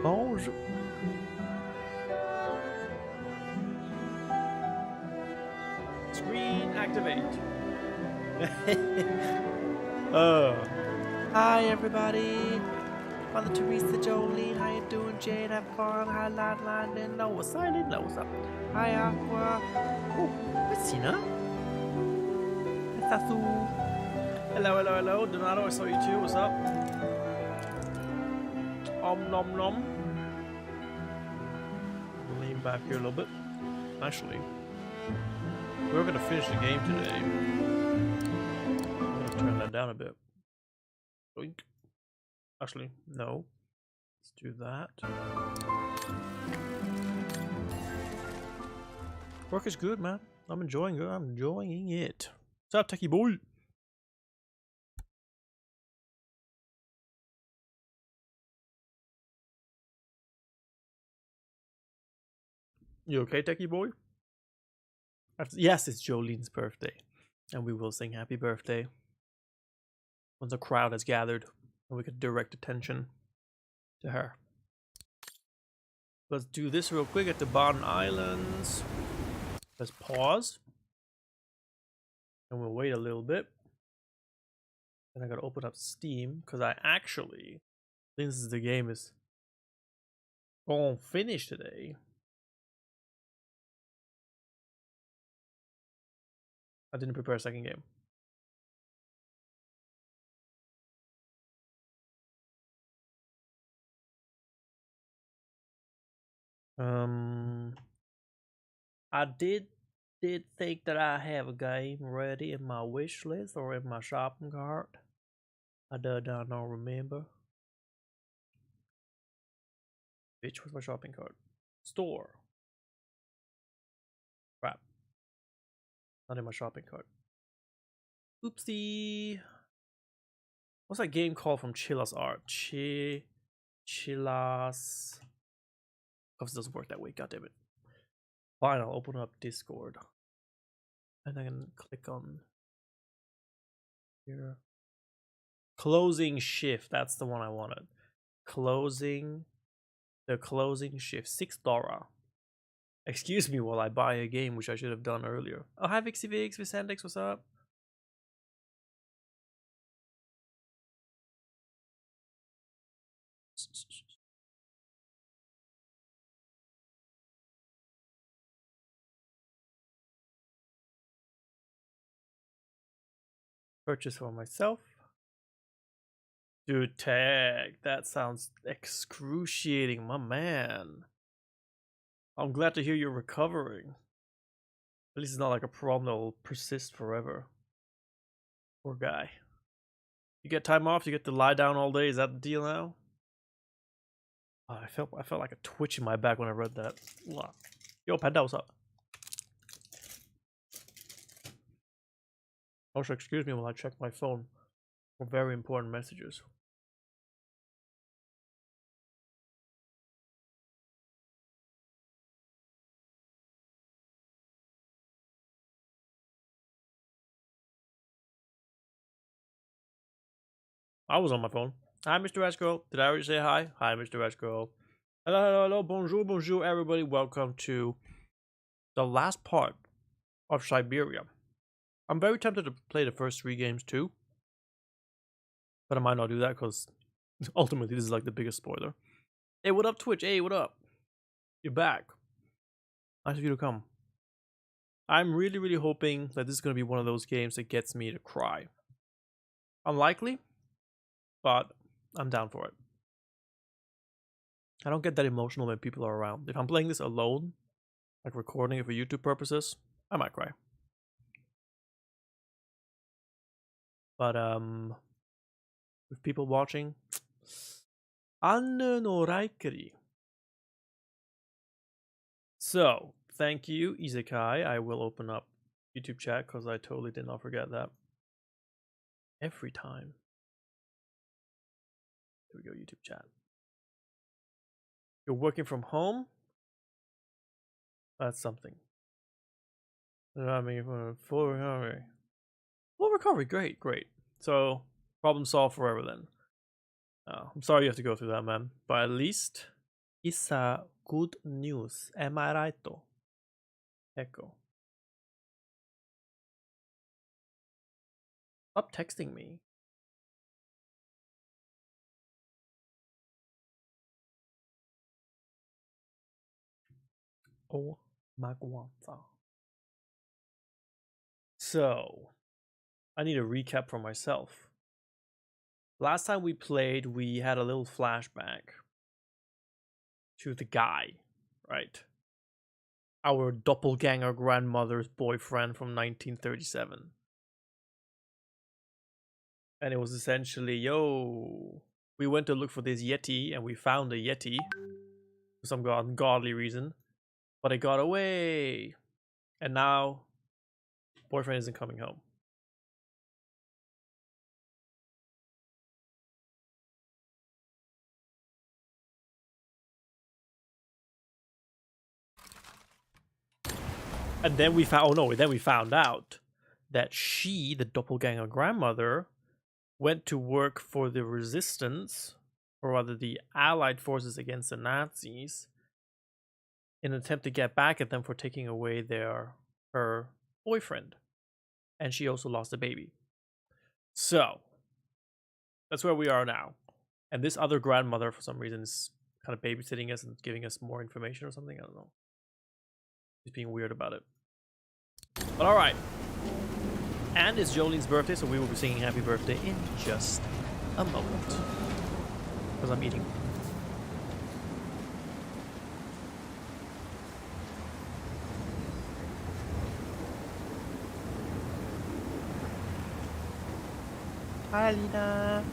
Bonjour. Screen activate. Hi everybody. Mother Teresa, Jolene, how you doing? Jade, have fun. Hi, Line, Noah, Silent, Noah, what's up? Hi, Aqua. Oh, Christina. Hi, Sasu. Hello. Donato, I saw you too. What's up? Nom nom. Lean back here a little bit. Actually, we're gonna finish the game today. I'm gonna turn that down a bit. Boink. Actually, no. Let's do that. Work is good, man. I'm enjoying it. I'm enjoying it. What's up, techie boy? You okay, techie boy? Yes, it's Jolene's birthday. And we will sing happy birthday once a crowd has gathered and we can direct attention to her. Let's do this real quick at the Barton Islands. Let's pause. And we'll wait a little bit. And I gotta open up Steam because I actually think this is the game is gonna finish today. I didn't prepare a second game. I did think that I have a game ready in my wish list or in my shopping cart. I don't remember. Which was my shopping cart? Store. Crap. Not in my shopping cart. Oopsie. What's that game called from Chilla's art? Chilla's. Oh, it doesn't work that way. God damn it. Fine, I'll open up Discord. And I can click on here. Closing shift. That's the one I wanted. Closing. The closing shift. $6. Excuse me while I buy a game, which I should have done earlier. Oh, hi Vixie Vix, Vicendex, what's up? Purchase for myself. Dude, tag. That sounds excruciating, my man. I'm glad to hear you're recovering. At least it's not like a problem that will persist forever. Poor guy. You get time off, you get to lie down all day. Is that the deal now? Oh, I felt like a twitch in my back when I read that. Yo, Panda, what's up? Also, excuse me while I check my phone for very important messages. I was on my phone. Hi, Mr. Esco. Did I already say hi? Hi, Mr. Esco. Hello. Bonjour, everybody. Welcome to the last part of Syberia. I'm very tempted to play the first 3 games too, but I might not do that because ultimately this is like the biggest spoiler. Hey, what up, Twitch? Hey, what up? You're back. Nice of you to come. I'm really hoping that this is going to be one of those games that gets me to cry. Unlikely, but I'm down for it. I don't get that emotional when people are around. If I'm playing this alone, like recording it for YouTube purposes, I might cry. But with people watching, so thank you, Isekai. I will open up YouTube chat because I totally did not forget that. Every time. Here we go, YouTube chat. You're working from home? That's something. I mean, full recovery. Full recovery, great. So, problem solved forever then. I'm sorry you have to go through that, man. But at least Is good news. Am I right? Echo. Stop texting me. Oh, Magwanta. So, I need a recap for myself. Last time we played, we had a little flashback to the guy, right? Our doppelganger grandmother's boyfriend from 1937. And it was essentially, yo, we went to look for this Yeti and we found a Yeti for some ungodly reason, but it got away. And now, boyfriend isn't coming home. And then we found out that she, the doppelganger grandmother, went to work for the resistance, or rather the Allied forces against the Nazis, in an attempt to get back at them for taking away her boyfriend. And she also lost a baby. So, that's where we are now. And this other grandmother, for some reason, is kind of babysitting us and giving us more information or something. I don't know. She's being weird about it. But alright. And it's Jolene's birthday, so we will be singing happy birthday in just a moment. Because I'm eating. Hi, Lina.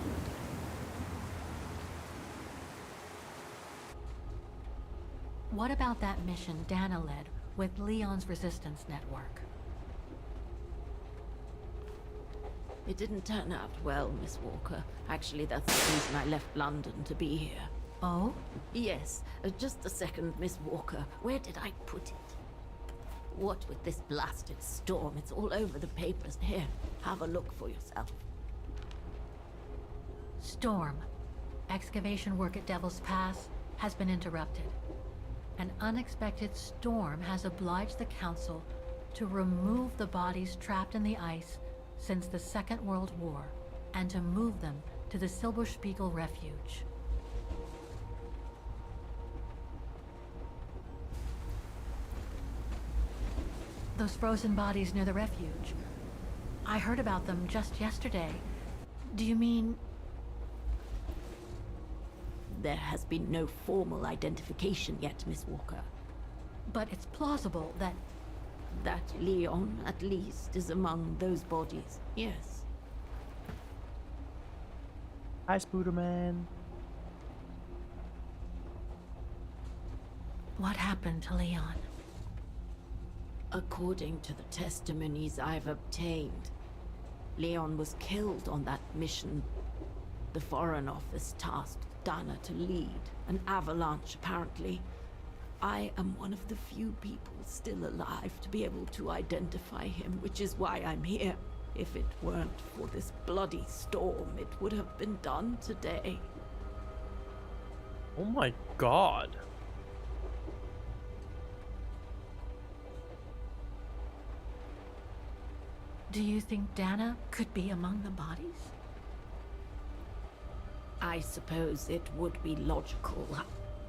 What about that mission Dana led with Leon's resistance network? It didn't turn out well, Miss Walker. Actually, that's the reason I left London to be here. Oh? Yes, just a second, Miss Walker. Where did I put it? What with this blasted storm? It's all over the papers. Here, have a look for yourself. Storm. Excavation work at Devil's Pass has been interrupted. An unexpected storm has obliged the Council to remove the bodies trapped in the ice since the Second World War, and to move them to the Silberspiegel Refuge. Those frozen bodies near the refuge. I heard about them just yesterday. Do you mean... There has been no formal identification yet, Miss Walker. But it's plausible that... That Leon, at least, is among those bodies, yes. Hi, Spooderman. What happened to Leon? According to the testimonies I've obtained, Leon was killed on that mission. The Foreign Office tasked Dana to lead an avalanche, apparently. I am one of the few people still alive to be able to identify him, which is why I'm here. If it weren't for this bloody storm, it would have been done today. Oh my god. Do you think Dana could be among the bodies? I suppose it would be logical.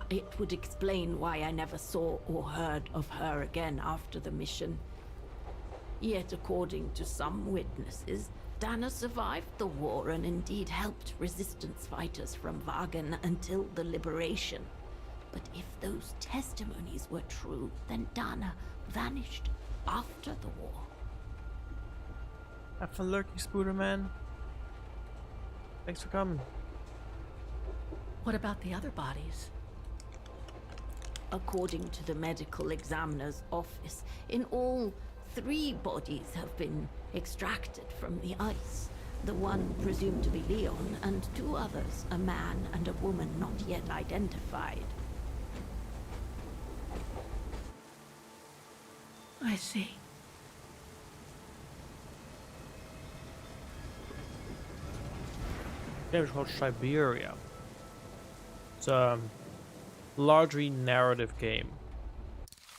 It would explain why I never saw or heard of her again after the mission. Yet, according to some witnesses, Dana survived the war and indeed helped resistance fighters from Wagen until the liberation. But if those testimonies were true, then Dana vanished after the war. Have fun lurking, Spooderman. Thanks for coming. What about the other bodies? According to the medical examiner's office, in all, 3 bodies have been extracted from the ice. The one presumed to be Leon, and 2 others, a man and a woman not yet identified. I see. Game is called Syberia. It's largely narrative game.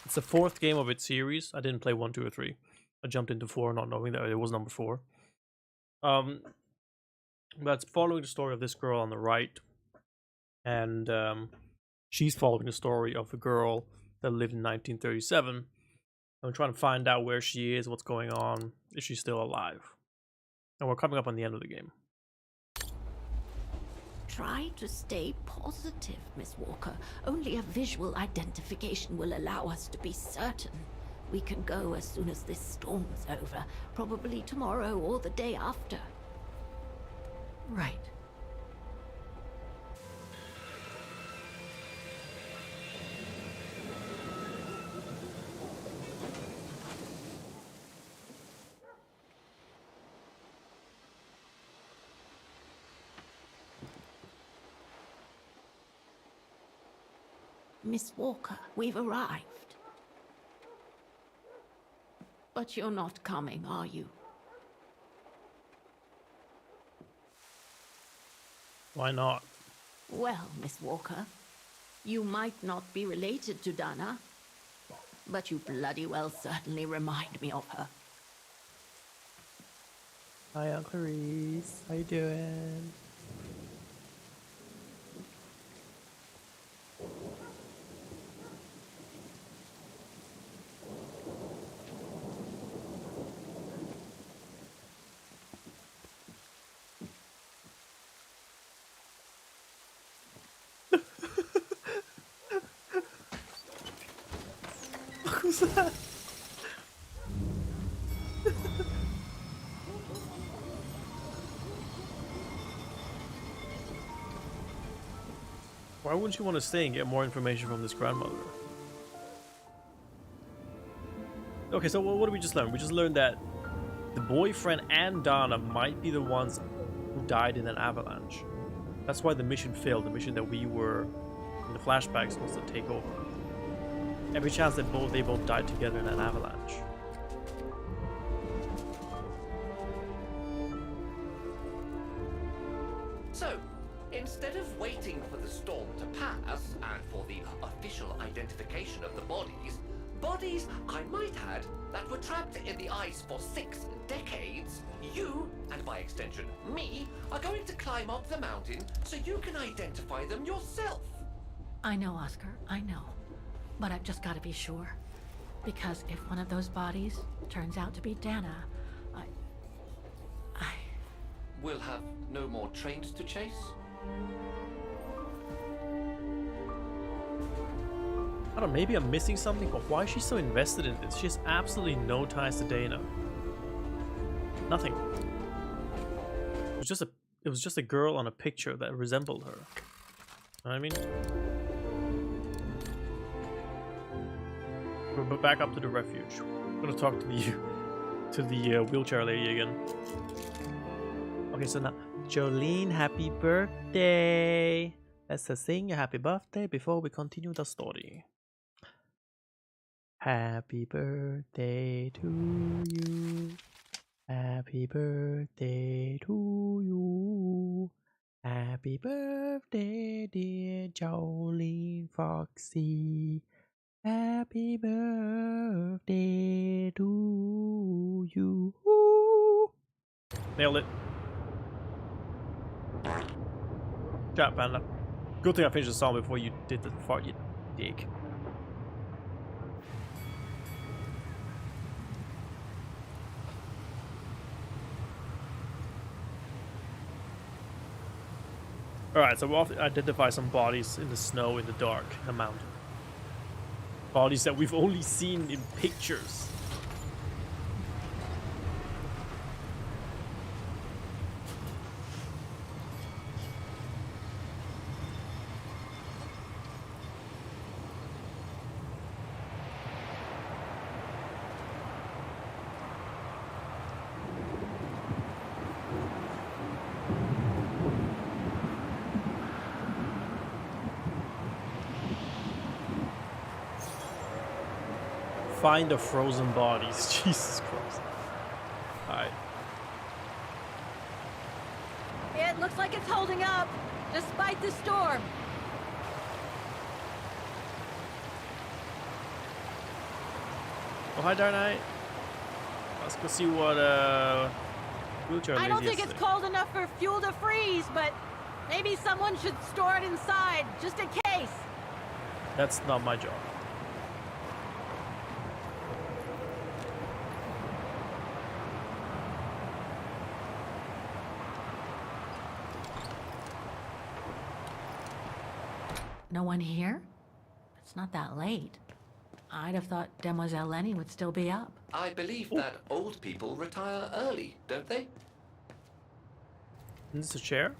It's the 4th game of its series. I didn't play 1, 2, or 3. I jumped into 4 not knowing that it was number 4. That's following the story of this girl on the right. And she's following the story of a girl that lived in 1937. I'm trying to find out where she is, what's going on, is she still alive? And we're coming up on the end of the game. Try to stay positive, Miss Walker. Only a visual identification will allow us to be certain. We can go as soon as this storm's over, probably tomorrow or the day after. Right. Miss Walker, we've arrived. But you're not coming, are you? Why not? Well, Miss Walker, you might not be related to Dana, but you bloody well certainly remind me of her. Hi, Uncle Reese. How you doing? What was that? Why wouldn't you want to stay and get more information from this grandmother? Okay, so what did we just learn? We just learned that the boyfriend and Donna might be the ones who died in an avalanche. That's why the mission failed. The mission that we were in the flashbacks was to take over. Every chance that they both died together in an avalanche. So, instead of waiting for the storm to pass and for the official identification of the bodies, I might add, that were trapped in the ice for 6 decades, you, and by extension me, are going to climb up the mountain so you can identify them yourself. I know, Oscar, I know. But I've just got to be sure. Because if one of those bodies turns out to be Dana, We'll have no more trains to chase? I don't know, maybe I'm missing something, but why is she so invested in this? She has absolutely no ties to Dana. Nothing. It was just a girl on a picture that resembled her. You know what I mean? We're back up to the refuge. I'm gonna talk to the wheelchair lady again. Okay, so now, Jolene, happy birthday! Let's sing a happy birthday before we continue the story. Happy birthday to you. Happy birthday to you. Happy birthday, dear Jolene Foxy. Happy birthday to you. Nailed it. Good job, Panda. Good thing I finished the song before you did the fart, you dick. Alright, so we'll identify some bodies in the snow, in the dark, in the mountain. Bodies that we've only seen in pictures. Find the frozen bodies. Jesus Christ. Alright. It looks like it's holding up, despite the storm. Oh, hi, Dark Knight. Let's go see what wheelchair I lady don't think has it's to say. cold enough for fuel to freeze, but maybe someone should store it inside, just in case. That's not my job. No one here? It's not that late. I'd have thought Demoiselle Lenny would still be up. I believe that old people retire early, don't they? Is this a chair?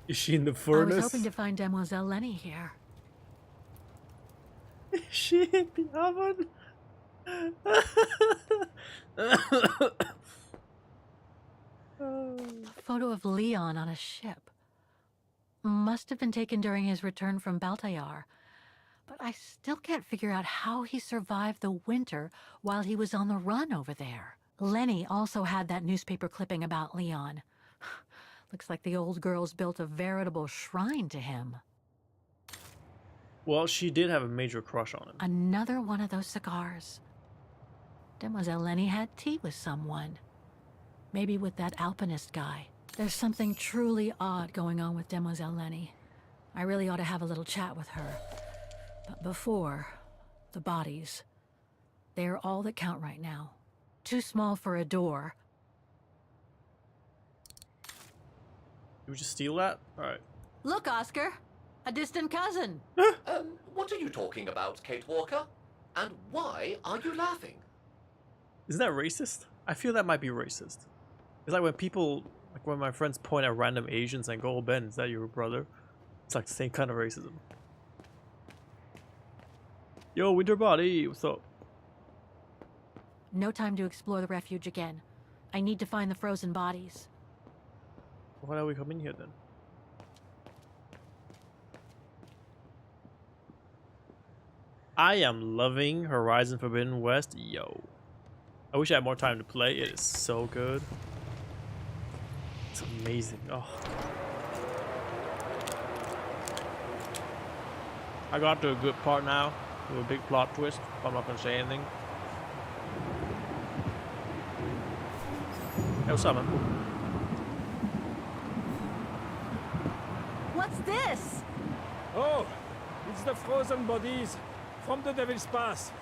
Is she in the I was furnace? hoping to find Demoiselle Lenny here. Is she in the oven? A photo of Leon on a ship. Must have been taken during his return from Baltayar. But I still can't figure out how he survived the winter while he was on the run over there. Lenny also had that newspaper clipping about Leon. Looks like the old girl's built a veritable shrine to him. Well, she did have a major crush on him. Another one of those cigars. Demoiselle Lenny had tea with someone. Maybe with that alpinist guy. There's something truly odd going on with Demoiselle Lenny. I really ought to have a little chat with her. But before, the bodies. They're all that count right now. Too small for a door. Did we just steal that? Alright. Look, Oscar. A distant cousin. What are you talking about, Kate Walker? And why are you laughing? Isn't that racist? I feel that might be racist. It's like when people, like when my friends point at random Asians and go, "Oh, Ben, is that your brother?" It's like the same kind of racism. Yo, Winter Body, what's up? No time to explore the refuge again. I need to find the frozen bodies. Why are we coming here then? I am loving Horizon Forbidden West. Yo. I wish I had more time to play. It is so good. It's amazing. Oh. I got to a good part now. With a big plot twist. I'm not gonna say anything. Hey, what's up, man? What's this? Oh, it's the frozen bodies from the Devil's Pass.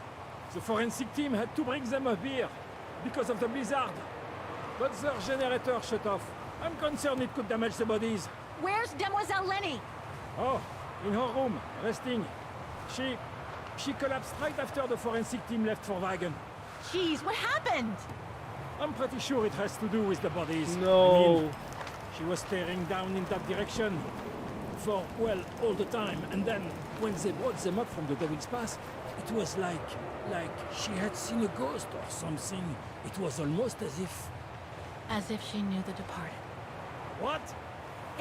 The forensic team had to bring them up here because of the blizzard. But their generator shut off. I'm concerned it could damage the bodies. Where's Demoiselle Lenny? Oh, in her room, resting. She collapsed right after the forensic team left for Wagen. Jeez, what happened? I'm pretty sure it has to do with the bodies. No. I mean, she was staring down in that direction for, well, all the time. And then, when they brought them up from the Devil's Pass, it was like she had seen a ghost or something. It was almost as if... As if she knew the departed. What?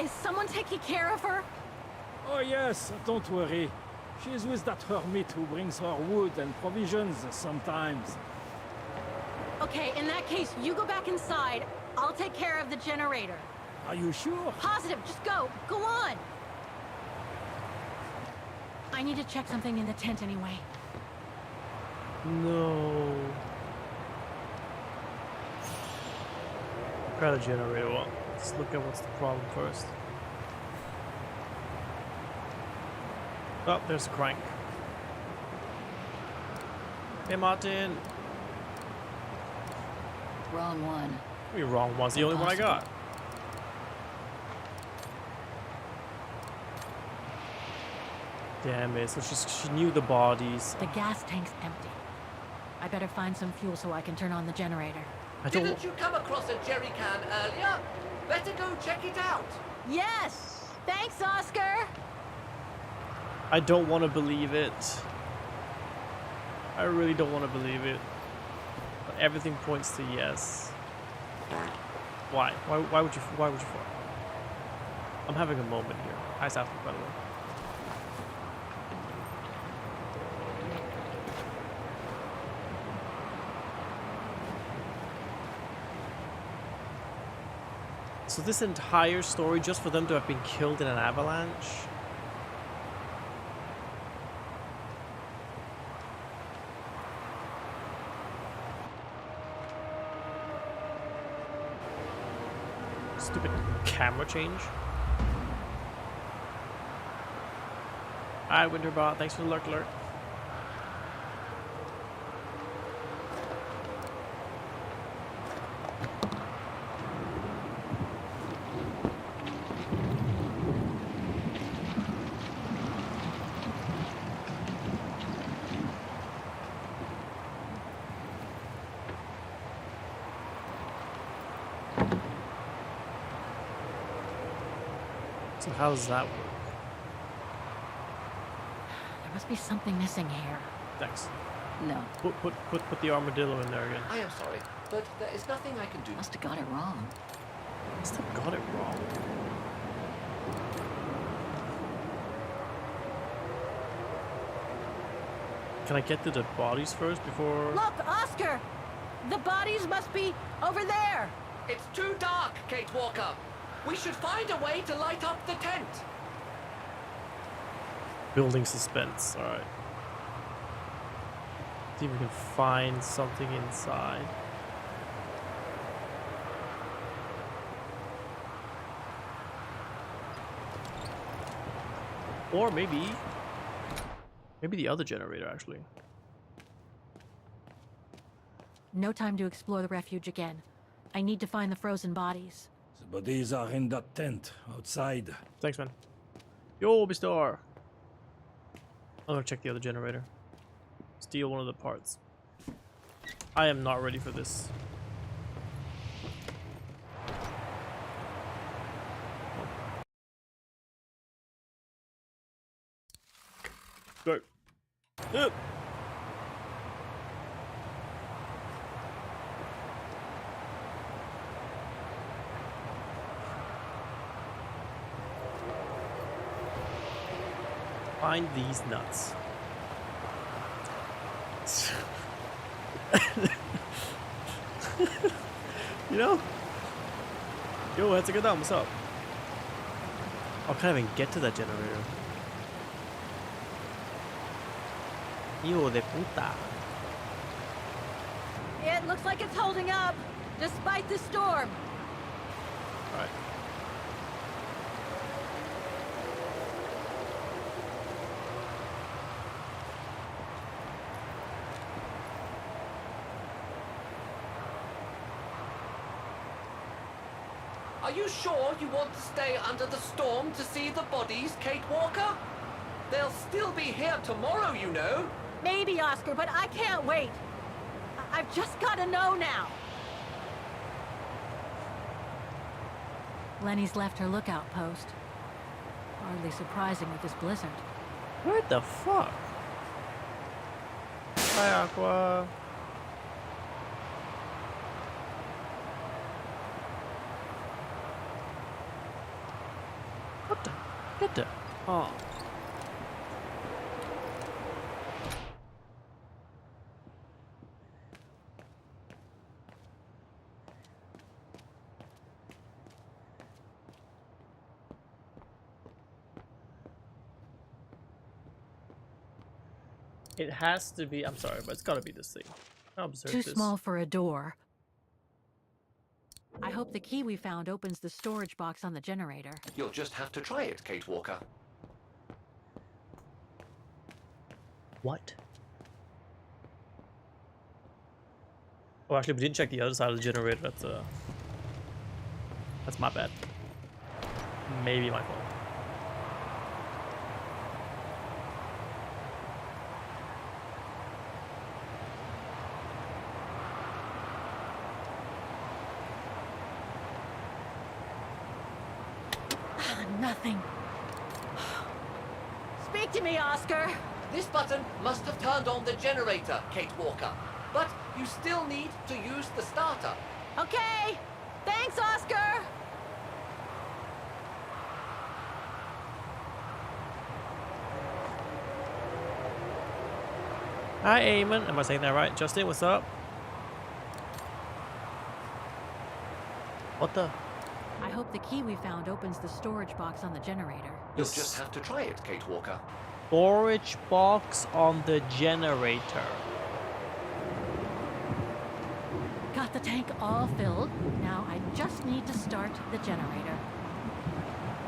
Is someone taking care of her? Oh yes, don't worry. She's with that hermit who brings her wood and provisions sometimes. Okay, in that case, you go back inside. I'll take care of the generator. Are you sure? Positive, just go. Go on. I need to check something in the tent anyway. No. Grab the generator. Well, let's look at what's the problem first. Oh, there's a crank. Hey, Martin. Wrong one. You're wrong. One's the only one I got. Damn it! So she knew the bodies. The gas tank's empty. I better find some fuel so I can turn on the generator. I don't. Didn't you come across a jerry can earlier? Better go check it out. Yes! Thanks, Oscar! I don't want to believe it. I really don't want to believe it. But everything points to yes. Why? Why would you? Why would you fall? I'm having a moment here. Ice after, by the way. So this entire story just for them to have been killed in an avalanche? Stupid camera change. Alright, Winterbot, thanks for the lurk alert. So how does that work? There must be something missing here. Thanks. No. Put the armadillo in there again. I am sorry, but there is nothing I can do. Must have got it wrong. Must have got it wrong. Can I get to the bodies first before? Look, Oscar! The bodies must be over there! It's too dark, Kate Walker. We should find a way to light up the tent. Building suspense. All right. See if we can find something inside. Or maybe the other generator actually. No time to explore the refuge again. I need to find the frozen bodies. The bodies are in that tent outside. Thanks, man. Yo, Bistar. I'm gonna check the other generator. Steal one of the parts. I am not ready for this. Go. Yep. Find these nuts. You know? Yo, that's a good one. What's up? How can I even get to that generator? Hijo de puta. It looks like it's holding up, despite the storm. Alright. Are you sure you want to stay under the storm to see the bodies, Kate Walker? They'll still be here tomorrow, you know. Maybe, Oscar, but I can't wait. I've just got to know now. Lenny's left her lookout post. Hardly surprising with this blizzard. What the fuck? Hi, Aqua. What the? Get the? Oh. It has to be. I'm sorry, but it's gotta be this thing. I'll observe Too this. small for a door. I hope the key we found opens the storage box on the generator. You'll just have to try it, Kate Walker. What? Oh, actually, we didn't check the other side of the generator. That's my bad. Maybe my fault. Nothing. Speak to me, Oscar. This button must have turned on the generator, Kate Walker. But you still need to use the starter. Okay. Thanks, Oscar. Hi, Eamon. Am I saying that right? Justin, what's up? What the? I hope the key we found opens the storage box on the generator. You'll just have to try it, Kate Walker. Storage box on the generator. Got the Tank all filled. Now I just need to start the generator.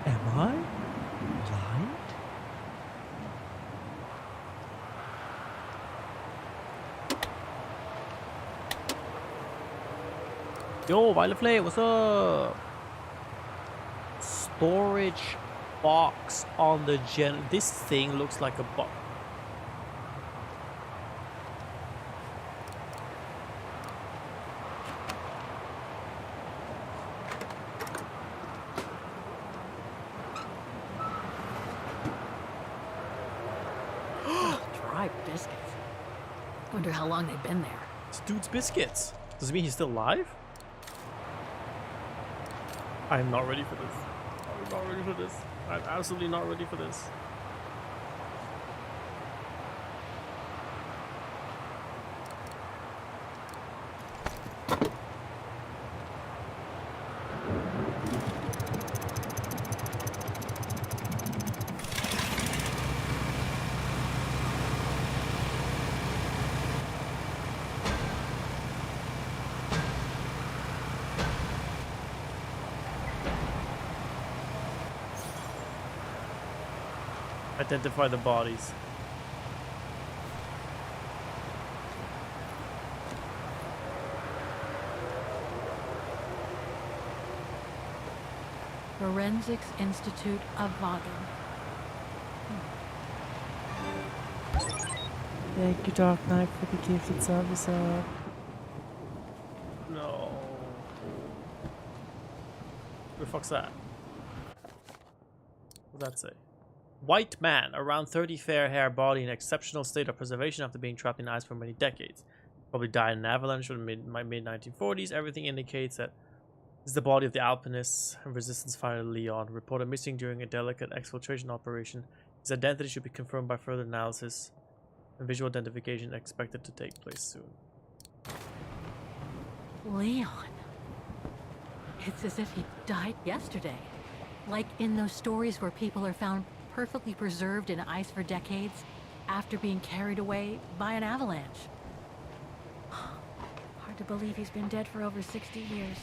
Am I blind? Yo, Violet Flame, what's up? Storage box on the gen. This thing looks like a box. Dry biscuits. Wonder how long they've been there. This dude's biscuits. Does it mean he's still alive? I'm not ready for this. I'm not ready for this. I'm absolutely not ready for this. Identify the bodies. Forensics Institute of Vagen. Thank you, Dark Knight, for the gifted service. No. Who the fuck's that? What's that say? White man, around 30, fair hair, body in exceptional state of preservation after being trapped in ice for many decades. Probably died in an avalanche in the mid-1940s. Everything indicates that this is the body of the alpinist and resistance fighter Leon, reported missing during a delicate exfiltration operation. His identity should be confirmed by further analysis and visual identification expected to take place soon. Leon. It's as if he died yesterday. Like in those stories where people are found perfectly preserved in ice for decades after being carried away by an avalanche. Hard to believe he's been dead for over 60 years.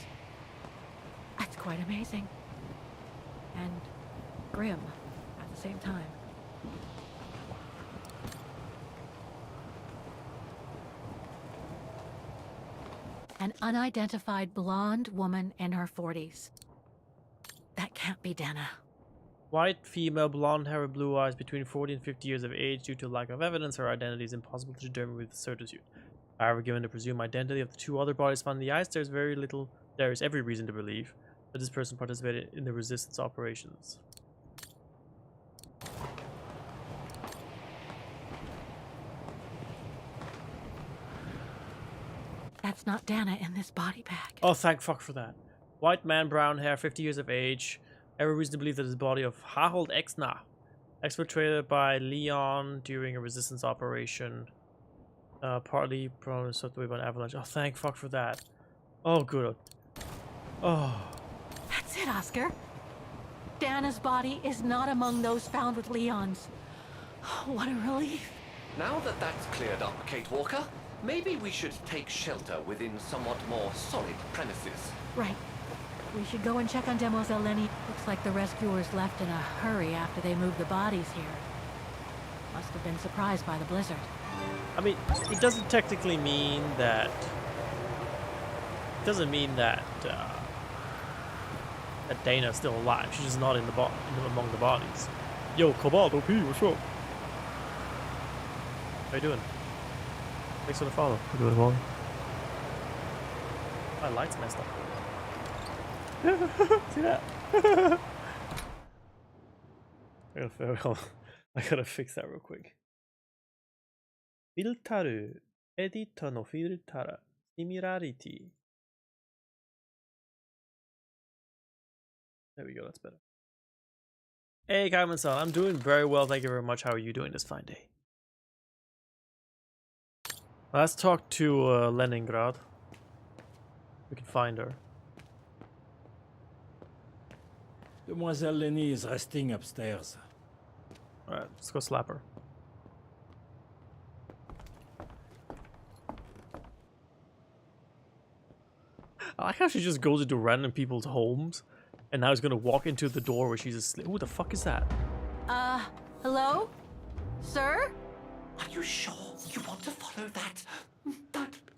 That's quite amazing. And grim at the same time. An unidentified blonde woman in her 40s. That can't be Dana. White female, blonde hair with blue eyes, between 40 and 50 years of age. Due to lack of evidence, her identity is impossible to determine with certitude. However, given the presumed identity of the two other bodies found in the ice, there is every reason to believe that this person participated in the resistance operations. That's not Dana in this body bag. Oh, thank fuck for that. White man, brown hair, 50 years of age. Every reason to believe that his body of Harold Exna, exfiltrated by Leon during a resistance operation, partly prone and swept away by an avalanche. Oh, thank fuck for that. Oh, good. Oh. That's it, Oscar. Dana's body is not among those found with Leon's. What a relief. Now that that's cleared up, Kate Walker, maybe we should take shelter within somewhat more solid premises. Right. We should go and check on Demoiselle Lenny. Looks like the rescuers left in a hurry after they moved the bodies here. Must have been surprised by the blizzard. I mean, it doesn't technically mean that... It doesn't mean that, that Dana's still alive. She's just not in the among the bodies. Yo, Cobalt OP, what's up? How you doing? Thanks for the follow. I'm doing well. My light's messed up. See that? I gotta fix that real quick. Filter, edit no filter, similarity. There we go, that's better. Hey, Kaiman-san, I'm doing very well, thank you very much. How are you doing this fine day? Let's talk to Leningrad. We can find her. Demoiselle Lenny is resting upstairs. Alright, let's go slap her. I like how she just goes into random people's homes, and now he's gonna walk into the door where she's asleep. Who the fuck is that? Hello? Sir? Are you sure you want to follow that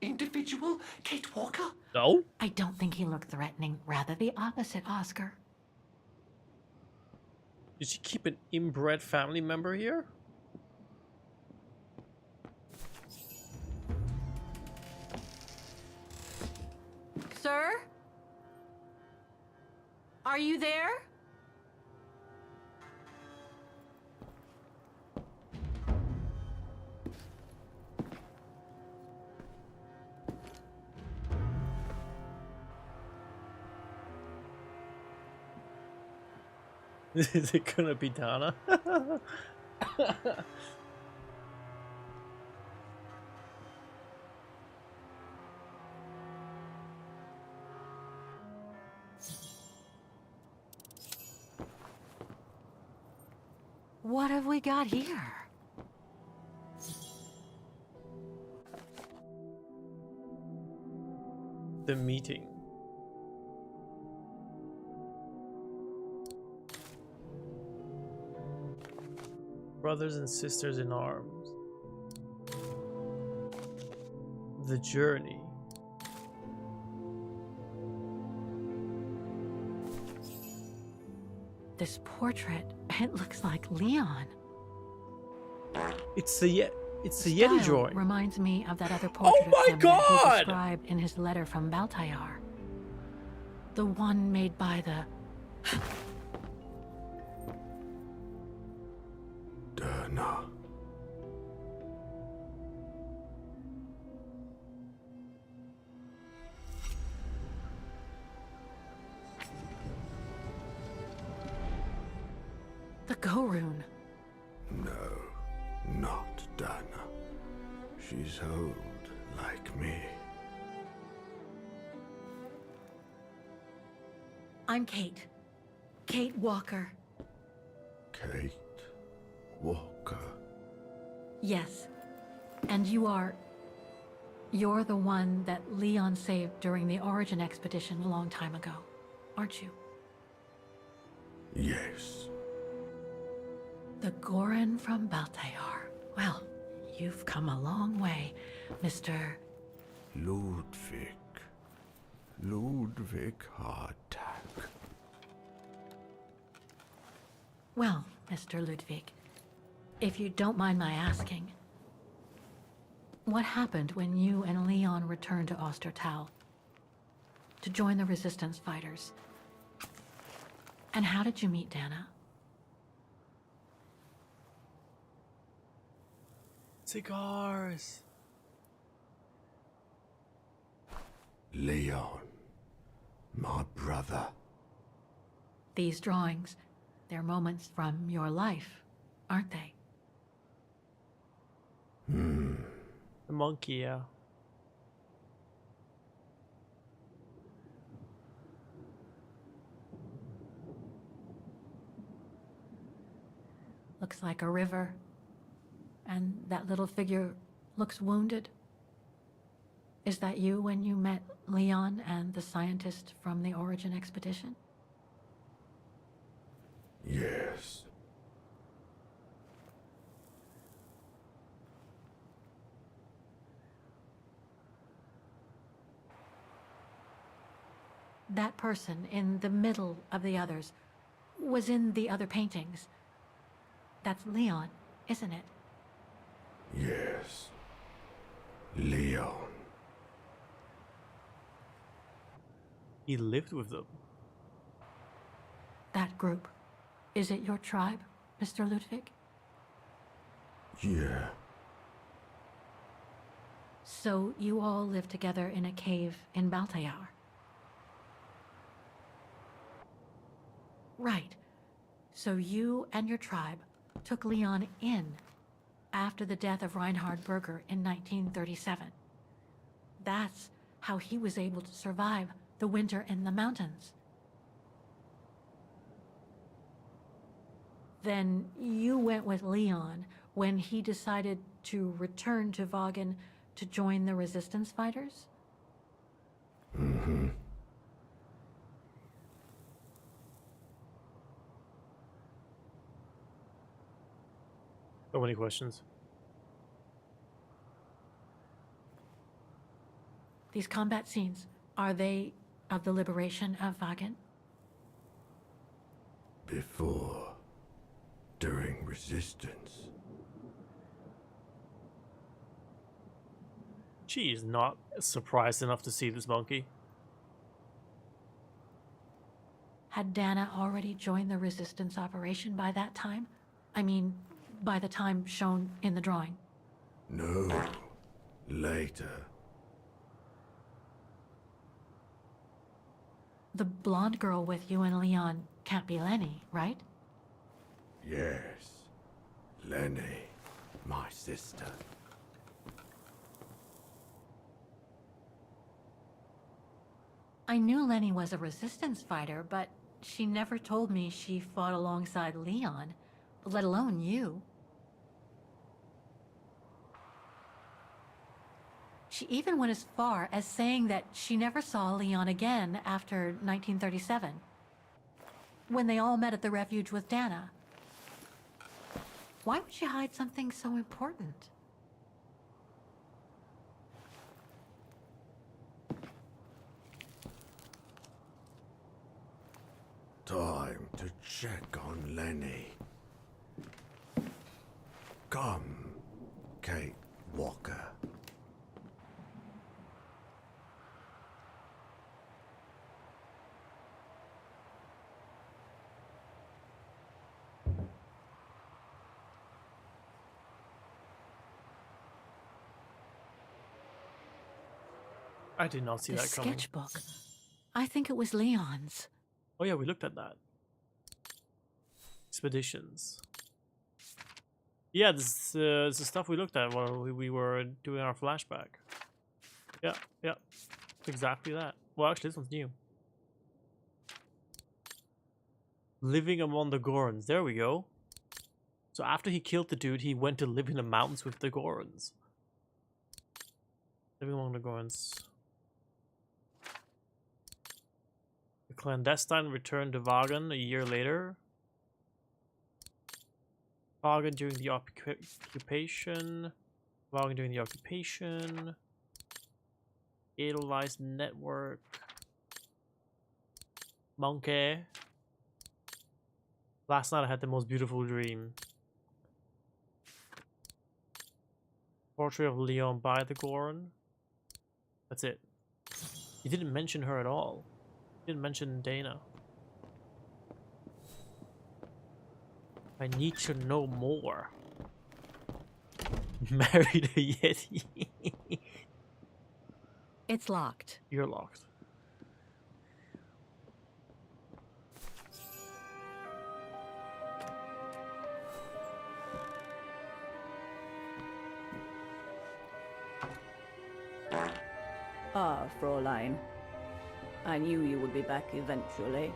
individual, Kate Walker? No? I don't think he looked threatening. Rather the opposite, Oscar. Did she keep an inbred family member here? Sir? Are you there? Is it gonna be Dana? What have we got here? The meeting. Brothers and sisters in arms. The journey. This portrait, it looks like Leon. It's the Yeti Style drawing. reminds me of that other portrait my of him that he God! described in his letter from Baltayar. The one made by the... Derna. the Go-Rune. No, not Dana. She's old like me. I'm Kate. Kate Walker. Kate Walker. Yes. And you're the one that Leon saved during the Origin expedition a long time ago, aren't you? Yes. The Goran from Baltayar. Well, you've come a long way, Mr. Ludwig. Ludwig Hardtack. Well, Mr. Ludwig, if you don't mind my asking, what happened when you and Leon returned to Ostertal to join the Resistance fighters? And how did you meet Dana? Cigars. Leon. My brother. These drawings, they're moments from your life, aren't they? The monkey, yeah. Looks like a river. And that little figure looks wounded. Is that you when you met Leon and the scientist from the Origin expedition? Yes. That person in the middle of the others was in the other paintings. That's Leon, isn't it? Yes. Leon. He lived with them. That group. Is it your tribe, Mr. Ludwig? Yeah. So you all live together in a cave in Baltayar? Right. So you and your tribe took Leon in after the death of Reinhard Berger in 1937. That's how he was able to survive the winter in the mountains. Then you went with Leon when he decided to return to Vaughan to join the Resistance fighters? So many questions. These combat scenes, are they of the liberation of Vagan? Before. During resistance. She is not surprised enough to see this monkey. Had Dana already joined the resistance operation by that time? I mean, by the time shown in the drawing. No. Later. The blonde girl with you and Leon can't be Lenny, right? Yes. Lenny. My sister. I knew Lenny was a resistance fighter, but she never told me she fought alongside Leon, let alone you. She even went as far as saying that she never saw Leon again after 1937, when they all met at the refuge with Dana. Why would she hide something so important? Time to check on Lenny. Come, Kate Walker. I did not see The that coming. sketchbook. I think it was Leon's. Oh yeah, we looked at that. Expeditions. Yeah, this is the stuff we looked at while we were doing our flashback. Yeah, yeah. Exactly that. Well, actually, this one's new. Living among the Gorons. There we go. So after he killed the dude, he went to live in the mountains with the Gorons. Living among the Gorons. The clandestine returned to Vagan a year later. Vagan during the occupation. Vagan during the occupation. Edelweiss network. Monkey. Last night I had the most beautiful dream. Portrait of Leon by the Goron. That's it. He didn't mention her at all. He didn't mention Dana. I need to know more. Married a Yeti. It's locked. You're locked. Ah, Fräulein. I knew you would be back eventually.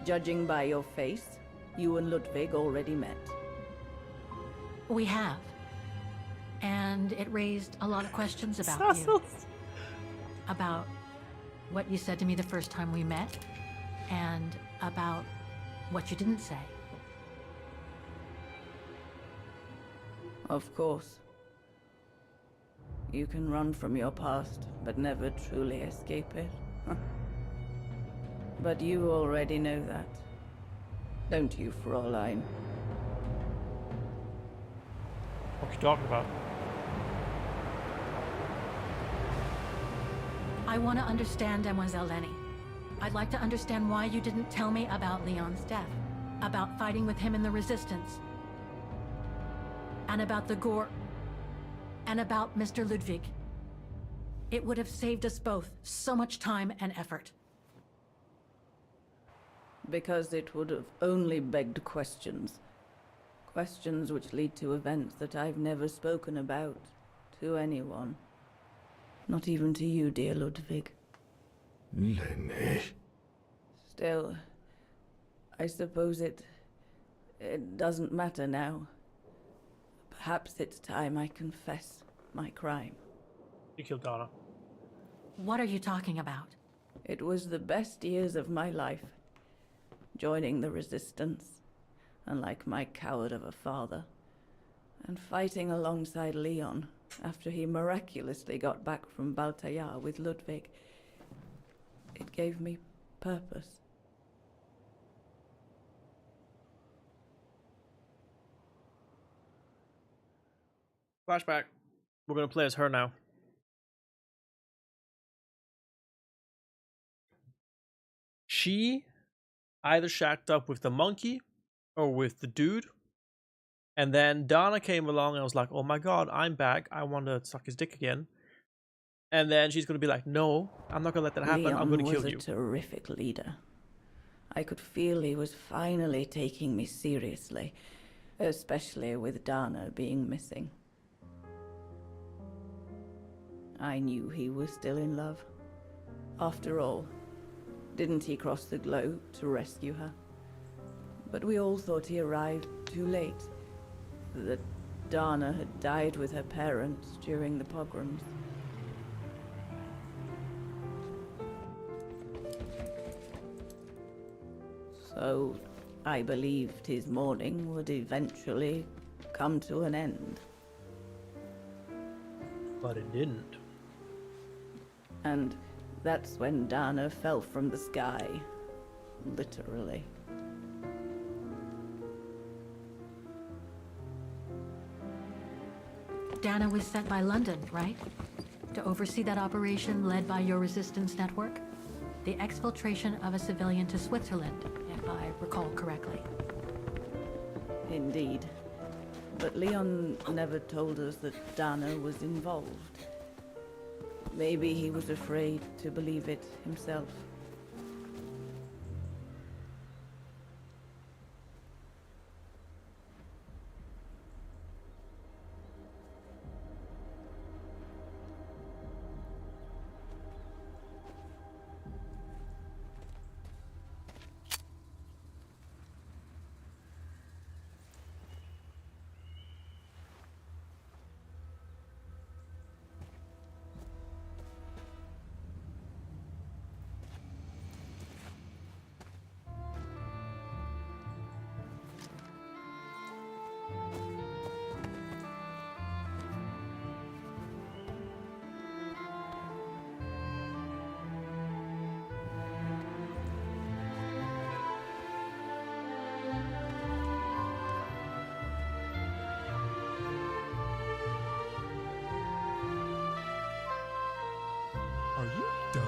Judging by your face, you and Ludwig already met. We have. And it raised a lot of questions about you. About what you said to me the first time we met, and about what you didn't say. Of course. You can run from your past, but never truly escape it. But you already know that. Don't you, Fräulein? What are you talking about? I want to understand Mademoiselle Lenny. I'd like to understand why you didn't tell me about Leon's death, about fighting with him in the Resistance, and about the Gore, and about Mr. Ludwig. It would have saved us both so much time and effort. Because it would have only begged questions. Questions which lead to events that I've never spoken about to anyone. Not even to you, dear Ludwig. Lenny. Still, I suppose it doesn't matter now. Perhaps it's time I confess my crime. You killed Donna. What are you talking about? It was the best years of my life. Joining the resistance, unlike my coward of a father, and fighting alongside Leon after he miraculously got back from Baltayar with Ludwig. It gave me purpose. Flashback. We're gonna play as her now. She either shacked up with the monkey or with the dude. And then Donna came along and I was like, oh my god, I'm back. I want to suck his dick again. And then she's going to be like, no, I'm not going to let that happen. Leon I'm going to kill was you. a terrific leader. I could feel he was finally taking me seriously, especially with Dana being missing. I knew he was still in love. After all, didn't he cross the globe to rescue her? But we all thought he arrived too late. That Dana had died with her parents during the pogroms. So I believed his mourning would eventually come to an end. But it didn't. And that's when Dana fell from the sky. Literally. Dana was sent by London, right? To oversee that operation led by your resistance network? The exfiltration of a civilian to Switzerland, if I recall correctly. Indeed. But Leon never told us that Dana was involved. Maybe he was afraid to believe it himself. Are you dumb?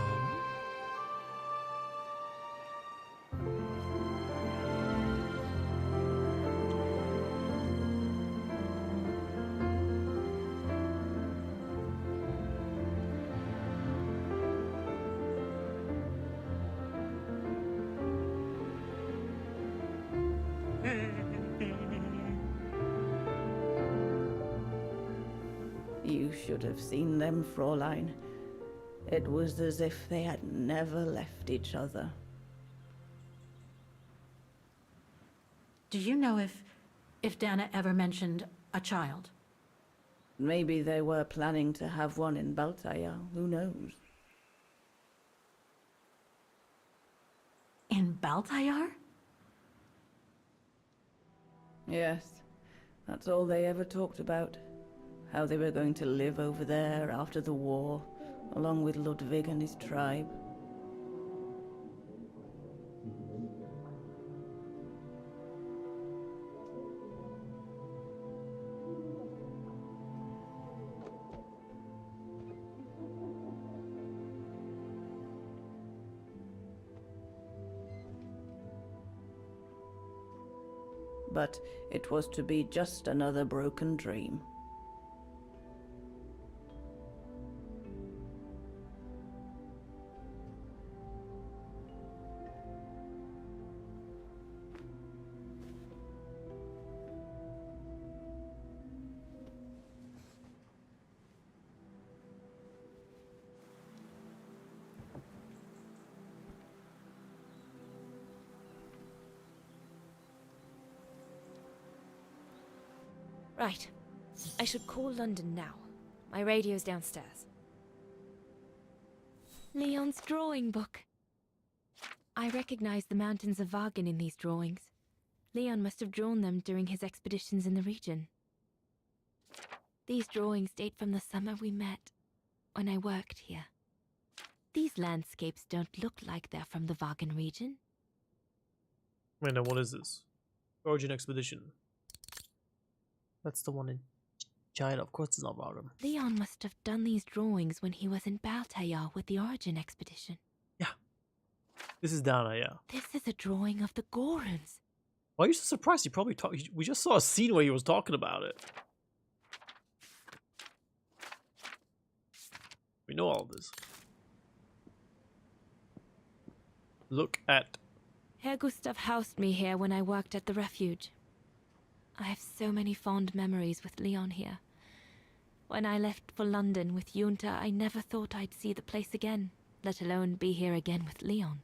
You should have seen them, Fräulein. It was as if they had never left each other. Do you know if Dana ever mentioned a child? Maybe they were planning to have one in Baltaya, who knows? In Baltayar? Yes, that's all they ever talked about. How they were going to live over there after the war, along with Ludwig and his tribe. But it was to be just another broken dream. Right. I should call London now. My radio's downstairs. Leon's drawing book. I recognize the mountains of Vagen in these drawings. Leon must have drawn them during his expeditions in the region. These drawings date from the summer we met, when I worked here. These landscapes don't look like they're from the Vagen region. Wait, now what is this? Origin Expedition. That's the one in China. Of course it's not about him. Leon must have done these drawings when he was in Baltayar with the Origin Expedition. Yeah. This is Dana, yeah. This is a drawing of the Goruns. Why are you so surprised? He probably we just saw a scene where he was talking about it. We know all this. Look at... Herr Gustav housed me here when I worked at the refuge. I have so many fond memories with Leon here. When I left for London with Junta, I never thought I'd see the place again, let alone be here again with Leon.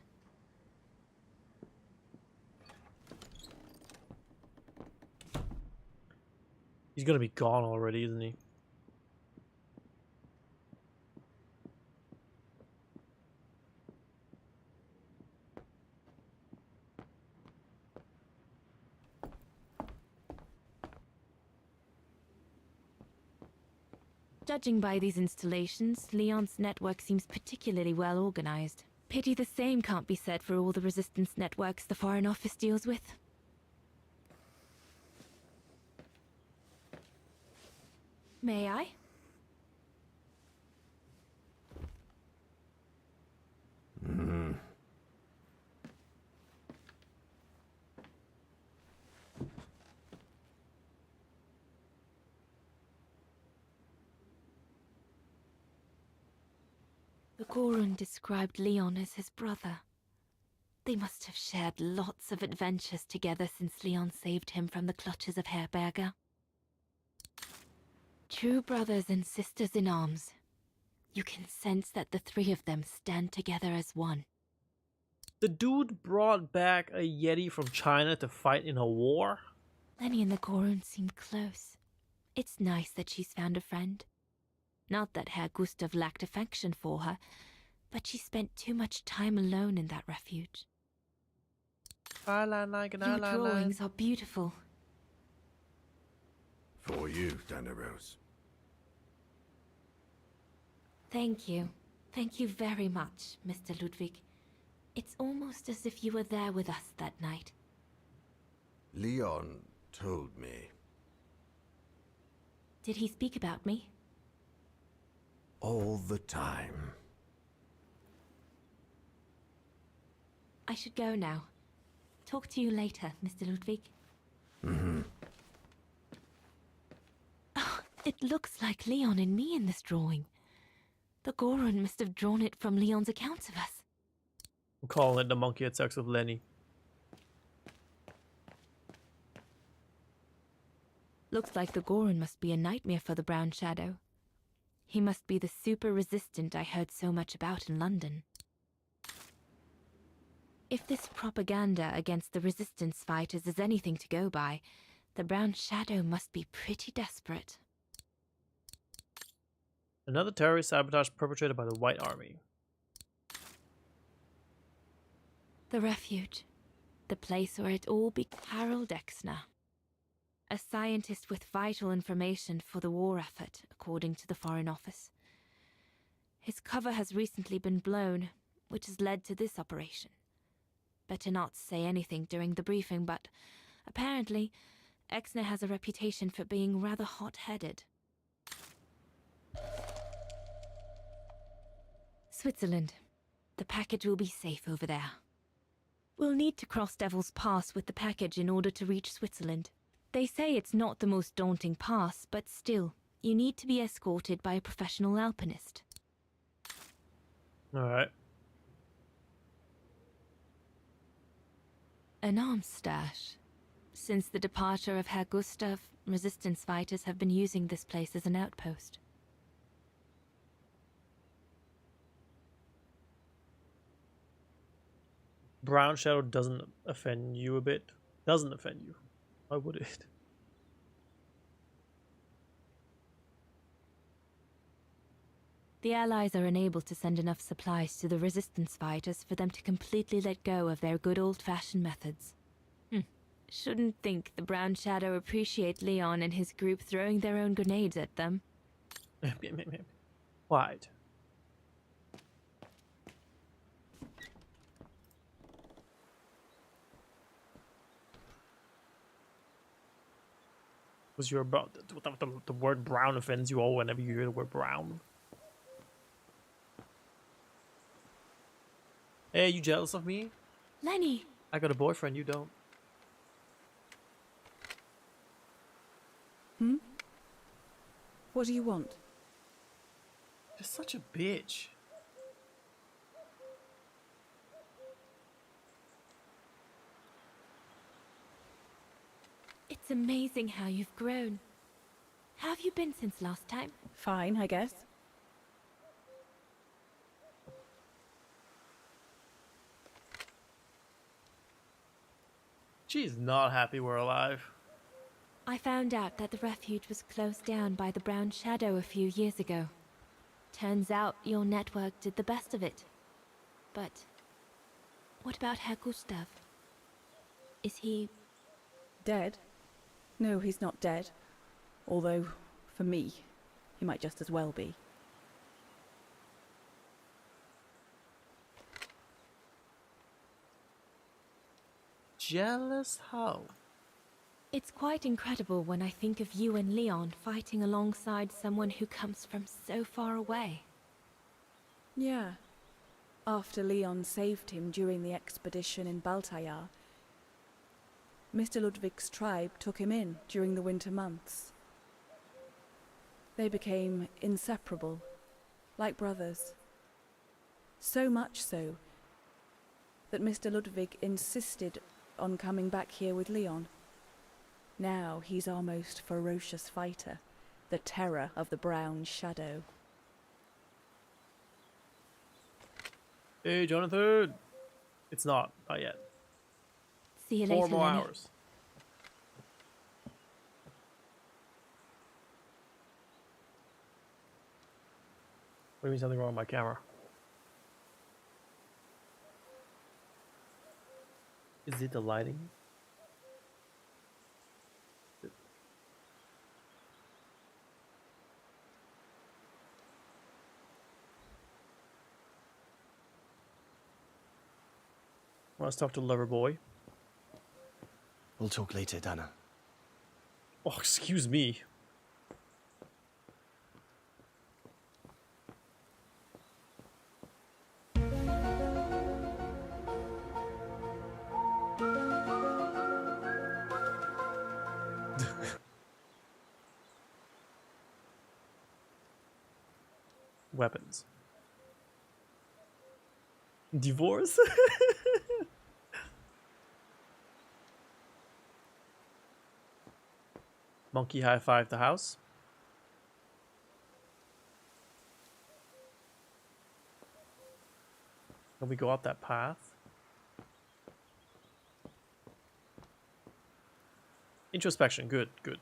He's gonna be gone already, isn't he? Judging by these installations, Leon's network seems particularly well organized. Pity the same can't be said for all the resistance networks the Foreign Office deals with. May I? The Gorun described Leon as his brother. They must have shared lots of adventures together since Leon saved him from the clutches of Herberger. True brothers and sisters in arms. You can sense that the three of them stand together as one. The dude brought back a Yeti from China to fight in a war? Lenny and the Gorun seem close. It's nice that she's found a friend. Not that Herr Gustav lacked affection for her, but she spent too much time alone in that refuge. Your drawings are beautiful. For you, Daneros. Thank you. Thank you very much, Mr. Ludwig. It's almost as if you were there with us that night. Leon told me. Did he speak about me? All the time. I should go now. Talk to you later, Mr. Ludwig. Oh, it looks like Leon and me in this drawing. The Gorun must have drawn it from Leon's accounts of us. I'm calling it the monkey had sex with Lenny. Looks like the Gorun must be a nightmare for the Brown Shadow. He must be the super resistant I heard so much about in London. If this propaganda against the resistance fighters is anything to go by, the Brown Shadow must be pretty desperate. Another terrorist sabotage perpetrated by the White Army. The refuge. The place where it all began. Harold Exner. A scientist with vital information for the war effort, according to the Foreign Office. His cover has recently been blown, which has led to this operation. Better not say anything during the briefing, but apparently, Exner has a reputation for being rather hot-headed. Switzerland. The package will be safe over there. We'll need to cross Devil's Pass with the package in order to reach Switzerland. They say it's not the most daunting pass, but still, you need to be escorted by a professional alpinist. Alright. An arms stash. Since the departure of Herr Gustav, resistance fighters have been using this place as an outpost. Brown Shadow doesn't offend you a bit? Doesn't offend you. Why would it? The Allies are unable to send enough supplies to the resistance fighters for them to completely let go of their good old-fashioned methods. Shouldn't think the Brown Shadow appreciate Leon and his group throwing their own grenades at them. Wide. Was your the word brown offends you all whenever you hear the word brown? Hey, you jealous of me? Lenny! I got a boyfriend, you don't. What do you want? You're such a bitch. It's amazing how you've grown. How have you been since last time? Fine, I guess. She's not happy we're alive. I found out that the refuge was closed down by the Brown Shadow a few years ago. Turns out your network did the best of it. But what about Herr Gustav? Is he... Dead? No, he's not dead. Although, for me, he might just as well be. Jealous how? It's quite incredible when I think of you and Leon fighting alongside someone who comes from so far away. Yeah. After Leon saved him during the expedition in Baltayar, Mr. Ludwig's tribe took him in during the winter months. They became inseparable, like brothers. So much so that Mr. Ludwig insisted on coming back here with Leon. Now he's our most ferocious fighter, the terror of the Brown Shadow. Hey, Jonathan! It's not yet. See you 4 later, more Lenny. hours. What do you mean something wrong with my camera? Is it the lighting? Let's talk to lover boy. We'll talk later, Dana. Oh, excuse me. Weapons. Divorce? Monkey high five the house. Can we go up that path? Introspection, good, good.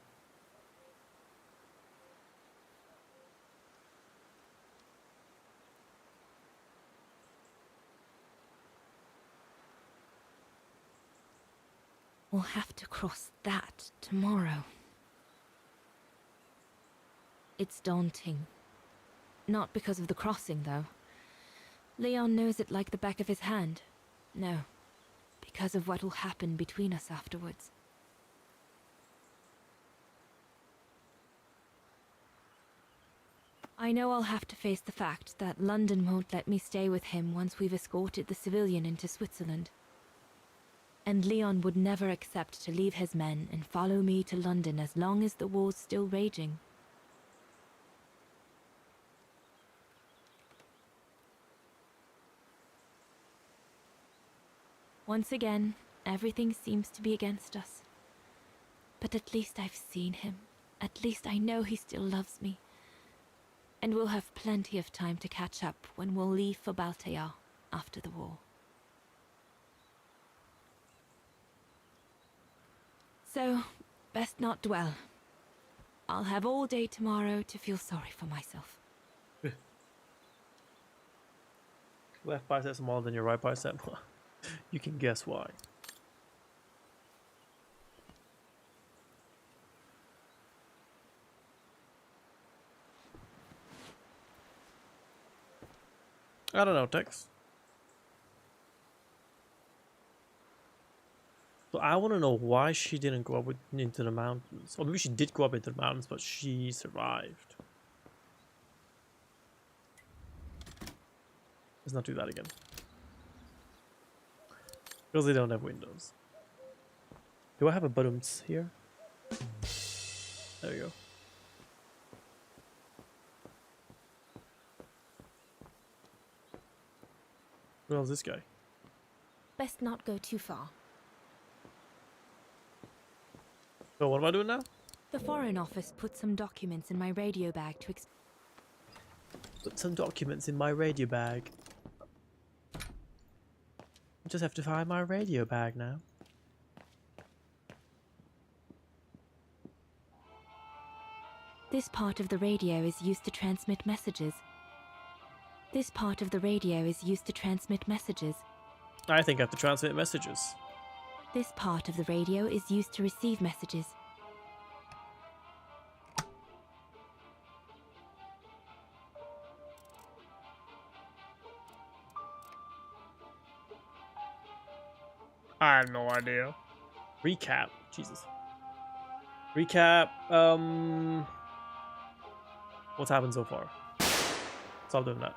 We'll have to cross that tomorrow. It's daunting. Not because of the crossing, though. Leon knows it like the back of his hand. No, because of what will happen between us afterwards. I know I'll have to face the fact that London won't let me stay with him once we've escorted the civilian into Switzerland. And Leon would never accept to leave his men and follow me to London as long as the war's still raging. Once again, everything seems to be against us. But at least I've seen him. At least I know he still loves me. And we'll have plenty of time to catch up when we'll leave for Baltayar after the war. So, best not dwell. I'll have all day tomorrow to feel sorry for myself. Left bicep smaller than your right bicep. You can guess why. I don't know, Tex. So I want to know why she didn't go up into the mountains. Or maybe she did go up into the mountains, but she survived. Let's not do that again. Because they don't have windows. Do I have a buttons here? There we go. Where is this guy? Best not go too far. So what am I doing now? The Foreign Office put some documents in my radio bag to Put some documents in my radio bag. I just have to find my radio bag now. This part of the radio is used to transmit messages. This part of the radio is used to transmit messages. I think I have to transmit messages. This part of the radio is used to receive messages. I have no idea. Recap. Jesus. Recap. What's happened so far? Stop doing that.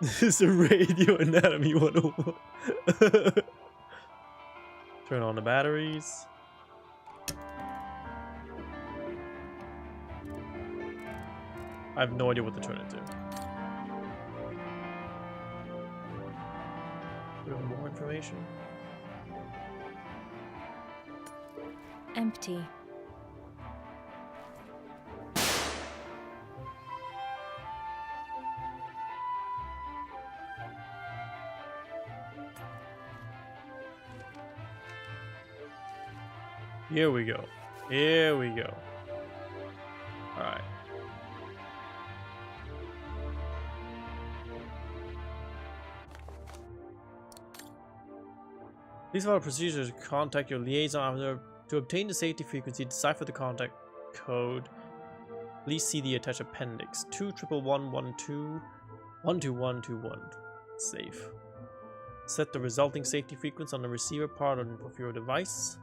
This is a radio anatomy 101. Turn on the batteries. I have no idea what to turn it to. Do we have more information? Empty. Here we go. Here we go. Alright. These are the procedures to contact your liaison officer to obtain the safety frequency, decipher the contact code. Please see the attached appendix 21112 12121. Safe. Set the resulting safety frequency on the receiver part of your device.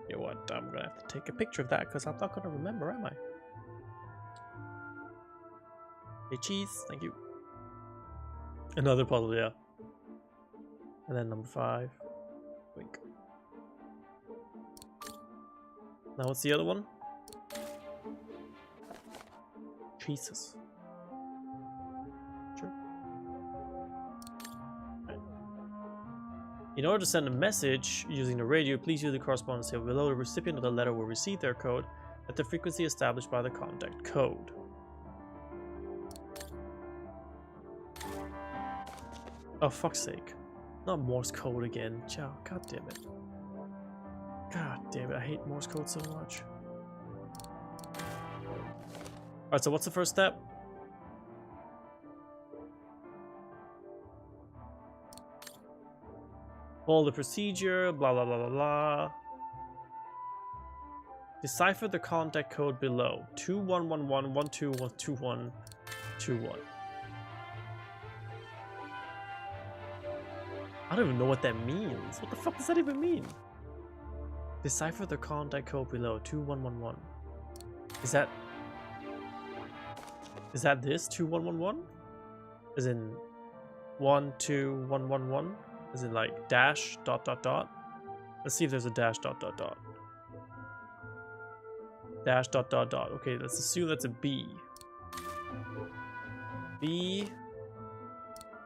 You know what? I'm gonna have to take a picture of that because I'm not gonna remember, am I? Hey, cheese, thank you. Another puzzle, yeah. And then number 5. Wink. Now what's the other one? Jesus. Sure. Right. In order to send a message using the radio, please use the correspondence table below. The recipient of the letter will receive their code at the frequency established by the contact code. Oh, fuck's sake. Not Morse code again. Ciao. God damn it. God damn it. I hate Morse code so much. Alright, so what's the first step? Follow the procedure, blah blah blah blah blah. Decipher the contact code below. 2111122121. I don't even know what that means. What the fuck does that even mean? Decipher the contact code below. 2111. Is that this? 2111? As in 12111? As in like dash dot dot dot? Let's see if there's a dash dot dot dot. Dash dot dot dot. Okay, let's assume that's a B. B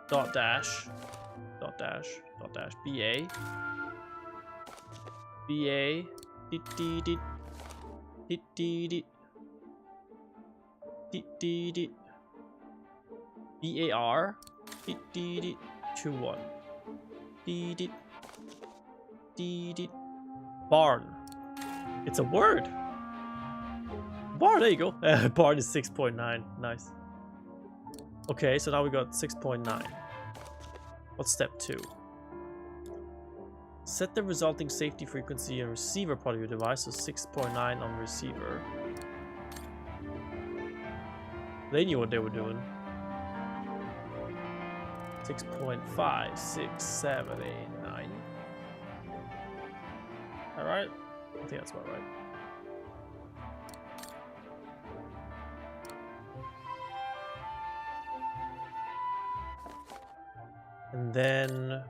dot dash dot dash dot dash BA BA dit dit dit dit dit dit dit dit BAR dit dit dit 21 dit dit dit dit barn. It's a word. Barn, there you go. Barn is 6.9. Nice. Okay, so now we got 6.9. What's step 2? Set the resulting safety frequency and receiver part of your device, so 6.9 on receiver. They knew what they were doing. 6.5, 6, 7, 8, 9. Alright? I think that's about right. And then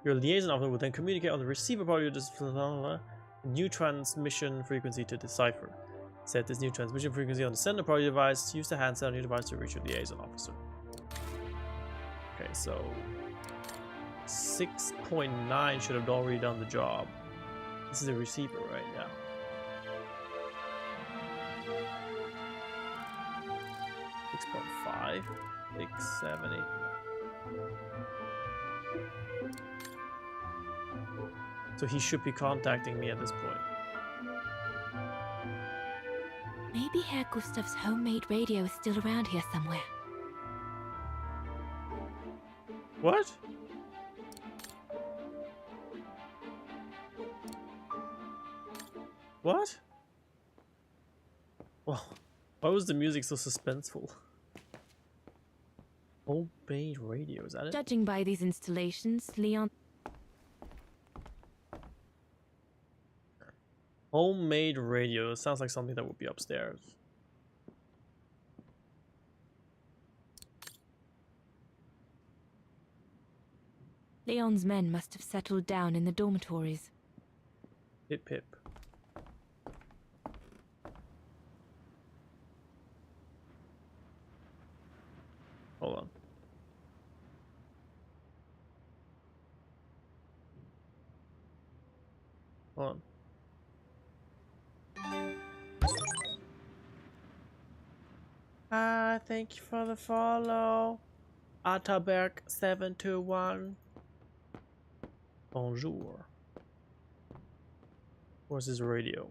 your liaison officer will then communicate on the receiver part of your new transmission frequency to decipher. Set this new transmission frequency on the sender part of your device. Use the handset on your device to reach your liaison officer. Okay, so 6.9 should have already done the job. This is a receiver right now. Yeah. 6.5, 6, 7, 8. So he should be contacting me at this point. Maybe Herr Gustav's homemade radio is still around here somewhere. What? What? Well, why was the music so suspenseful? Homemade radio, is that it? Judging by these installations, Leon... Homemade radio. Sounds like something that would be upstairs. Leon's men must have settled down in the dormitories. Pip pip. Hold on. Hold on. Thank you for the follow. Ataberg721. Bonjour. Where's his radio?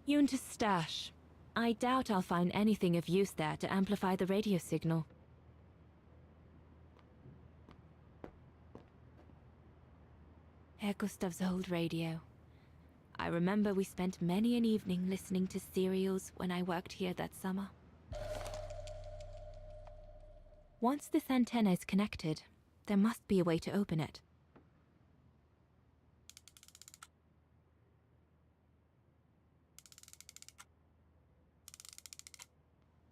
Junta's stash. I doubt I'll find anything of use there to amplify the radio signal. Herr Gustav's old radio. I remember we spent many an evening listening to serials when I worked here that summer. Once this antenna is connected, there must be a way to open it.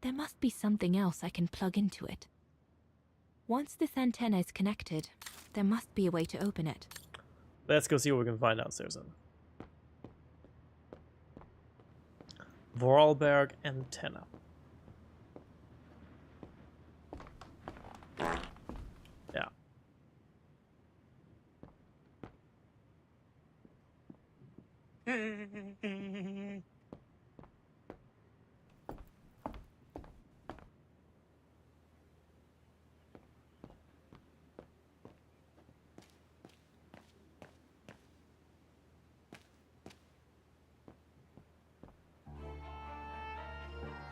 There must be something else I can plug into it. Once this antenna is connected, there must be a way to open it. Let's go see what we can find downstairs then. Vorarlberg antenna. Yeah.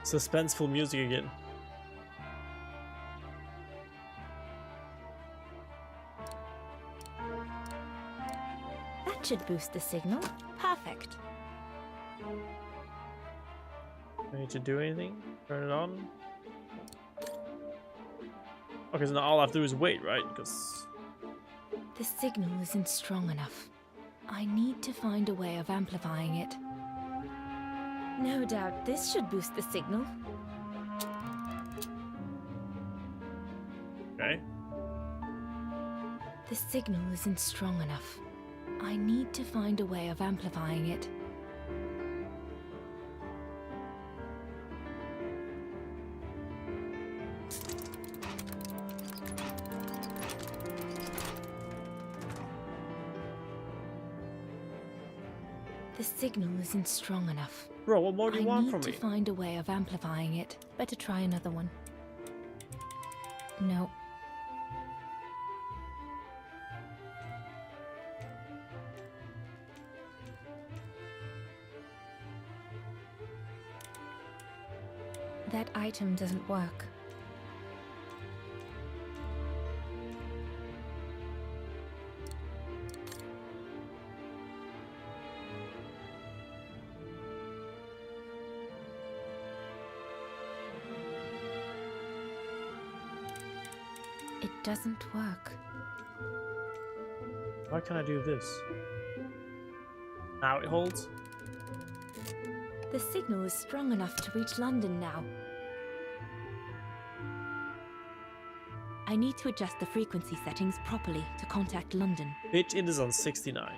Suspenseful music again. That should boost the signal. Perfect. Do I need to do anything? Turn it on? Okay, so now all I have to do is wait, right? Because The signal isn't strong enough. I need to find a way of amplifying it. No doubt this should boost the signal. okay. The signal isn't strong enough. I need to find a way of amplifying it. The signal isn't strong enough. Bro, what more do you want from I me? need to find a way of amplifying it. Better try another one. No. That item doesn't work. It doesn't work. Why can't I do this? Now it holds. The signal is strong enough to reach London now. I need to adjust the frequency settings properly to contact London. Bitch, it is on 69.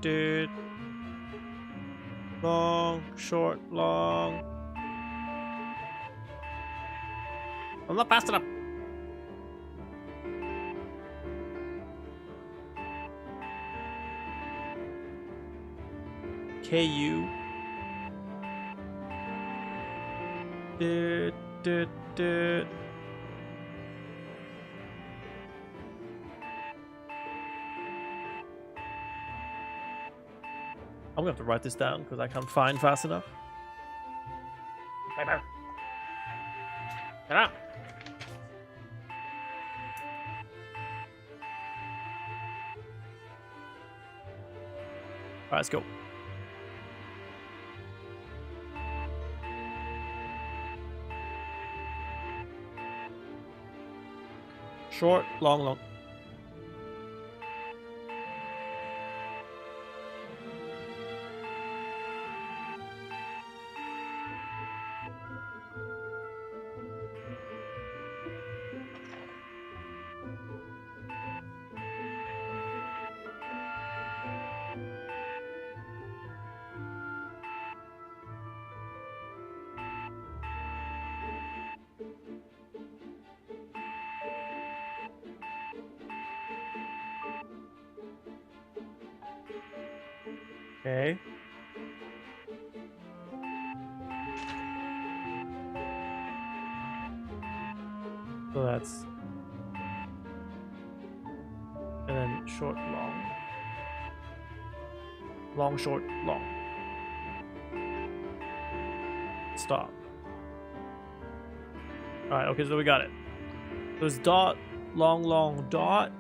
Did. Long, short, long. I'm not fast enough. KU. Did. I'm gonna have to write this down because I can't find fast enough. Paper. Get up. Alright, let's go. Short, long, long. Okay. So that's... And then short, long. Long, short, long. Stop. Alright, okay, so we got it. There's dot, long, long, dot,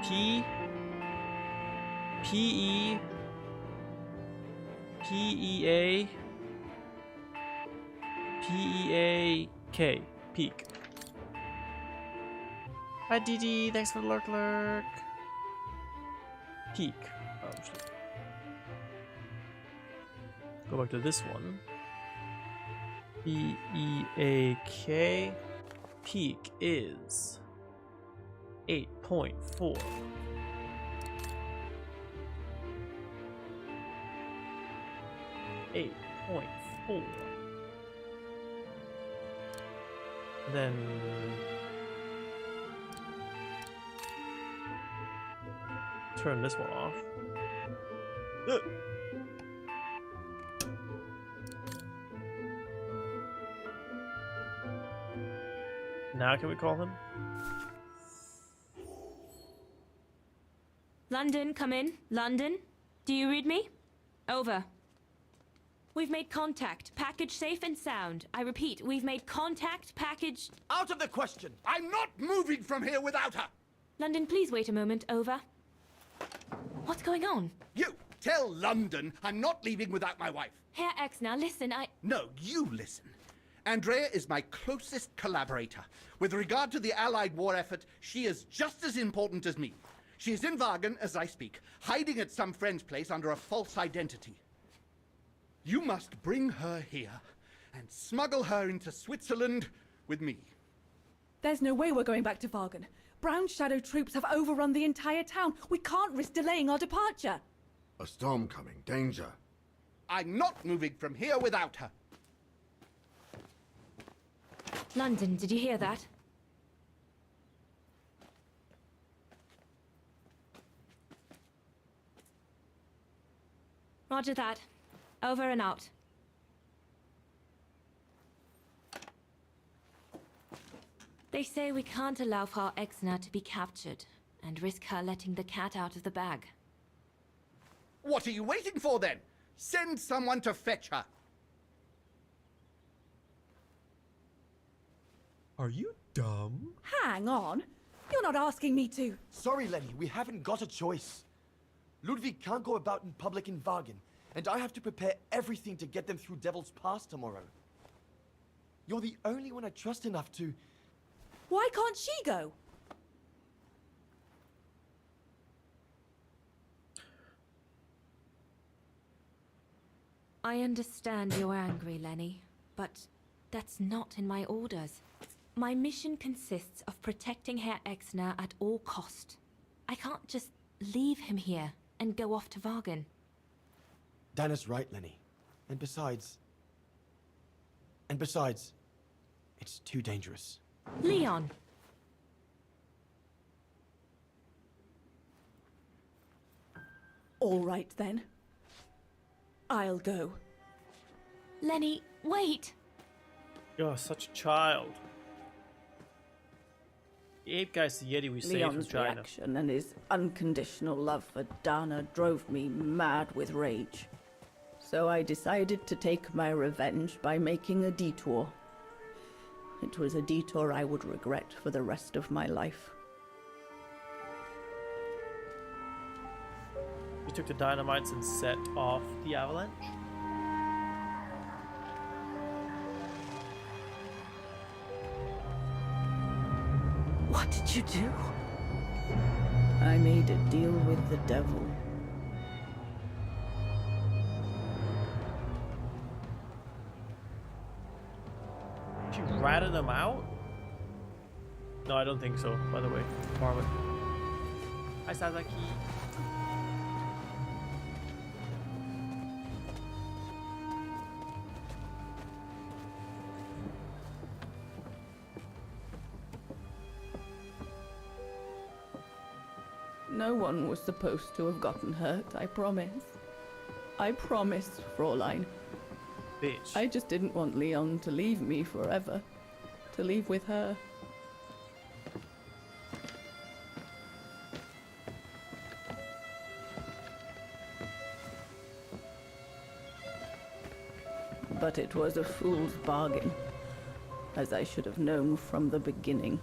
P, P-E, P-E-A, P-E-A-K, peak. Hi DD, thanks for the lurk. Peak. Oh, shit. Go back to this one. P-E-A-K. Peak is 8.4. Then turn this one off. Now can we call him? London, come in. London, do you read me? Over. We've made contact. Package safe and sound. I repeat, we've made contact. Package... Out of the question! I'm not moving from here without her! London, please wait a moment. Over. What's going on? You! Tell London I'm not leaving without my wife. Herr X, now listen, No, you listen. Andrea is my closest collaborator. With regard to the Allied war effort, she is just as important as me. She is in Wagen as I speak, hiding at some friend's place under a false identity. You must bring her here and smuggle her into Switzerland with me. There's no way we're going back to Wagen. Brown Shadow troops have overrun the entire town. We can't risk delaying our departure. A storm coming. Danger. I'm not moving from here without her. London, did you hear that? Roger that. Over and out. They say we can't allow Frau Exner to be captured and risk her letting the cat out of the bag. What are you waiting for then? Send someone to fetch her. Are you dumb? Hang on. You're not asking me to. Sorry, Lenny, we haven't got a choice. Ludwig can't go about in public in Wagen, and I have to prepare everything to get them through Devil's Pass tomorrow. You're the only one I trust enough to... Why can't she go? I understand you're angry, Lenny, but that's not in my orders. My mission consists of protecting Herr Exner at all cost. I can't just leave him here and go off to Wagen. Dana's right, Lenny. And besides, it's too dangerous. Leon! All right then. I'll go. Lenny, wait! You're such a child. The ape guy's the Yeti we saved from Leon's China. reaction and his unconditional love for Dana drove me mad with rage. So I decided to take my revenge by making a detour. It was a detour I would regret for the rest of my life. We took the dynamites and set off the avalanche. What did you do? I made a deal with the devil. She ratted them out? No, I don't think so, by the way. Marvin. Hi, Sasaki. No one was supposed to have gotten hurt, I promise. I promise, Fräulein. Bitch. I just didn't want Leon to leave me forever. To leave with her. But it was a fool's bargain, as I should have known from the beginning.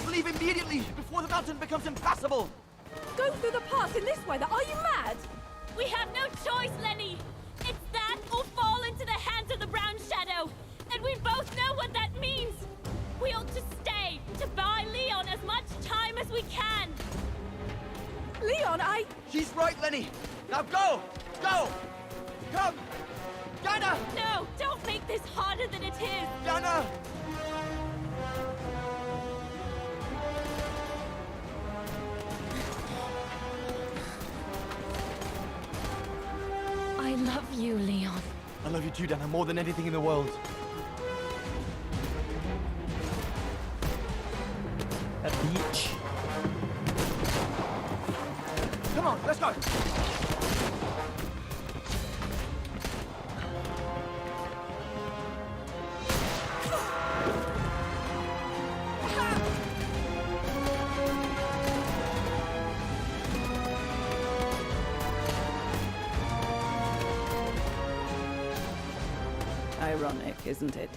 Leave immediately, before the mountain becomes impassable! Go through the pass in this weather, are you mad? We have no choice, Lenny! It's that or fall into the hands of the Brown Shadow! And we both know what that means! We ought to stay, to buy Leon as much time as we can! Leon, She's right, Lenny! Now go! Go! Come! Yana! No! Don't make this harder than it is! Yana! I love you, Leon. I love you too, Dana, more than anything in the world. That beach. Come on, let's go! Ironic, isn't it?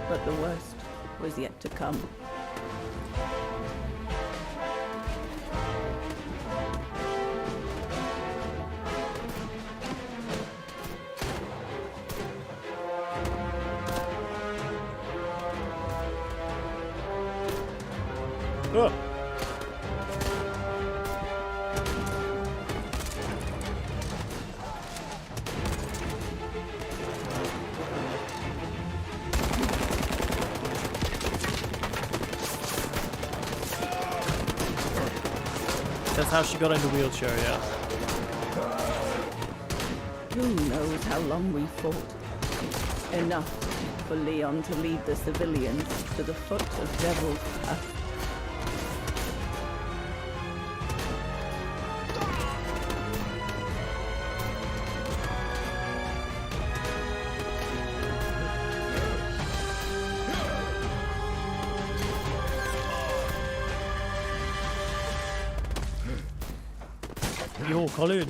But the worst was yet to come. Ugh. That's how she got in the wheelchair, yeah. Who knows how long we fought? Enough for Leon to lead the civilians to the foot of Devil's Pass. Yo, Colin.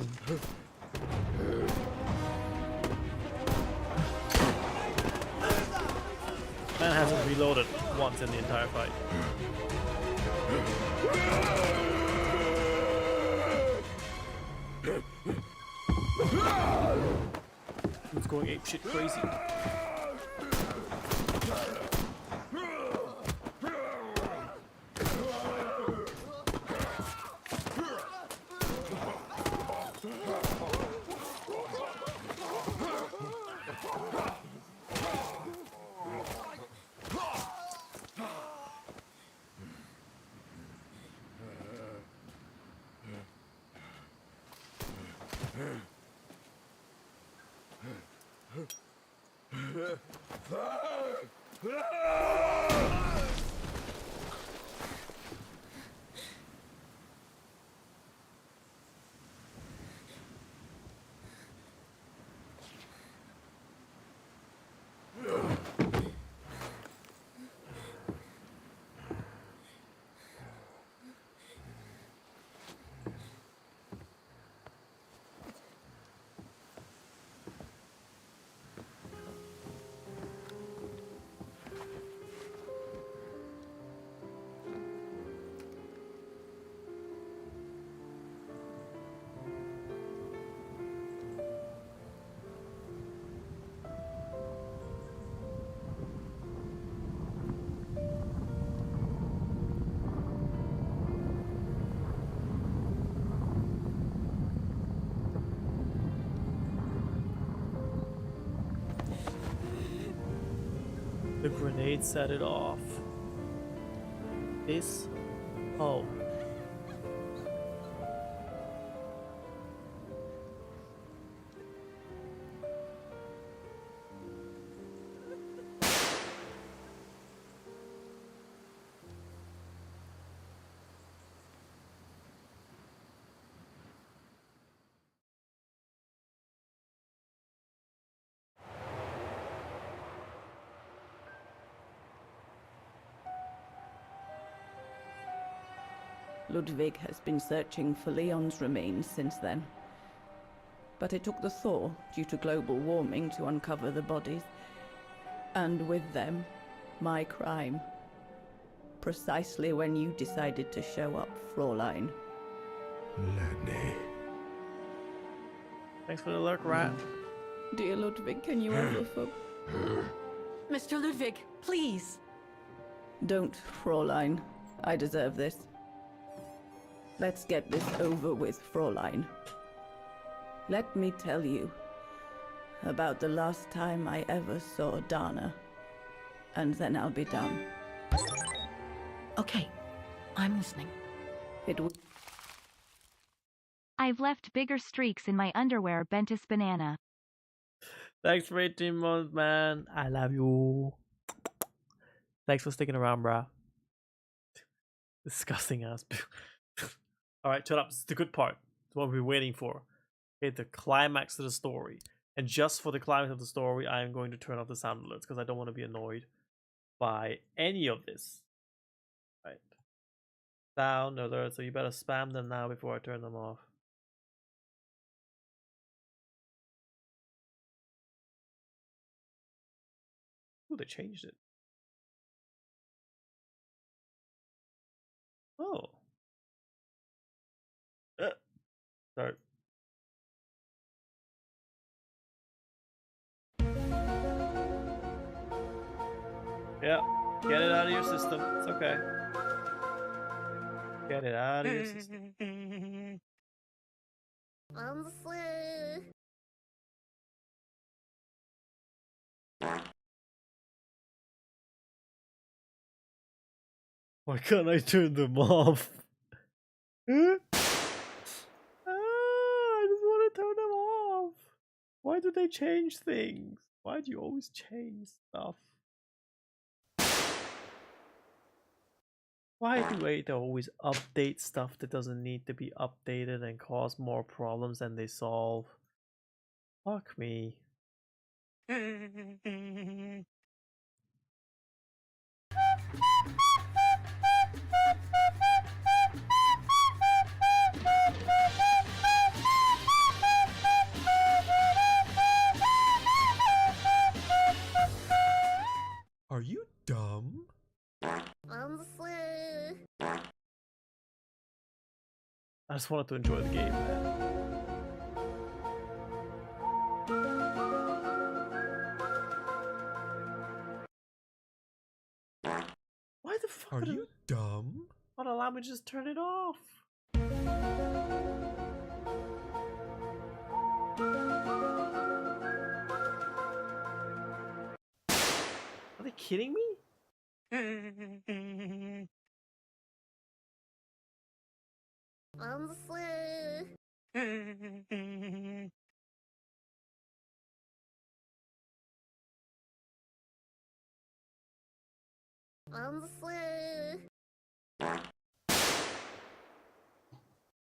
Man hasn't reloaded once in the entire fight. He's going apeshit crazy. The grenade set it off. This? Oh. Ludwig has been searching for Leon's remains since then. But it took the thaw due to global warming to uncover the bodies. And with them, my crime. Precisely when you decided to show up, Fraulein. Lenny. Thanks for the lurk, rat. Dear Ludwig, can you ever for... Mr. Ludwig, please. Don't, Fräulein. I deserve this. Let's get this over with, Fräulein. Let me tell you about the last time I ever saw Dana. And then I'll be done. Okay, I'm listening. It would... I've left bigger streaks in my underwear, Bentus Banana. Thanks for 18 months, man. I love you. Thanks for sticking around, bruh. Disgusting ass. Alright, turn up. This is the good part. It's what we're waiting for. Okay, the climax of the story. And just for the climax of the story, I am going to turn off the sound alerts because I don't want to be annoyed by any of this. Right. Sound alerts, so you better spam them now before I turn them off. Ooh, they changed it. Oh. Sorry. Yeah, get it out of your system. It's okay. Get it out of your system. Why can't I turn them off? I just want to turn them off. Why do they change things? Why do you always change stuff? Why do they always update stuff that doesn't need to be updated and cause more problems than they solve? Fuck me. Are you dumb? I just wanted to enjoy the game, man. Why the fuck Are you dumb? Why don't allow me to just turn it off? Are they kidding me?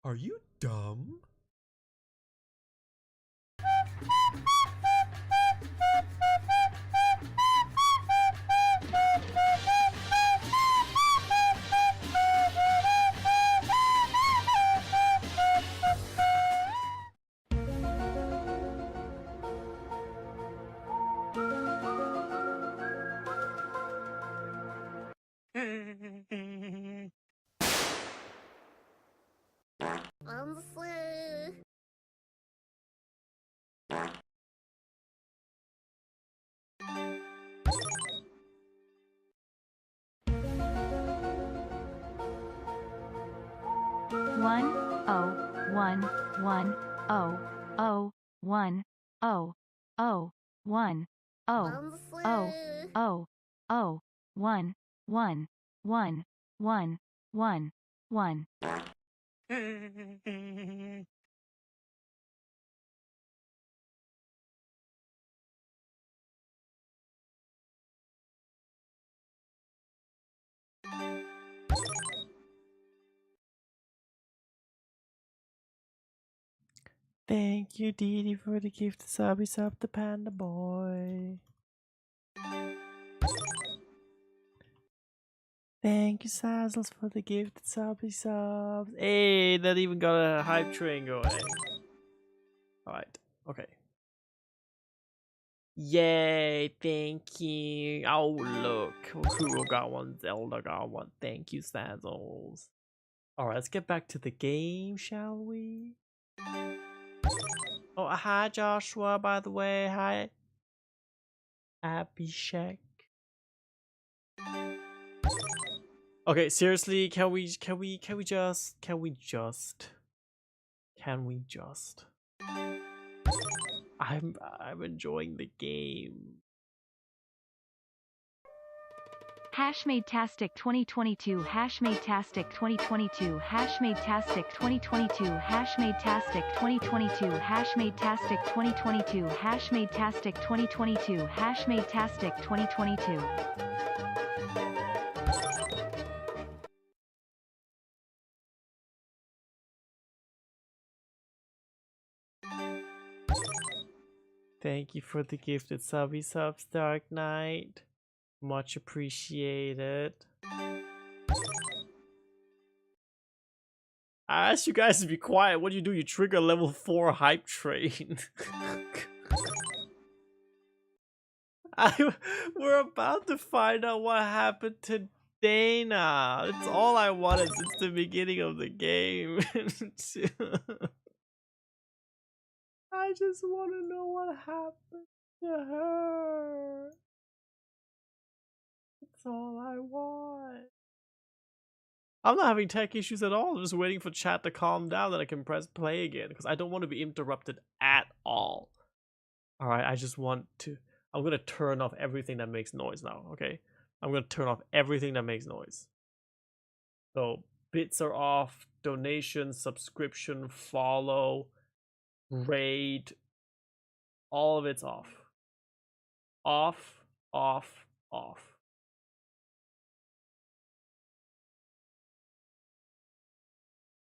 Are you dumb? One oh one one oh oh one oh oh one oh oh oh oh one one one one one one. Thank you, Didi, for the gift subby sub the panda boy. Thank you, Sazzles, for the gift subby subs. Hey, that even got a hype train going. Alright, okay. Yay, thank you. Oh, look. Kuro got one, Zelda got one. Thank you, Sazzles. Alright, let's get back to the game, shall we? Oh, hi Joshua, by the way. Hi Abhishek. Okay, seriously, can we just I'm enjoying the game. Hashmade-tastic 2022, Hashmade-tastic 2022, Hashmade-tastic 2022, Hashmade-tastic 2022, Hashmade-tastic 2022, Hashmade-tastic 2022, Hashmade-tastic 2022. Thank you for the gifted subs, Dark Knight. Much appreciated. I asked you guys to be quiet. What do? You trigger level 4 hype train. We're about to find out what happened to Dana. It's all I wanted since the beginning of the game. I just want to know what happened to her. That's all I want. I'm not having tech issues at all. I'm just waiting for chat to calm down, then I can press play again, because I don't want to be interrupted at all. Alright, I just want to... I'm going to turn off everything that makes noise now, okay? I'm going to turn off everything that makes noise. So, bits are off, donation, subscription, follow, raid, all of it's off. Off, off, off.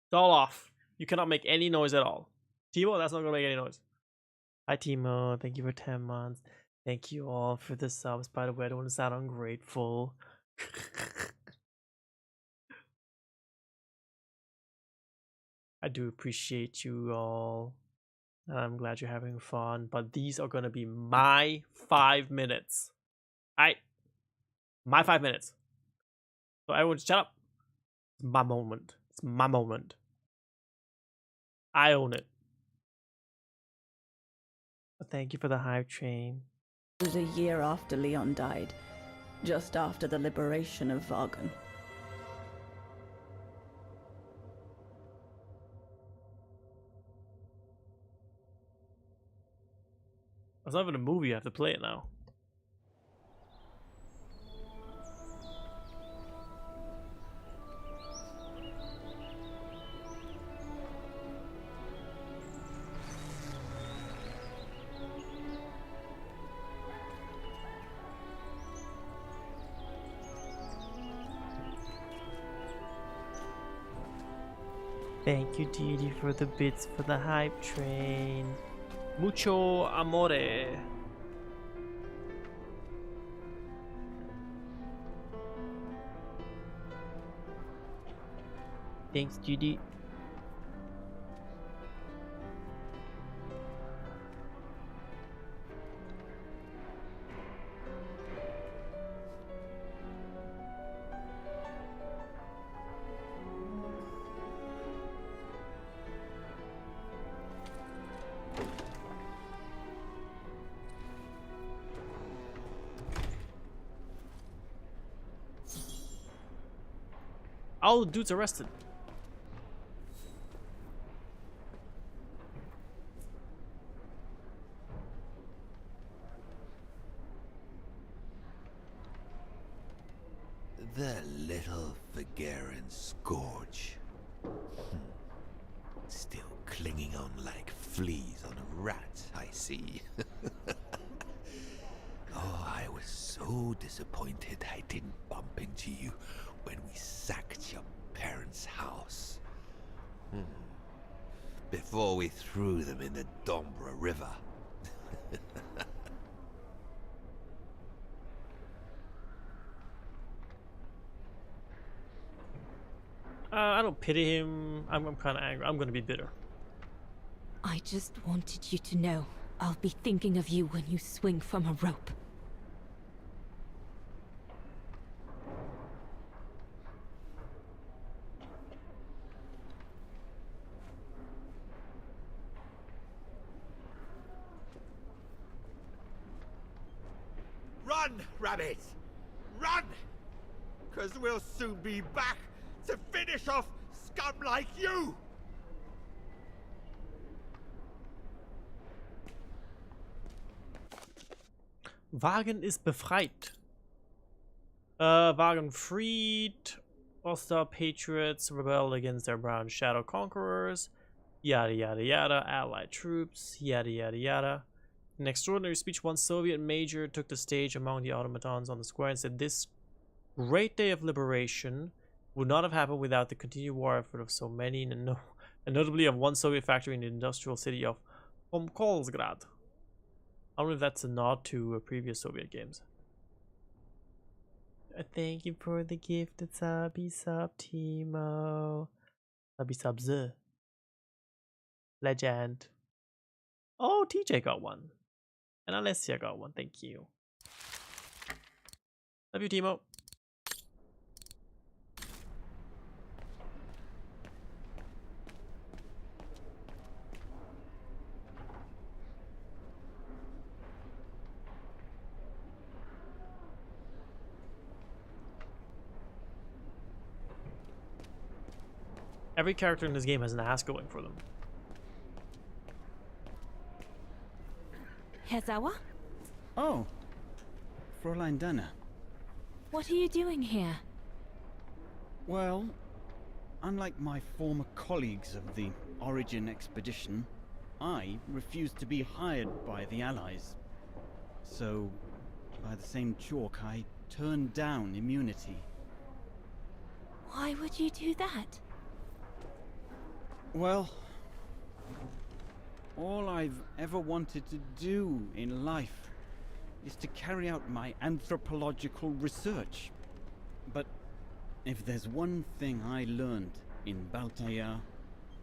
It's all off. You cannot make any noise at all. Timo, that's not gonna make any noise. Hi Timo, thank you for 10 months. Thank you all for the subs. By the way, I don't want to sound ungrateful. I do appreciate you all. I'm glad you're having fun. But these are gonna be my 5 minutes. My 5 minutes. So everyone shut up. It's my moment. It's my moment. I own it. But thank you for the hype train. It was a year after Leon died, just after the liberation of Vargan. It's not even a movie, I have to play it now. Thank you, Didi, for the bits for the hype train. Mucho amore. Thanks, Didi. All the dudes arrested. The little Vagaran scourge. Still clinging on like fleas on a rat, I see. Oh, I was so disappointed I didn't bump into you when we sacked your parents' house. Before we threw them in the Dombra River. I don't pity him. I'm kind of angry. I'm gonna be bitter. I just wanted you to know I'll be thinking of you when you swing from a rope. Run, Rabbit! Run! 'Cause we'll soon be back to finish off scum like you! Wagen ist befreit. Wagen freed. All-Star Patriots rebelled against their brown shadow conquerors. Yada yada yada. Allied troops. Yada yada yada. In an extraordinary speech, one Soviet major took the stage among the automatons on the square and said this great day of liberation would not have happened without the continued war effort of so many, and notably of one Soviet factory in the industrial city of Pomkolsgrad. I don't know if that's a nod to previous Soviet games. Thank you for the gifted subby sub, Timo. Subby subs. Legend. Oh, TJ got one. And Alessia got one. Thank you. Love you, Timo. Every character in this game has an ass going for them. Hezawa? Oh, Fräulein Dana. What are you doing here? Well, unlike my former colleagues of the Origin expedition, I refused to be hired by the Allies. So, by the same chalk, I turned down immunity. Why would you do that? Well, all I've ever wanted to do in life is to carry out my anthropological research. But if there's one thing I learned in Baltaya,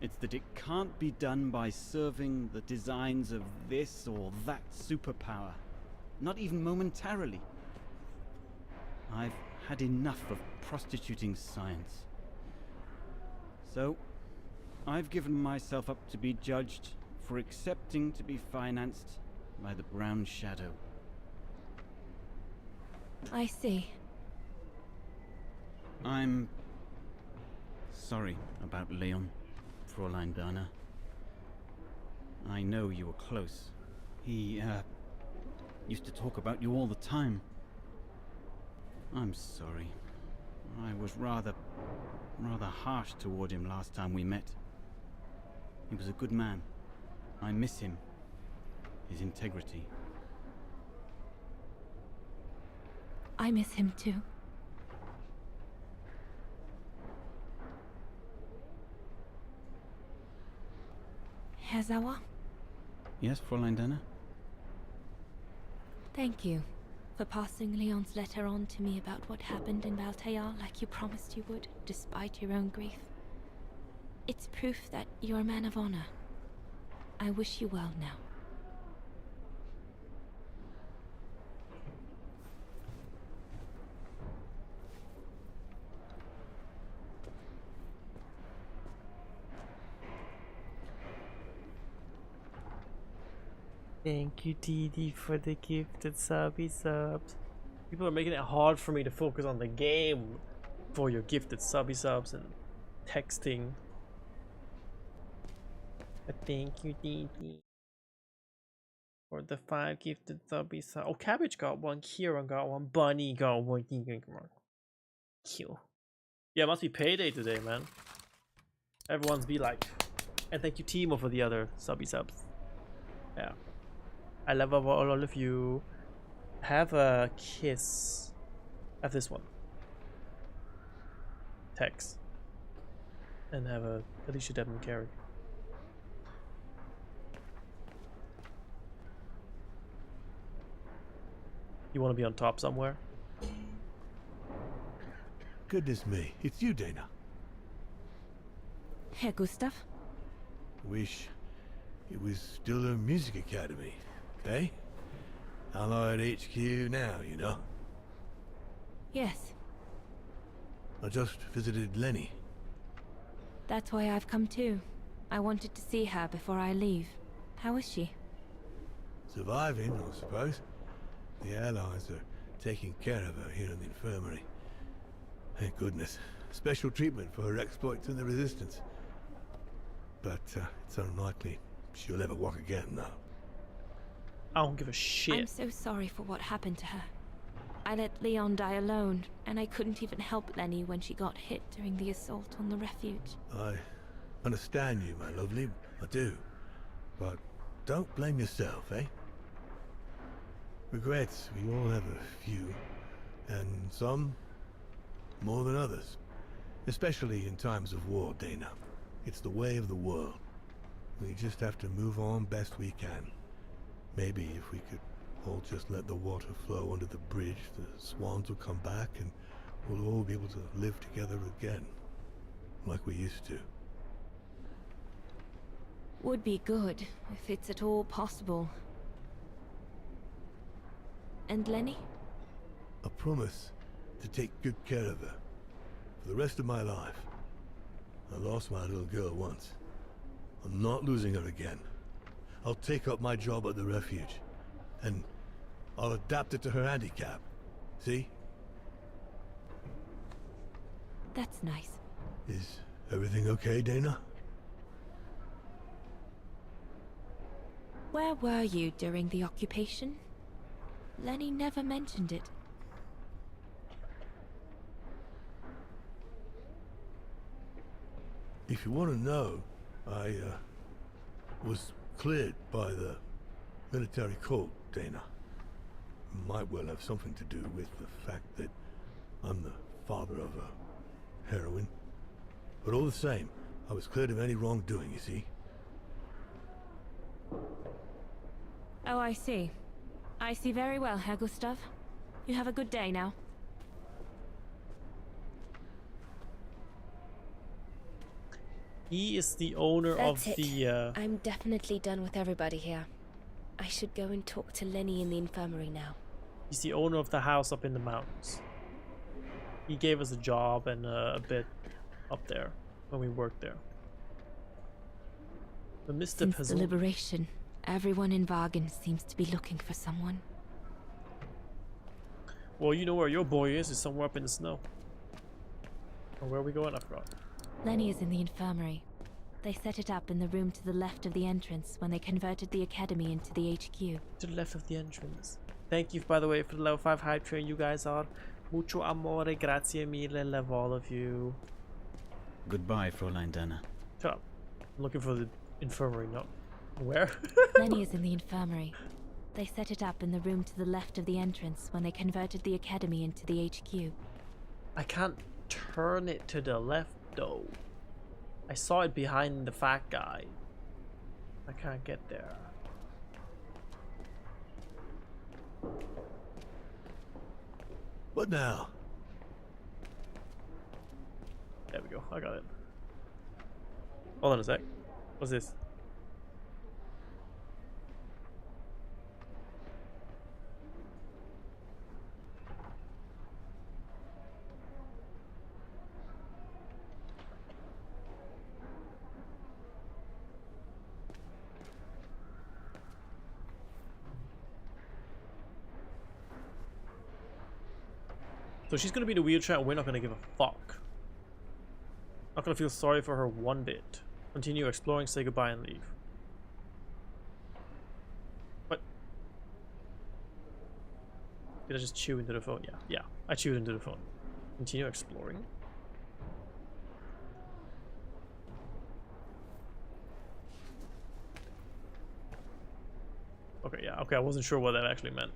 it's that it can't be done by serving the designs of this or that superpower, not even momentarily. I've had enough of prostituting science. So, I've given myself up to be judged for accepting to be financed by the Brown Shadow. I see. I'm sorry about Leon, Fräulein Dana. I know you were close. He, used to talk about you all the time. I'm sorry. I was rather harsh toward him last time we met. He was a good man. I miss him. His integrity. I miss him too. Hezawa? Yes, Fräulein Dana? Thank you for passing Leon's letter on to me about what happened in Baltaya like you promised you would, despite your own grief. It's proof that you're a man of honor. I wish you well now. Thank you, Didi, for the gifted subby subs. People are making it hard for me to focus on the game for your gifted subby subs and texting. But thank you, Didi, for the 5 gifted subby subs. Oh, Cabbage got one, Kieran got one, Bunny got one. Cute. Yeah, it must be payday today, man. Everyone's be like, and thank you, Timo, for the other subby subs. Yeah. I love all of you. Have a kiss. Have this one. Tex. And have a Alicia Devon Carey. You want to be on top somewhere? Goodness me, it's you, Dana. Herr Gustav? Wish it was still a music academy, okay? Allied HQ now, you know? Yes. I just visited Lenny. That's why I've come too. I wanted to see her before I leave. How is she? Surviving, I suppose. The Allies are taking care of her here in the infirmary. Thank goodness. Special treatment for her exploits in the Resistance. But it's unlikely she'll ever walk again now. I don't give a shit. I'm so sorry for what happened to her. I let Leon die alone, and I couldn't even help Lenny when she got hit during the assault on the refuge. I understand you, my lovely. I do. But don't blame yourself, eh? Regrets, we all have a few. And some more than others. Especially in times of war, Dana. It's the way of the world. We just have to move on best we can. Maybe if we could all just let the water flow under the bridge, the swans will come back and we'll all be able to live together again. Like we used to. Would be good, if it's at all possible. And Lenny? I promise to take good care of her. For the rest of my life. I lost my little girl once. I'm not losing her again. I'll take up my job at the refuge. And I'll adapt it to her handicap. See? That's nice. Is everything okay, Dana? Where were you during the occupation? Lenny never mentioned it. If you want to know, I was cleared by the military court, Dana. Might well have something to do with the fact that I'm the father of a heroine. But all the same, I was cleared of any wrongdoing, you see. Oh, I see. I see very well, Herr Gustav. You have a good day now. He is the owner That's of it. the I'm definitely done with everybody here. I should go and talk to Lenny in the infirmary now. he's the owner of the house up in the mountains. He gave us a job and a bit up there when we worked there. But Mr. Since Puzzle. the liberation, everyone in Vagen seems to be looking for someone. Well, you know where your boy is. It's somewhere up in the snow. Or where are we going? I forgot. Lenny is in the infirmary. They set it up in the room to the left of the entrance when they converted the academy into the HQ. To the left of the entrance. Thank you, by the way, for the level 5 hype train. You guys are mucho amore. Grazie mille, love all of you. Goodbye, Fräulein Dana. Shut up. I'm looking for the infirmary, not where? Lenny is in the infirmary. They set it up in the room to the left of the entrance when they converted the academy into the HQ. I can't turn it to the left, though. I saw it behind the fat guy. I can't get there. What now? There we go. I got it. Hold on a sec. What's this? So she's gonna be in a wheelchair and we're not gonna give a fuck. Not gonna feel sorry for her one bit. Continue exploring, say goodbye and leave. What? Did I just chew into the phone? Yeah, I chewed into the phone. Continue exploring. Okay, yeah, okay, I wasn't sure what that actually meant.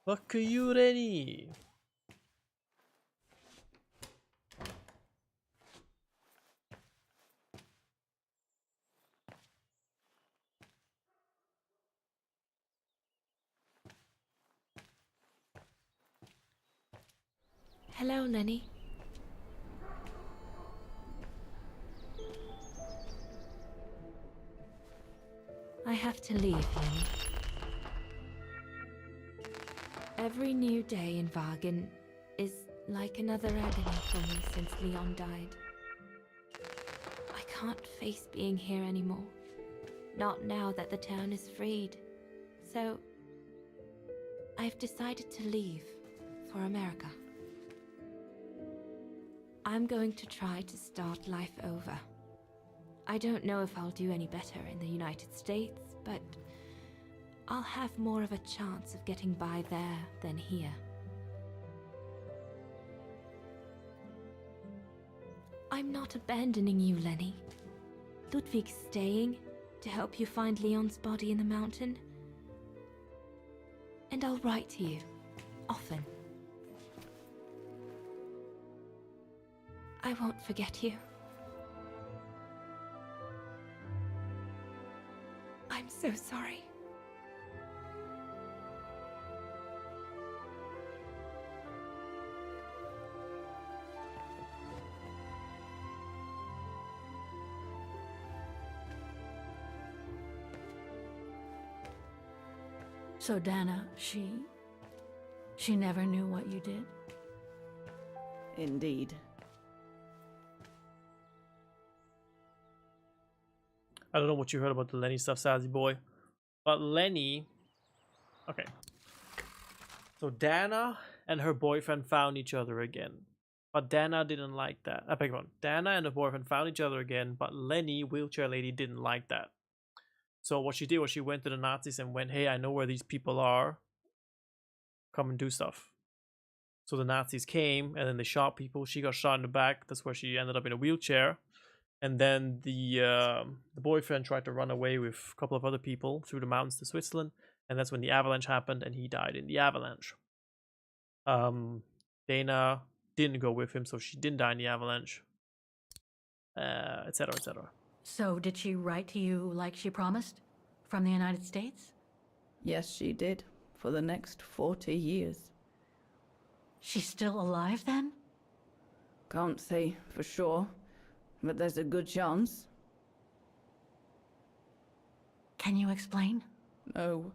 Fuck you, Rennie. Hello, Lenny. I have to leave, Lenny. Every new day in Wagen is like another agony for me since Leon died. I can't face being here anymore. Not now that the town is freed. So, I've decided to leave for America. I'm going to try to start life over. I don't know if I'll do any better in the United States, but I'll have more of a chance of getting by there than here. I'm not abandoning you, Lenny. Ludwig's staying to help you find Leon's body in the mountain. And I'll write to you, often. I won't forget you. I'm so sorry. So Dana, she never knew what you did? Indeed. I don't know what you heard about the Lenny stuff, Sassy boy. But Lenny... Okay. So Dana and her boyfriend found each other again. But Dana didn't like that. I beg your pardon. Dana and her boyfriend found each other again, but Lenny, wheelchair lady, didn't like that. So what she did was she went to the Nazis and went, hey, I know where these people are. Come and do stuff. So the Nazis came and then they shot people. She got shot in the back. That's where she ended up in a wheelchair. And then the boyfriend tried to run away with a couple of other people through the mountains to Switzerland. And that's when the avalanche happened and he died in the avalanche. Dana didn't go with him, so she didn't die in the avalanche. Etc., etc. So did she write to you like she promised? From the United States? Yes, she did. For the next 40 years. She's still alive then? Can't say for sure, but there's a good chance. Can you explain? No.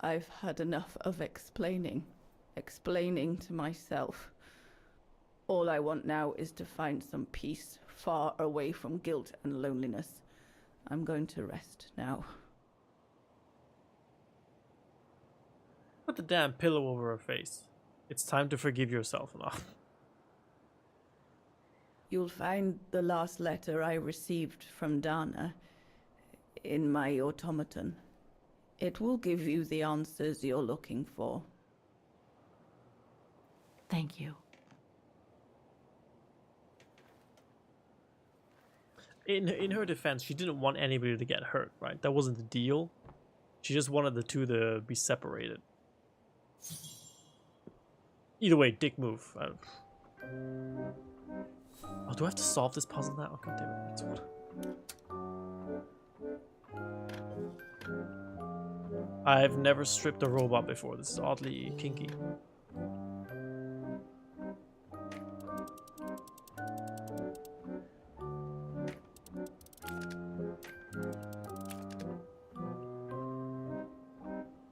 I've had enough of explaining. Explaining to myself. All I want now is to find some peace, far away from guilt and loneliness. I'm going to rest now. Put the damn pillow over her face. It's time to forgive yourself now. You'll find the last letter I received from Dana in my automaton. It will give you the answers you're looking for. Thank you. In her defense, she didn't want anybody to get hurt, right? That wasn't the deal. She just wanted the two to be separated. Either way, dick move. Oh, do I have to solve this puzzle now? Oh, God damn it. I've never stripped a robot before. This is oddly kinky.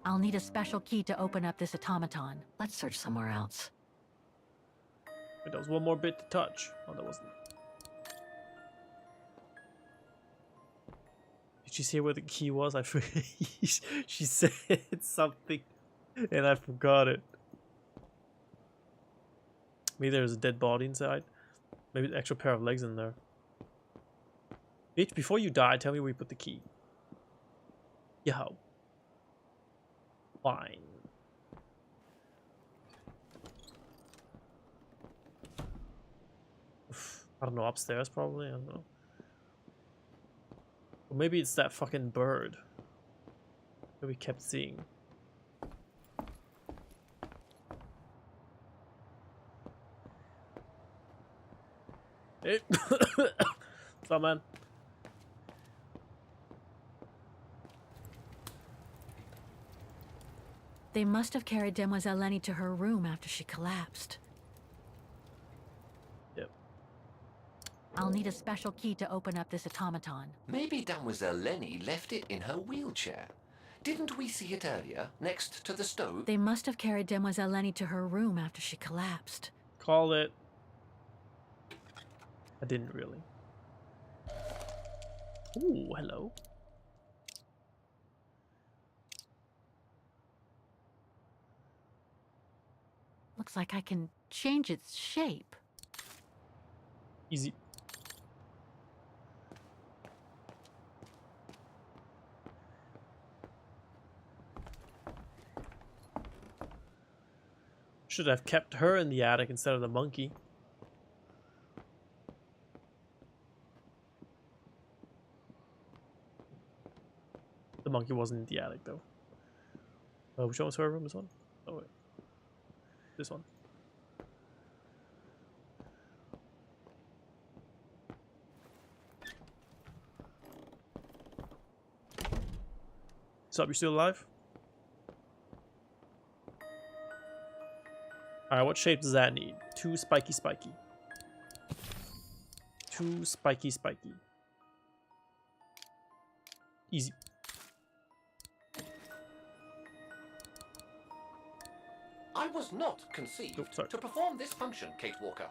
I'll need a special key to open up this automaton. Let's search somewhere else. Wait, there was one more bit to touch. Oh, there wasn't. Did she say where the key was? I forget. She said something and I forgot it. Maybe there's a dead body inside. Maybe an extra pair of legs in there. Bitch, before you die, tell me where you put the key. Yo. Fine. I don't know, upstairs probably? I don't know. Or maybe it's that fucking bird that we kept seeing. Hey! What's up, man? They must have carried Demoiselle Lenny to her room after she collapsed. Yep. I'll need a special key to open up this automaton. Maybe Mademoiselle Lenny left it in her wheelchair. Didn't we see it earlier, next to the stove? They must have carried Demoiselle Lenny to her room after she collapsed. Call it. I didn't really. Ooh, hello. Looks like I can change its shape. Easy. Should have kept her in the attic instead of the monkey. The monkey wasn't in the attic though. Which one was her room? This one? Oh wait. This one. What's up? You still alive? Alright, what shape does that need? 2 spiky spiky. 2 spiky spiky. Easy. I was not conceived to perform this function, Kate Walker.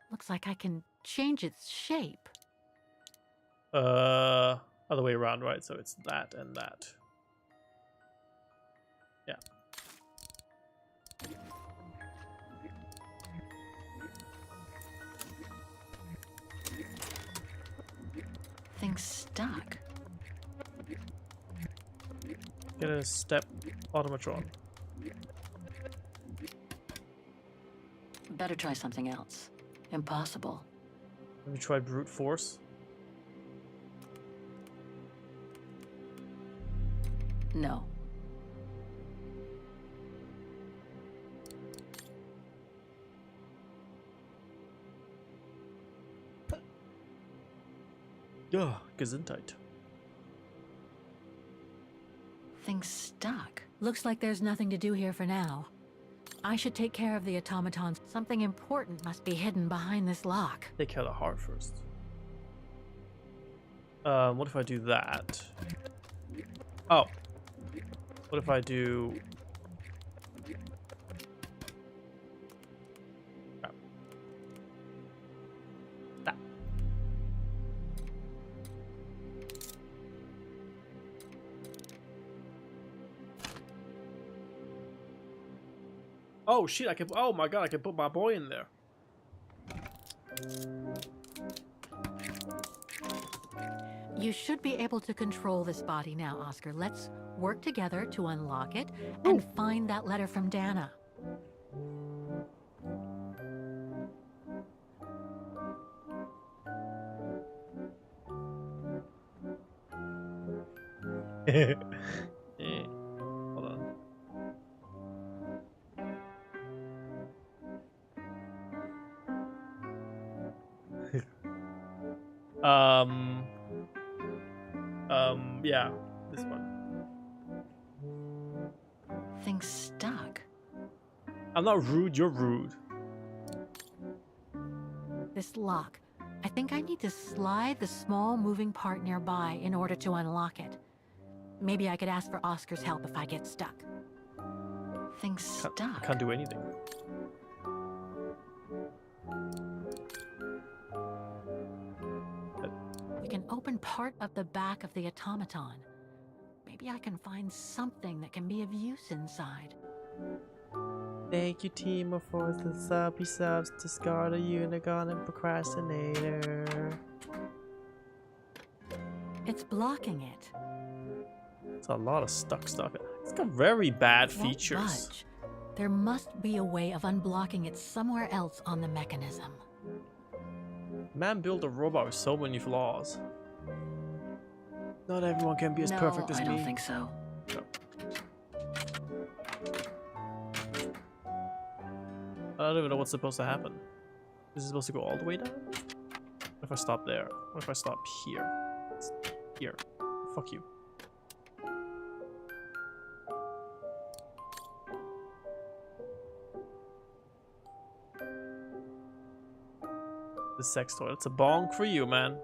Looks like I can change its shape. Other way around, right? So it's that and that. Yeah. Thing's stuck. Get a step automatron. Better try something else. Impossible. Have you tried brute force? No. Ugh, Gesundheit. Thing's stuck. Looks like there's nothing to do here for now. I should take care of the automatons. Something important must be hidden behind this lock. Take care of the heart first. What if I do that? Oh. What if I do... Crap. That. Oh shit, I can... Oh my god, I can put my boy in there. You should be able to control this body now, Oscar. Let's work together to unlock it and find that letter from Dana. Hold on. Yeah, this one. Thing's stuck. I'm not rude, you're rude. This lock. I think I need to slide the small moving part nearby in order to unlock it. Maybe I could ask for Oscar's help if I get stuck. Thing's stuck. Can't do anything. We can open part of the back of the automaton. Maybe I can find something that can be of use inside. Thank you, Timo, for the subby subs, discard a unicorn and procrastinator. It's blocking it. It's a lot of stuck stuff. It's got very bad It won't features. budge. There must be a way of unblocking it somewhere else on the mechanism. Man built a robot with so many flaws. Not everyone can be as perfect as me. I don't think so. No. I don't even know what's supposed to happen. Is it supposed to go all the way down? What if I stop there? What if I stop here? It's here. Fuck you. The sex toy. It's a bong for you, man.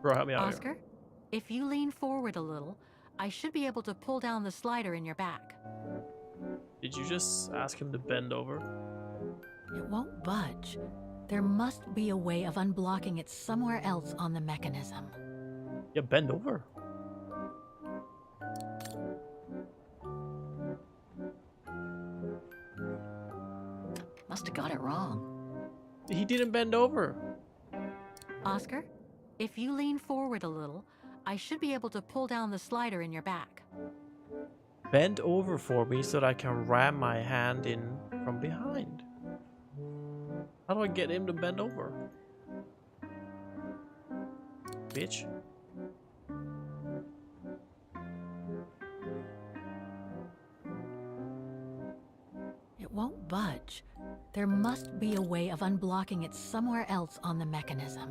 Bro, help me out Oscar, if you lean forward a little, I should be able to pull down the slider in your back. here. Did you just ask him to bend over? It won't budge. There must be a way of unblocking it somewhere else on the mechanism. Yeah, bend over. Must have got it wrong. He didn't bend over. Oscar, if you lean forward a little, I should be able to pull down the slider in your back. Bend over for me so that I can ram my hand in from behind. How do I get him to bend over? Bitch. It won't budge. There must be a way of unblocking it somewhere else on the mechanism.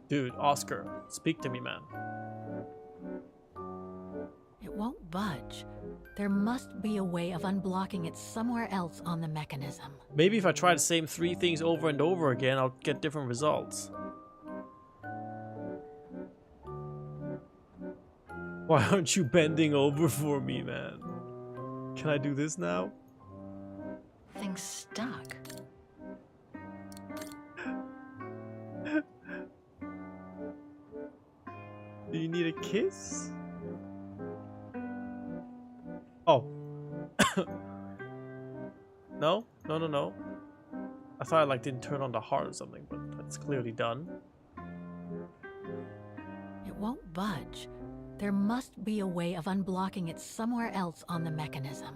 Dude, Oscar, speak to me, man. It won't budge. There must be a way of unblocking it somewhere else on the mechanism. Maybe if I try the same 3 things over and over again, I'll get different results. Why aren't you bending over for me, man? Can I do this now? Thing's stuck. Do you need a kiss? Oh. No? No, no, no. I thought I like didn't turn on the heart or something, but that's clearly done. It won't budge. There must be a way of unblocking it somewhere else on the mechanism.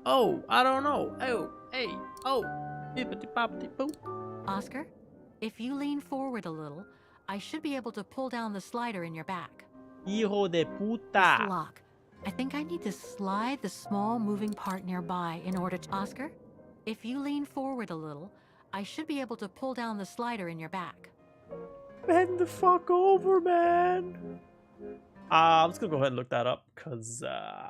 Oh, I don't know. Oh, hey, oh, bippity boppity boop. Oscar, if you lean forward a little, I should be able to pull down the slider in your back. Hijo de This puta. lock. I think I need to slide the small moving part nearby in order to... Oscar, if you lean forward a little, I should be able to pull down the slider in your back. Bend the fuck over, man. I'm just gonna go ahead and look that up, cause oh.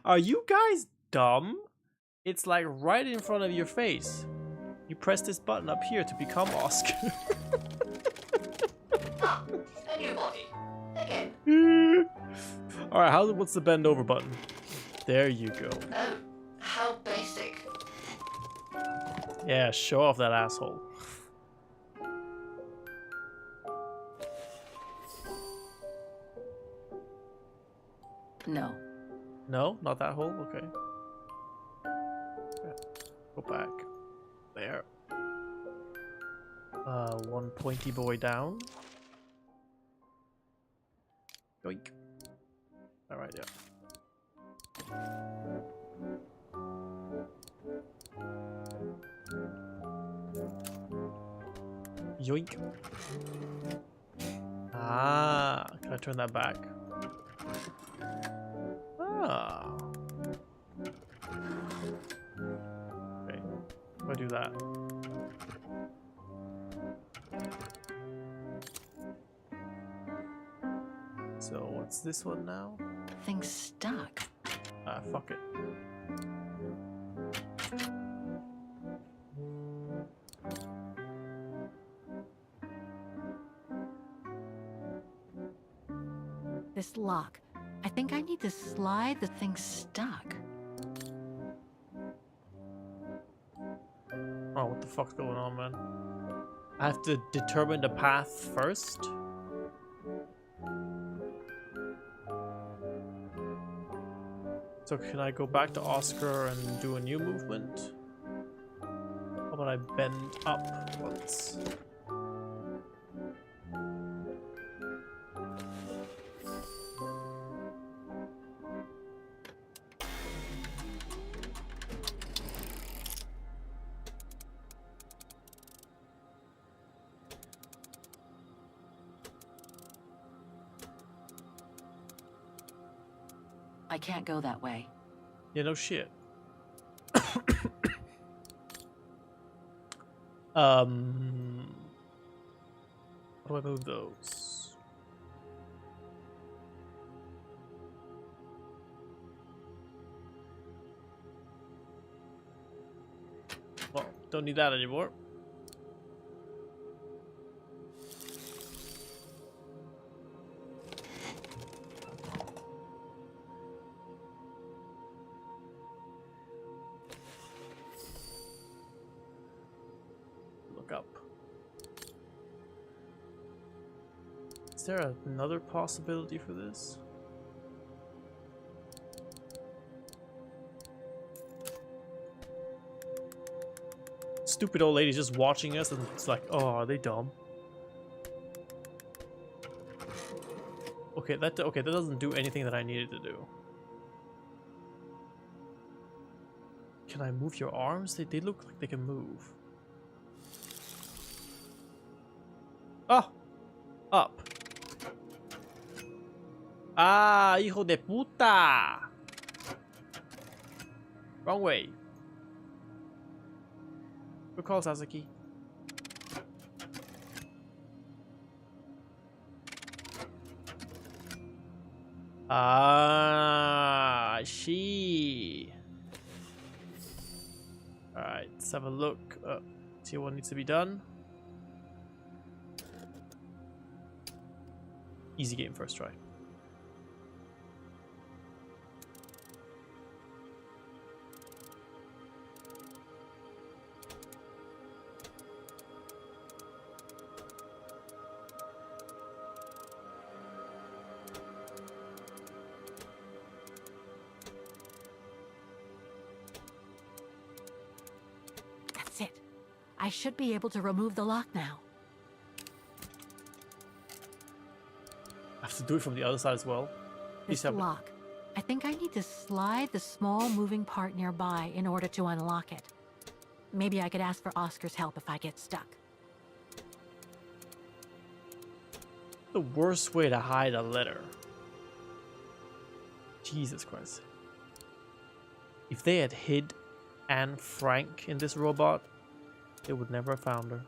Are you guys dumb? It's like right in front of your face. You press this button up here to become Oscar. Ah, a new body. Again. Alright, what's the bend over button? There you go. Oh, how basic. Yeah, show off that asshole. No. No, not that hole? Okay. Go back. There. One pointy boy down. Yoink. Alright, yeah. Yoink. Ah, can I turn that back? Ah. Okay, if I do that. So what's this one now? Thing's stuck. Ah, fuck it. This lock. I think I need to slide the thing stuck. Oh, what the fuck's going on, man? I have to determine the path first? So can I go back to Oscar and do a new movement? How about I bend up once? I can't go that way. Yeah, no shit. How do I move those? Well, don't need that anymore. Look up. Is there another possibility for this? Stupid old lady's just watching us and it's like, oh, are they dumb? Okay, that doesn't do anything that I needed to do. Can I move your arms? They look like they can move. Oh! Up. Ah, hijo de puta! Wrong way. Good call, Sasaki. Ah, she. Alright, let's have a look. See what needs to be done. Easy game, first try. That's it. I should be able to remove the lock now. I have to do it from the other side as well. This lock. I think I need to slide the small moving part nearby in order to unlock it. Maybe I could ask for Oscar's help if I get stuck. The worst way to hide a letter. Jesus Christ. If they had hid Anne Frank in this robot, they would never have found her.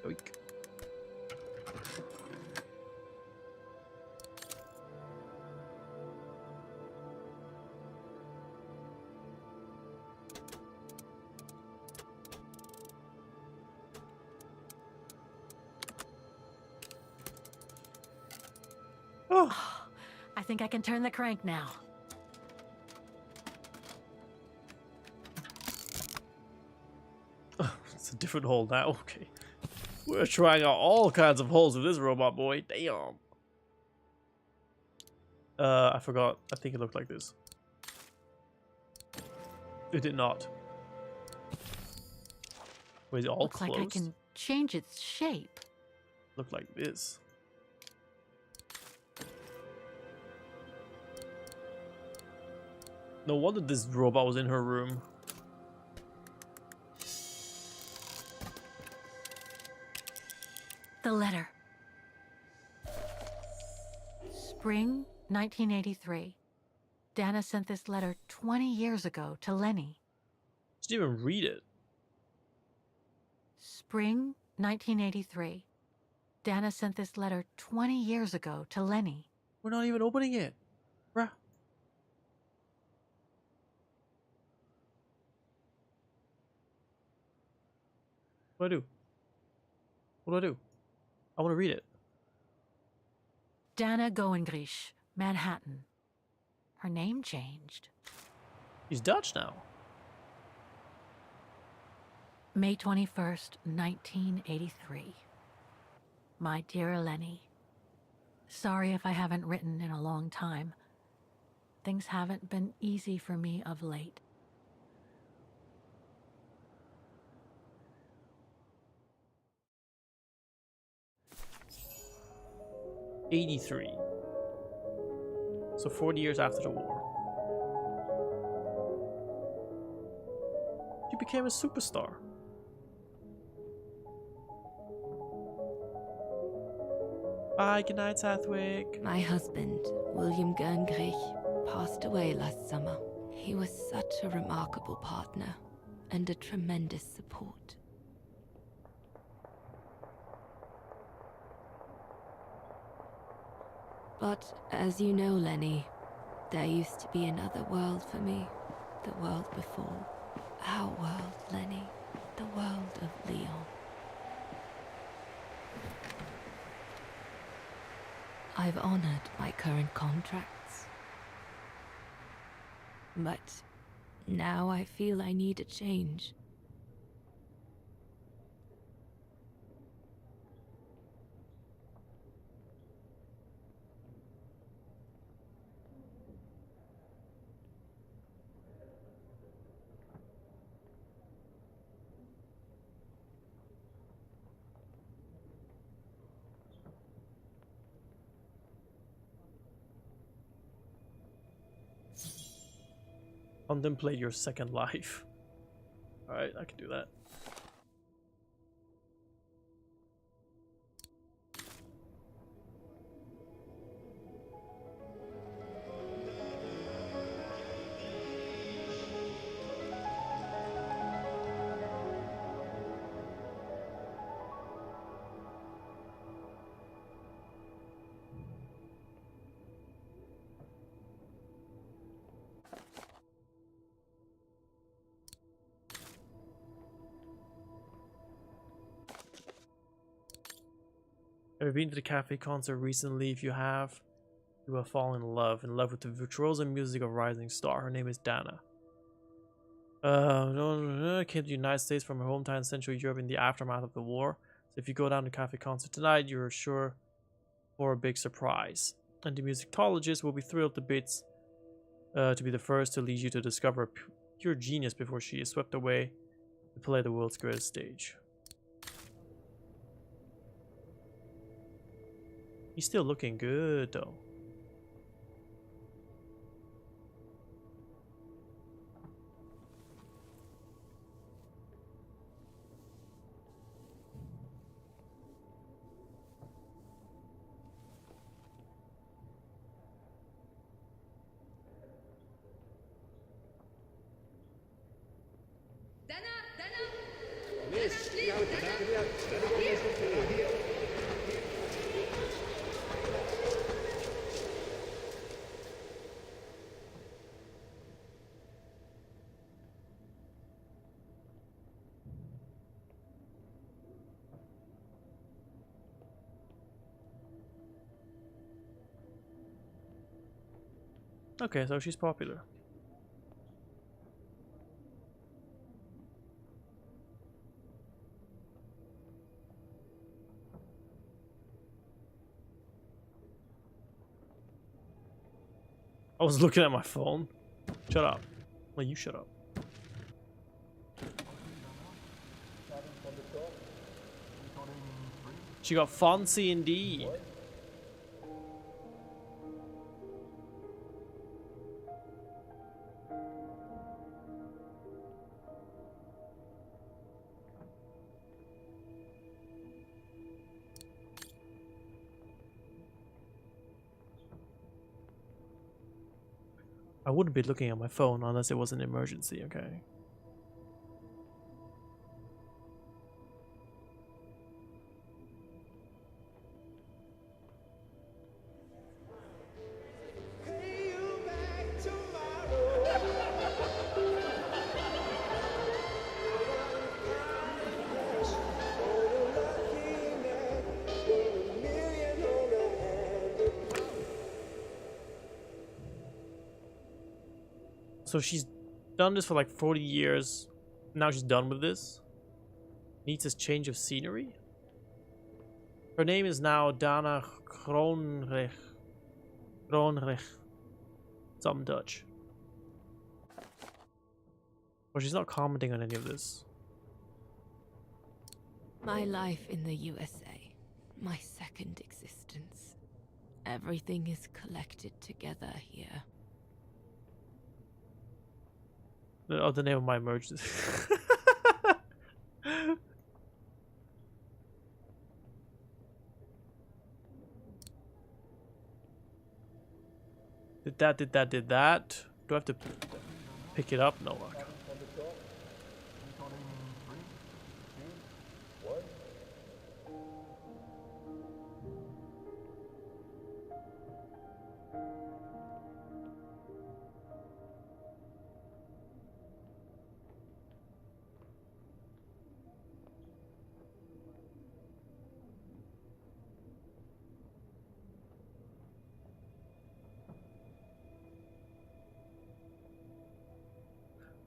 Yoink. Oh, I think I can turn the crank now. It's a different hole now. Okay. We're trying out all kinds of holes with this robot boy. Damn. I forgot. I think it looked like this. It did not. Wait, is it all Looks closed? like I can change its shape. Look like this. No wonder this robot was in her room. The letter. Spring 1983. Dana sent this letter 20 years ago to Lenny. She didn't even read it. Spring 1983. Dana sent this letter 20 years ago to Lenny. We're not even opening it. Bruh. What do I do? What do? I want to read it. Dana Goengrich, Manhattan. Her name changed. He's Dutch now. May 21st, 1983. My dear Lenny, sorry if I haven't written in a long time. Things haven't been easy for me of late. '83. So 40 years after the war. She became a superstar. Bye, good night, Southwick. My husband, William Gerngrich, passed away last summer. He was such a remarkable partner and a tremendous support. But as you know, Lenny, there used to be another world for me. The world before. Our world, Lenny. The world of Leon. I've honored my current contracts. But now I feel I need a change. Contemplate your second life. Alright, I can do that. Have you been to the cafe concert recently? If you have, you will fall in love with the virtuoso music of Rising Star. Her name is Dana. Came to the United States from her hometown in Central Europe in the aftermath of the war. So if you go down to cafe concert tonight, you're sure for a big surprise. And the musicologist will be thrilled to bits to be the first to lead you to discover pure genius before she is swept away to play the world's greatest stage. He's still looking good, though. Okay, so she's popular. I was looking at my phone. Shut up. Well, you shut up. She got fancy indeed. I wouldn't be looking at my phone unless it was an emergency, okay? So she's done this for like 40 years. Now she's done with this. Needs a change of scenery. Her name is now Dana Kroonrich. Kroonrich. Some Dutch. Well, she's not commenting on any of this. My life in the USA. My second existence. Everything is collected together here. Oh, the name of my merge. Did that. Do I have to pick it up? No. Okay.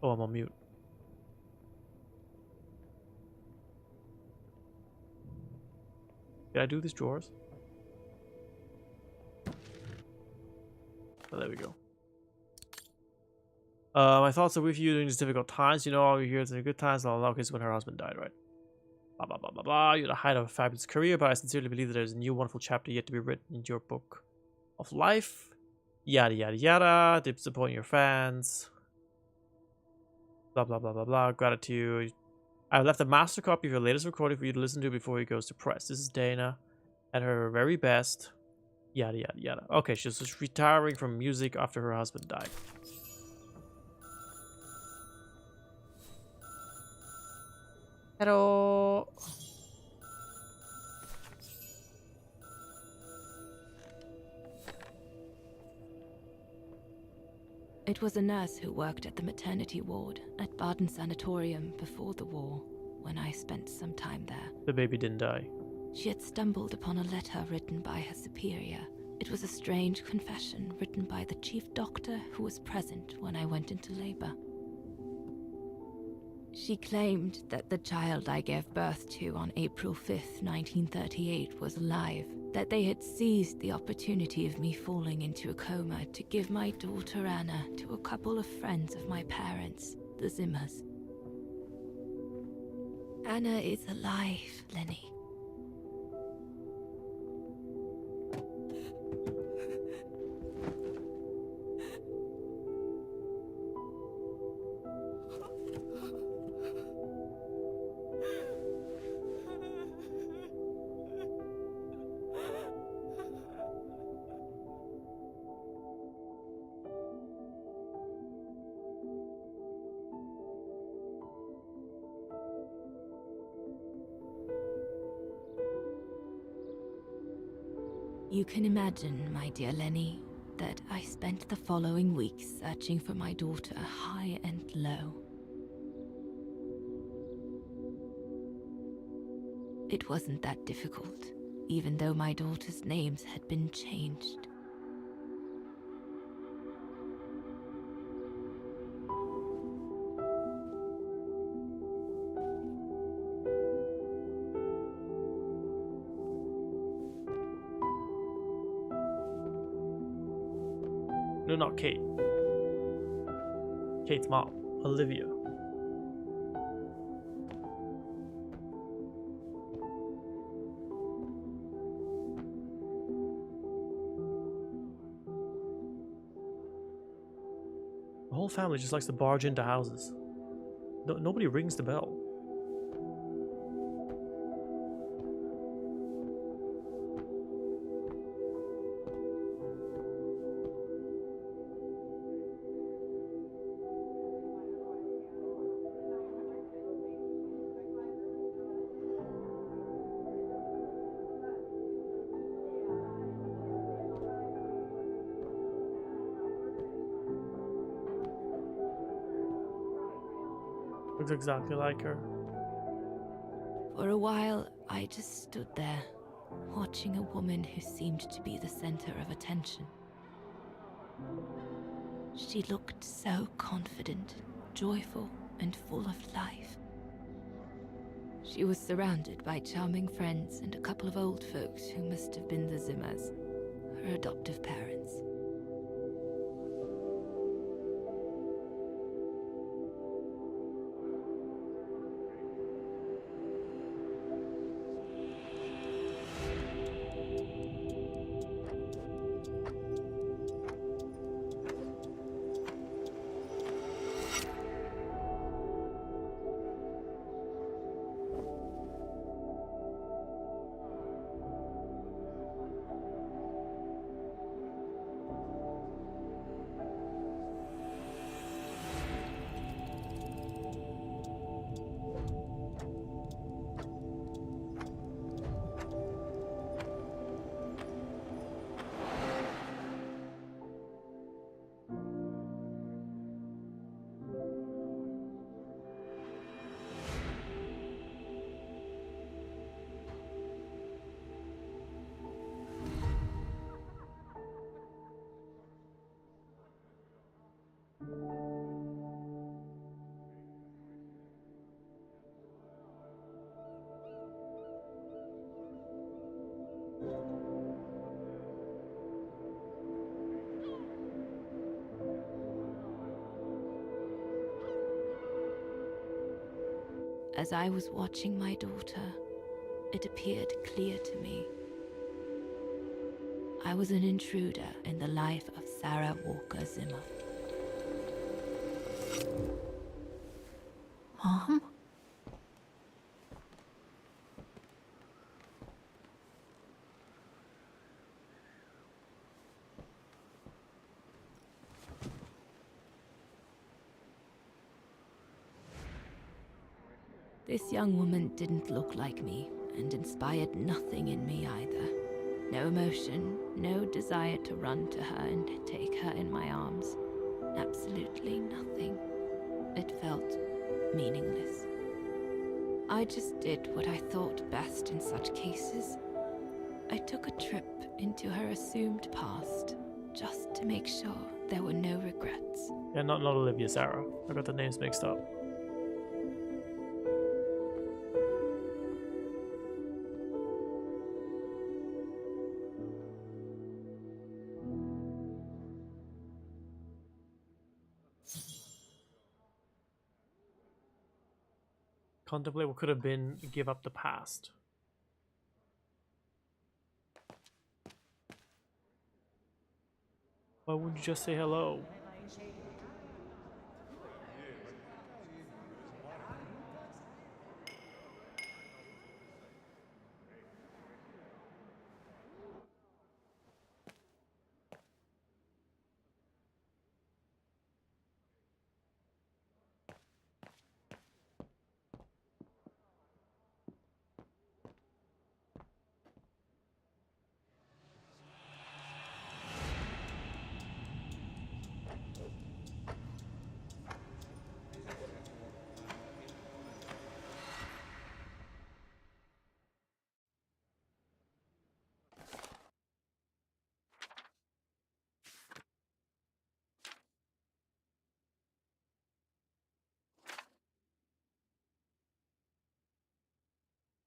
Oh, I'm on mute. Did I do these drawers? Oh, there we go. My thoughts are with you during these difficult times. You know, all you hear is the good times. All okay, is when her husband died, right? Blah blah blah blah blah. You're the height of a fabulous career, but I sincerely believe that there's a new wonderful chapter yet to be written in your book of life. Yada yada yada. Disappointing your fans. Blah blah blah blah blah. Gratitude. I've left a master copy of your latest recording for you to listen to before he goes to press. This is Dana at her very best. Yada yada yada. Okay, she's just retiring from music after her husband died. Hello. It was a nurse who worked at the maternity ward at Baden Sanatorium before the war, when I spent some time there. The baby didn't die. She had stumbled upon a letter written by her superior. It was a strange confession written by the chief doctor who was present when I went into labor. She claimed that the child I gave birth to on April 5th, 1938 was alive, that they had seized the opportunity of me falling into a coma to give my daughter Anna to a couple of friends of my parents, the Zimmers. Anna is alive, Lenny. You can imagine, my dear Lenny, that I spent the following weeks searching for my daughter high and low. It wasn't that difficult, even though my daughter's names had been changed. No, not Kate. Kate's mom, Olivia. The whole family just likes to barge into houses. Nobody rings the bell. Looks exactly like her. For a while, I just stood there, watching a woman who seemed to be the center of attention. She looked so confident, joyful, and full of life. She was surrounded by charming friends and a couple of old folks who must have been the Zimmers, her adoptive parents. As I was watching my daughter, it appeared clear to me. I was an intruder in the life of Sarah Walker Zimmer. Mom? This young woman didn't look like me and inspired nothing in me either. No emotion, no desire to run to her and take her in my arms. Absolutely nothing. It felt meaningless. I just did what I thought best in such cases. I took a trip into her assumed past, just to make sure there were no regrets. Yeah, not Olivia, Sarah. I got the names mixed up. Contemplate what could have been, give up the past. Why wouldn't you just say hello?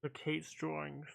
The Kate's drawings.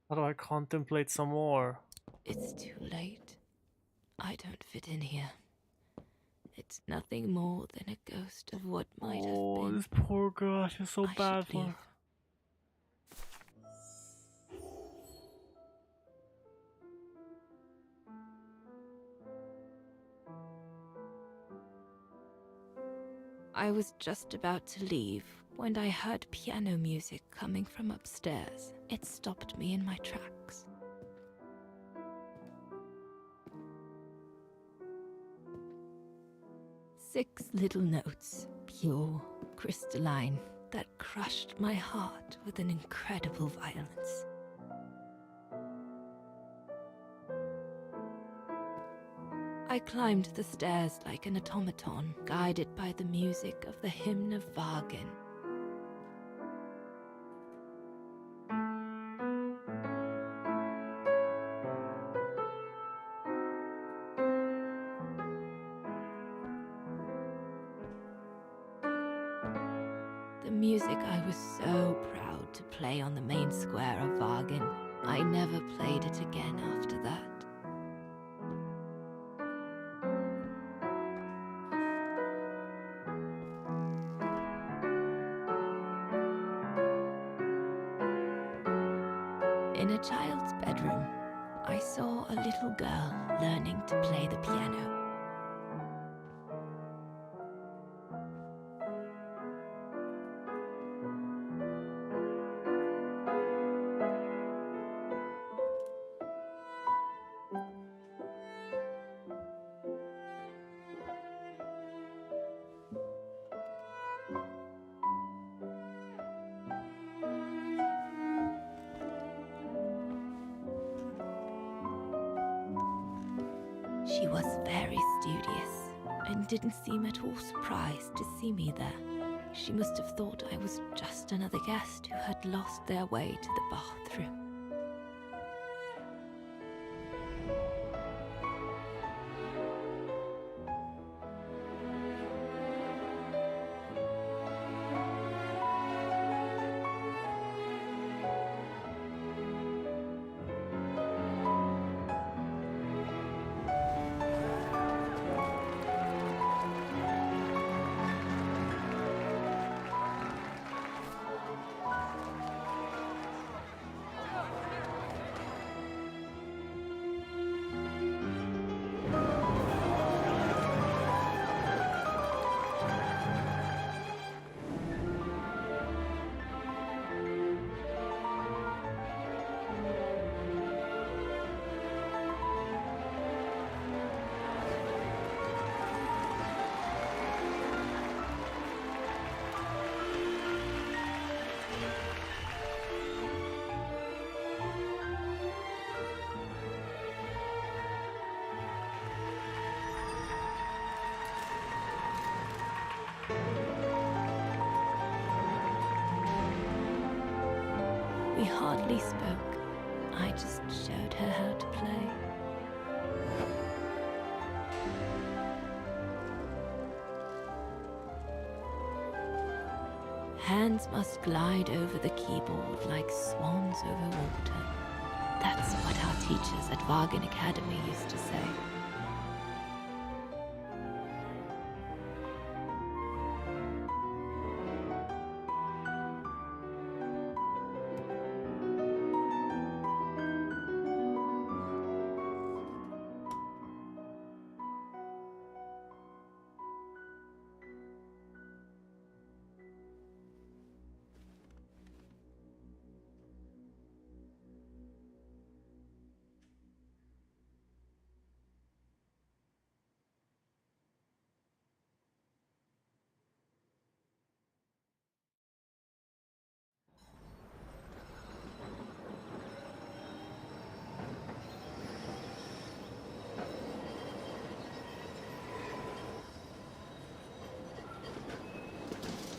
How do I contemplate some more? It's too late. I don't fit in here. It's nothing more than a ghost of what might have been. Oh, this poor girl. I feel so I bad should for her. leave. I was just about to leave when I heard piano music coming from upstairs. It stopped me in my tracks. Six little notes, pure, crystalline, that crushed my heart with an incredible violence. I climbed the stairs like an automaton, guided by the music of the hymn of Wagen. The music I was so proud to play on the main square of Wagen. I never played it again after that. In a child's bedroom, I saw a little girl learning to play the piano. She was very studious and didn't seem at all surprised to see me there. She must have thought I was just another guest who had lost their way to the bathroom. We hardly spoke. I just showed her how to play. Hands must glide over the keyboard like swans over water. That's what our teachers at Wagen Academy used to say.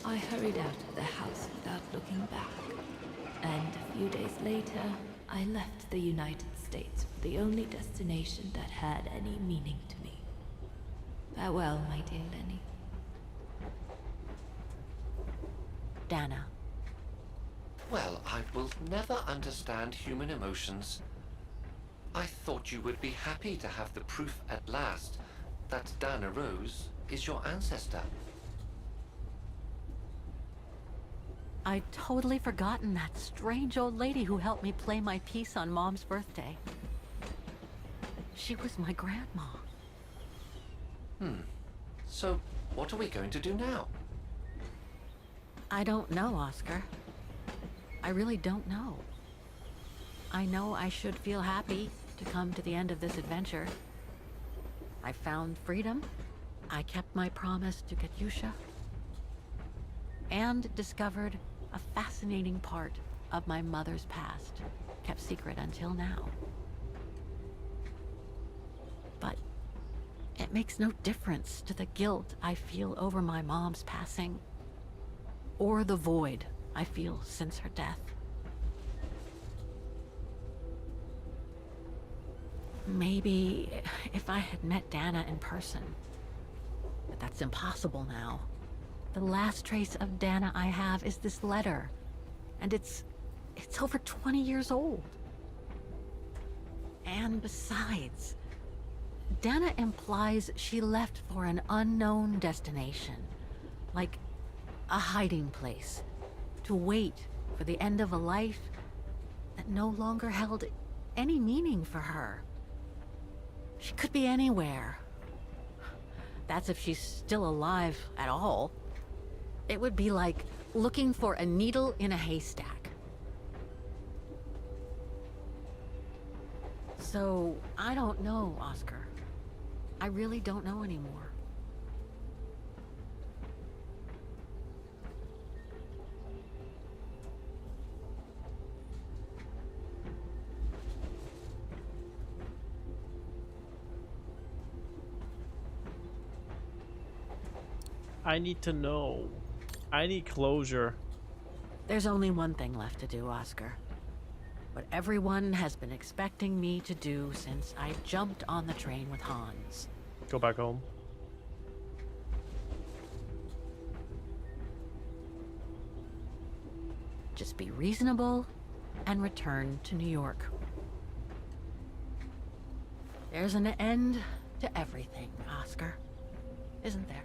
I hurried out of the house without looking back, and a few days later, I left the United States for the only destination that had any meaning to me. Farewell, my dear Lenny. Dana. Well, I will never understand human emotions. I thought you would be happy to have the proof at last that Dana Rose is your ancestor? I'd totally forgotten that strange old lady who helped me play my piece on Mom's birthday. She was my grandma. So, what are we going to do now? I don't know, Oscar. I really don't know. I know I should feel happy to come to the end of this adventure. I found freedom. I kept my promise to Katyusha. And discovered a fascinating part of my mother's past, kept secret until now. But it makes no difference to the guilt I feel over my mom's passing, or the void I feel since her death. Maybe if I had met Dana in person, but that's impossible now. The last trace of Dana I have is this letter, and it's over 20 years old. And besides, Dana implies she left for an unknown destination, like a hiding place, to wait for the end of a life that no longer held any meaning for her. She could be anywhere. That's if she's still alive at all. It would be like looking for a needle in a haystack. So, I don't know, Oscar. I really don't know anymore. I need to know. I need closure. There's only one thing left to do, Oscar. What everyone has been expecting me to do since I jumped on the train with Hans. Go back home. Just be reasonable and return to New York. There's an end to everything, Oscar. Isn't there?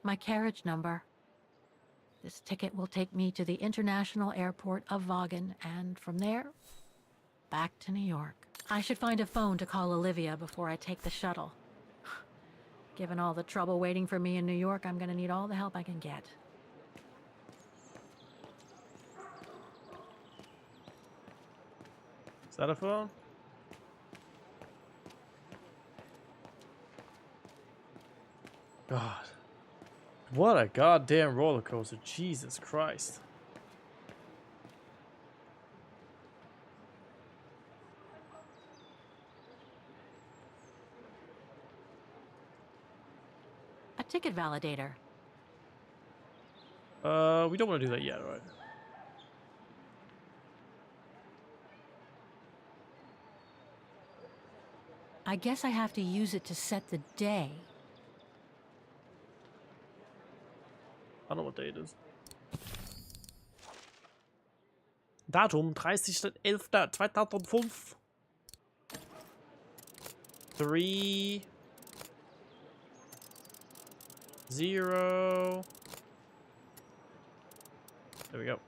My carriage number. This ticket will take me to the international airport of Vaughan, and from there, back to New York. I should find a phone to call Olivia before I take the shuttle. Given all the trouble waiting for me in New York, I'm gonna need all the help I can get. Is that a phone? God. What a goddamn roller coaster. Jesus Christ. A ticket validator. We don't want to do that yet, right? I guess I have to use it to set the day. I don't know what day it is. Datum 30.11.2005. 3 0. There we go.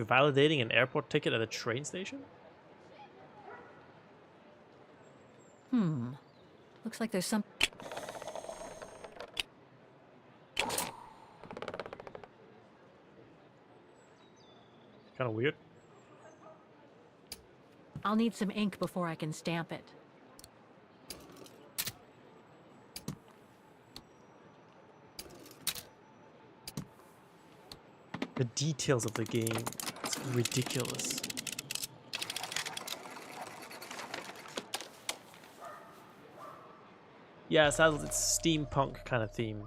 Validating an airport ticket at a train station? Looks like there's some... Kind of weird. I'll need some ink before I can stamp it. The details of the game, it's ridiculous. Yeah, it sounds like it's steampunk kind of theme.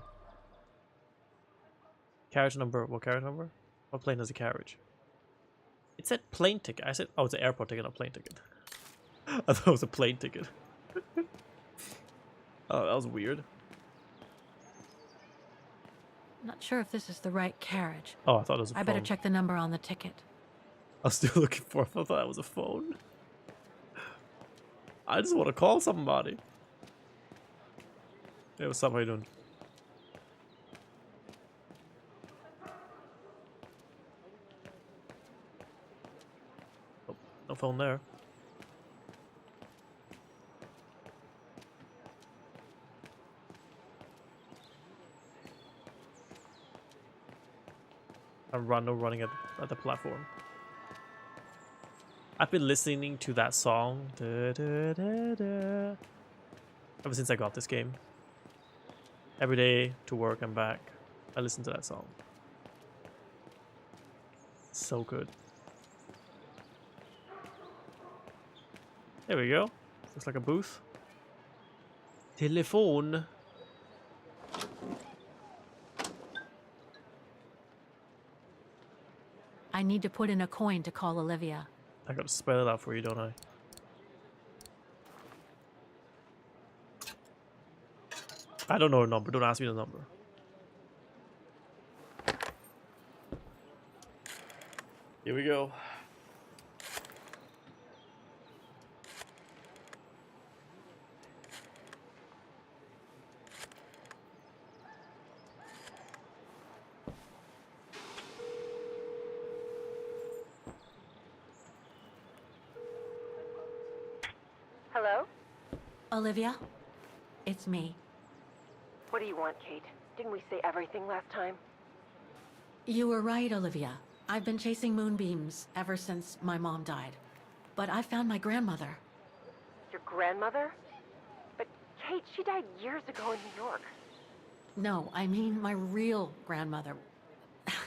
Carriage number, what carriage number? What plane has a carriage? It said plane ticket. I said, oh, it's an airport ticket, not plane ticket. I thought it was a plane ticket. Oh, that was weird. Not sure if this is the right carriage. Oh, I thought it was a phone. I better check the number on the ticket. I was still looking for it. I thought that was a phone. I just want to call somebody. Hey, what's up? How you doing? Oh, no phone there. I'm running at the platform. I've been listening to that song ever since I got this game. Every day to work and back, I listen to that song. So good. There we go. Looks like a booth. Telephone. I need to put in a coin to call Olivia. I gotta spell it out for you, don't I? I don't know her number. Don't ask me the number. Here we go. Hello? Olivia? It's me. What do you want, Kate? Didn't we say everything last time? You were right, Olivia. I've been chasing moonbeams ever since my mom died. But I found my grandmother. Your grandmother? But Kate, she died years ago in New York. No, I mean my real grandmother.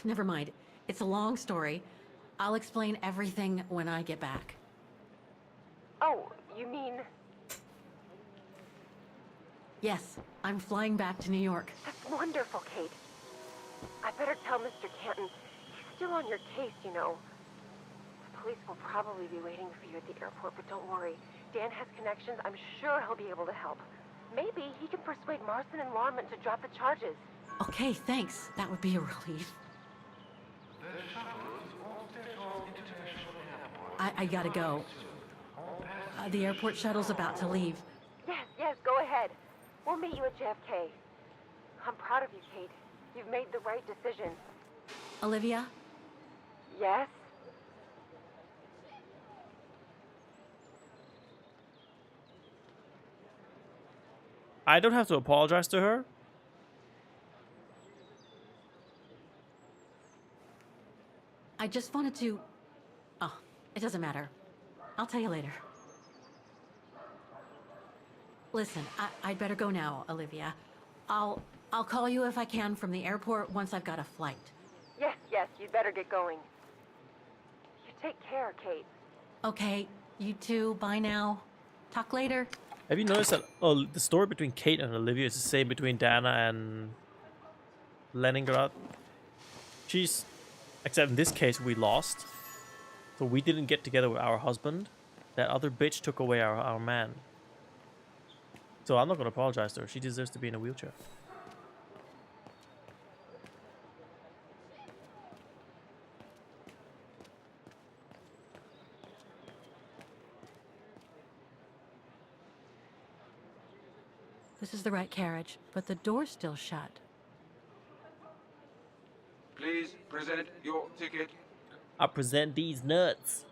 Never mind. It's a long story. I'll explain everything when I get back. Oh, you mean... Yes, I'm flying back to New York. That's wonderful, Kate. I better tell Mr. Canton. He's still on your case, you know. The police will probably be waiting for you at the airport, but don't worry. Dan has connections. I'm sure he'll be able to help. Maybe he can persuade Marston and Lorman to drop the charges. Okay, thanks. That would be a relief. I gotta go. The airport shuttle's about to leave. Yes, go ahead. We'll meet you at JFK. I'm proud of you, Kate. You've made the right decision. Olivia? Yes? I don't have to apologize to her. I just wanted to... Oh, it doesn't matter. I'll tell you later. Listen, I'd better go now, Olivia. I'll call you if I can from the airport once I've got a flight. Yes, you'd better get going. You take care, Kate. Okay, you too. Bye now. Talk later. Have you noticed that the story between Kate and Olivia is the same between Dana and Leningrad? Except in this case we lost. So we didn't get together with our husband. That other bitch took away our man. So I'm not going to apologize to her. She deserves to be in a wheelchair. This is the right carriage, but the door's still shut. Please present your ticket. I present these nuts.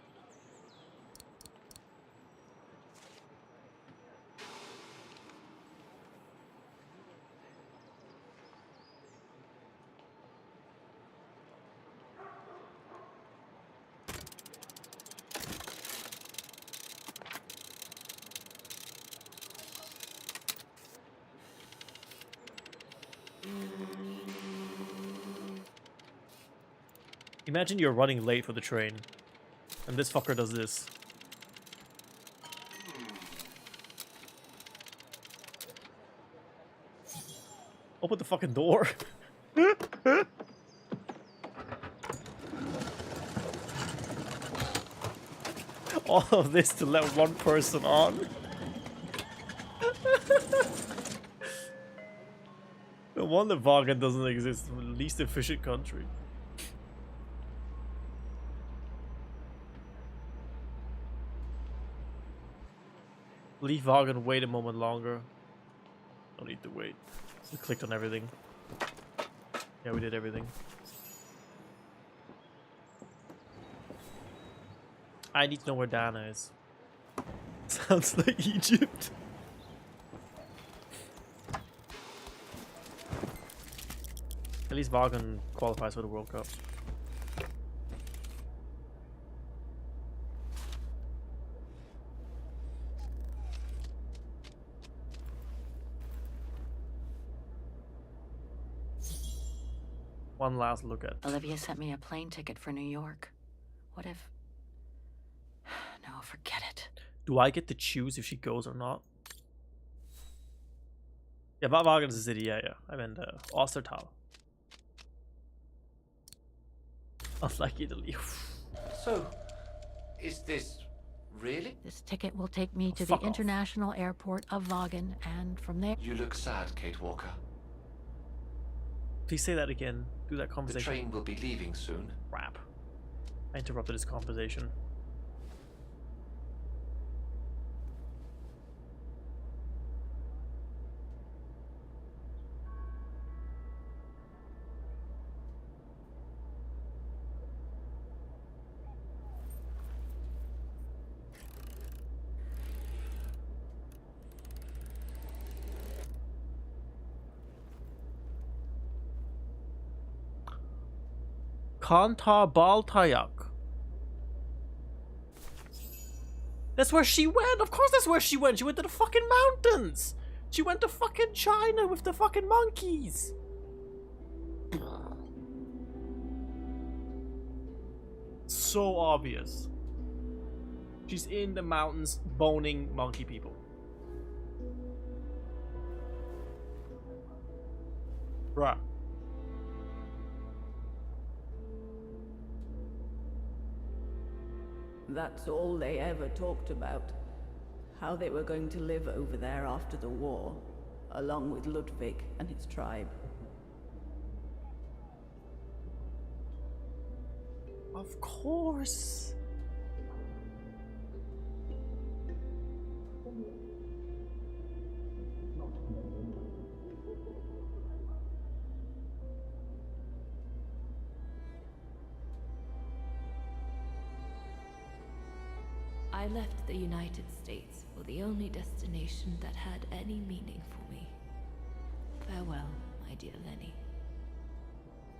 Imagine you're running late for the train, and this fucker does this. Open the fucking door. All of this to let one person on. No wonder Vagan doesn't exist. The least efficient country. Leave Vagan wait a moment longer. Don't need to wait. We clicked on everything. Yeah, we did everything. I need to know where Dana is. Sounds like Egypt. At least Vagan qualifies for the World Cup. One last look at. Olivia sent me a plane ticket for New York. What if... No, forget it. Do I get to choose if she goes or not? Ja, Vagan is a city, yeah. I meant Ostertal. Unlike Italy. So, is this really? This ticket will take me to the Fuck off. international airport of Vagan, and from there... You look sad, Kate Walker. Please say that again. Do that The conversation. train will be leaving soon. Crap. I interrupted his conversation. Kantar Baltayak. That's where she went. Of course that's where she went. She went to the fucking mountains. She went to fucking China with the fucking monkeys. So obvious. She's in the mountains boning monkey people. Bruh. That's all they ever talked about. How they were going to live over there after the war, along with Ludwig and his tribe. Of course. I left the United States for the only destination that had any meaning for me. Farewell, my dear Lenny.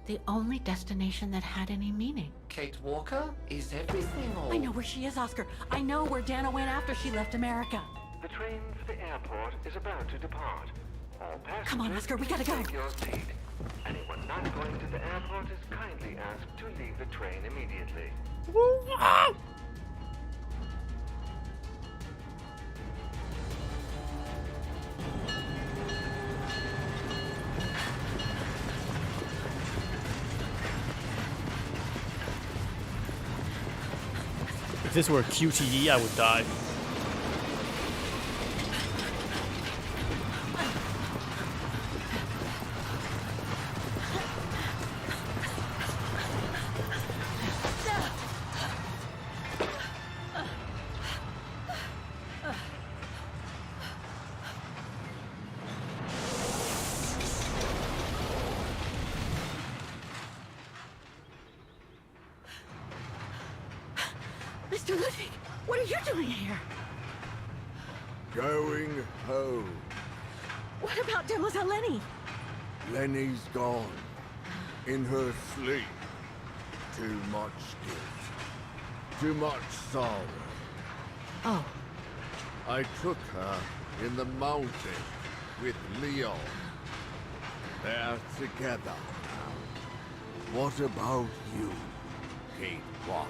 The only destination that had any meaning. Kate Walker? Is everything all... I know where she is, Oscar. I know where Dana went after she left America. The train for the airport is about to depart. All passengers, Come on, Oscar, we gotta go. take your seat. Anyone not going to the airport is kindly asked to leave the train immediately. If this were a QTE, I would die. Mr. Ludwig, what are you doing here? Going home. What about Demoiselle Lenny? Lenny's gone. In her sleep. Too much guilt. Too much sorrow. Oh. I took her in the mountain with Leon. They're together now. What about you, Kate Walker?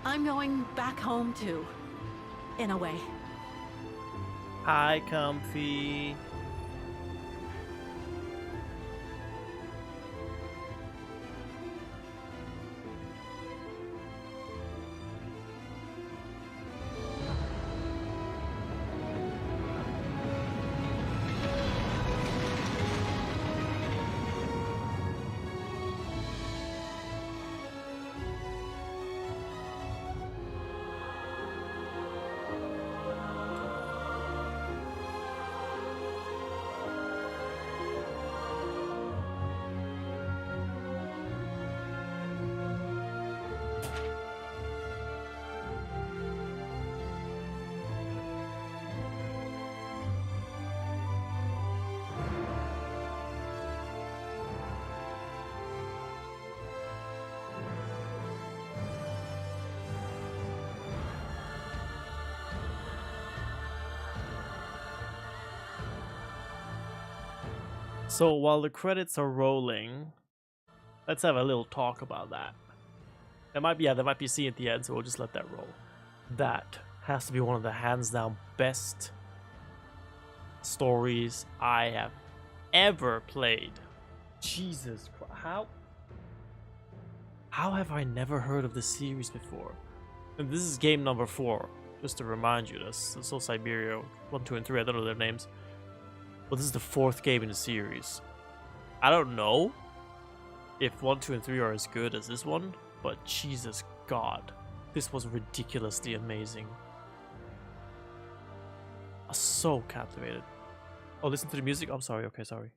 I'm going back home too. In a way. Hi, Comfy. So while the credits are rolling, let's have a little talk about that. There might be a scene at the end, so we'll just let that roll. That has to be one of the hands down best stories I have ever played. Jesus Christ, how have I never heard of this series before? And this is game number 4, just to remind you. This is Syberia 1, 2, and 3. I don't know their names. But this is the 4th game in the series. I don't know if 1, 2, and 3 are as good as this one, but Jesus God, this was ridiculously amazing. I was so captivated. Oh, listen to the music? I'm sorry, okay, sorry.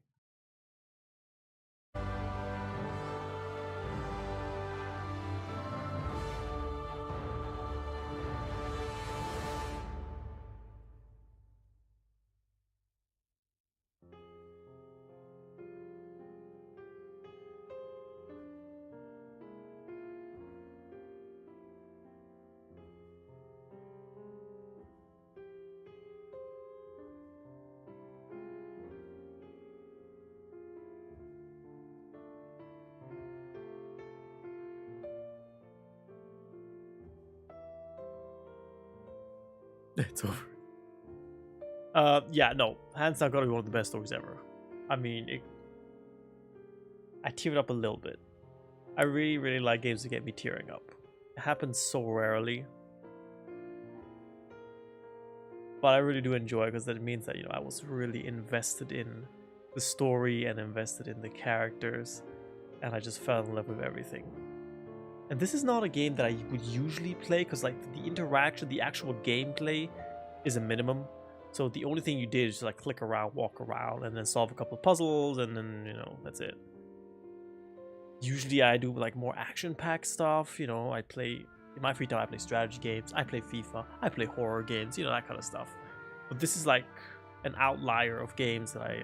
It's over. Yeah, no, hands down gotta be one of the best stories ever. I mean, I teared up a little bit. I really, really like games that get me tearing up. It happens so rarely. But I really do enjoy it because that means that, you know, I was really invested in the story and invested in the characters. And I just fell in love with everything. And this is not a game that I would usually play because, like, the interaction, the actual gameplay is a minimum. So the only thing you did is just, like, click around, walk around, and then solve a couple of puzzles, and then, you know, that's it. Usually I do, like, more action-packed stuff, you know, I play, in my free time I play strategy games, I play FIFA, I play horror games, you know, that kind of stuff. But this is, like, an outlier of games that I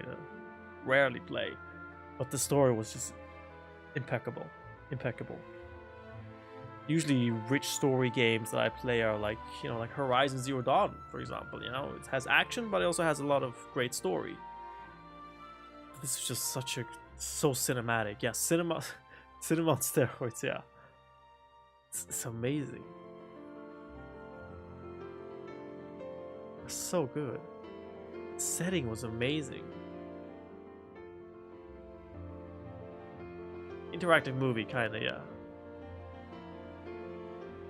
rarely play. But the story was just impeccable. Impeccable. Usually rich story games that I play are like, you know, like Horizon Zero Dawn, for example, you know, it has action, but it also has a lot of great story. This is just so cinematic. Yeah, cinema on steroids, yeah. It's amazing. It's so good. The setting was amazing. Interactive movie, kinda, yeah.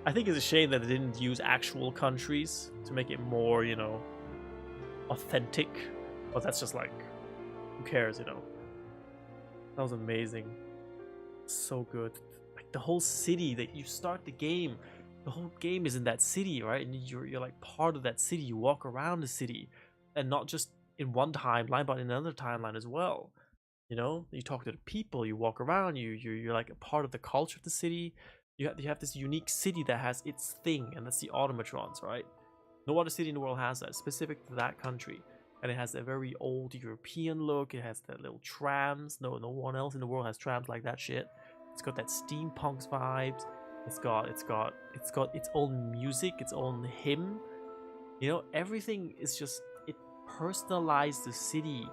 I think it's a shame that they didn't use actual countries to make it more, you know, authentic. But that's just like, who cares, you know? That was amazing. So good. Like the whole city that you start the game, the whole game is in that city, right? And you're like part of that city. You walk around the city, and not just in one timeline, but in another timeline as well. You know, you talk to the people, you walk around, you're like a part of the culture of the city. you have this unique city that has its thing, and that's the automatrons, right? No other city in the world has that, specific to that country. And it has a very old European look. It has the little trams. No one else in the world has trams like that shit. It's got that steampunk vibes. It's got its own music, its own hymn. You know, everything is just, it personalized the city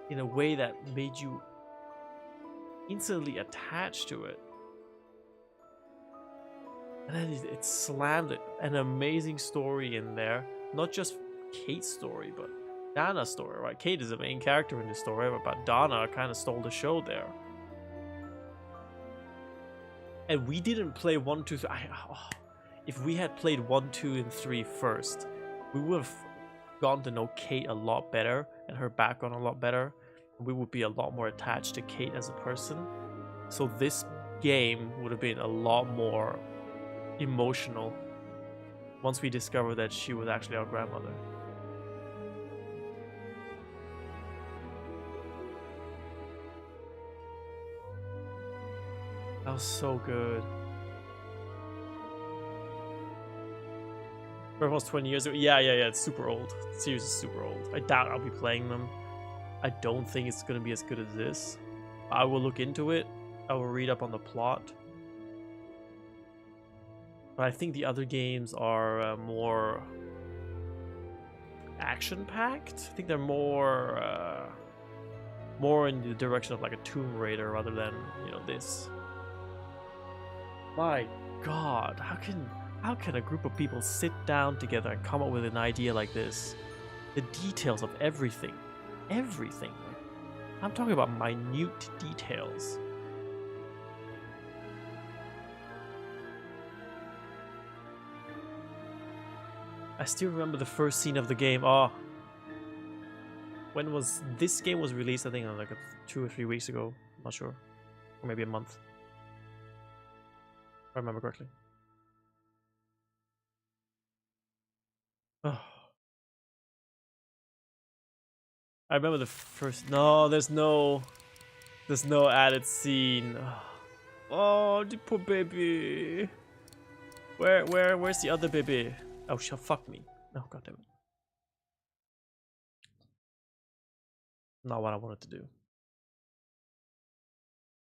in a way that made you instantly attached to it. And then it slammed an amazing story in there. Not just Kate's story, but Dana's story, right? Kate is the main character in the story, but Dana kind of stole the show there. And we didn't play 1, 2, 3. If we had played 1, 2, and 3 first, we would have gotten to know Kate a lot better and her background a lot better. We would be a lot more attached to Kate as a person. So this game would have been a lot more emotional once we discovered that she was actually our grandmother. That was so good. Almost 20 years ago. Yeah, it's super old. Seriously, super old. I doubt I'll be playing them. I don't think it's going to be as good as this. I will look into it. I will read up on the plot. But I think the other games are more action-packed. I think they're more in the direction of like a Tomb Raider rather than, you know, this. My God, how can a group of people sit down together and come up with an idea like this? The details of everything. Everything. I'm talking about minute details. I still remember the first scene of the game. Oh, when was this game was released? I think like 2 or 3 weeks ago. I'm not sure, or maybe a month. If I remember correctly. Oh. I remember the first. No, there's no added scene. Oh, the poor baby. Where's the other baby? Oh, she'll fuck me. No, goddamn it. Not what I wanted to do.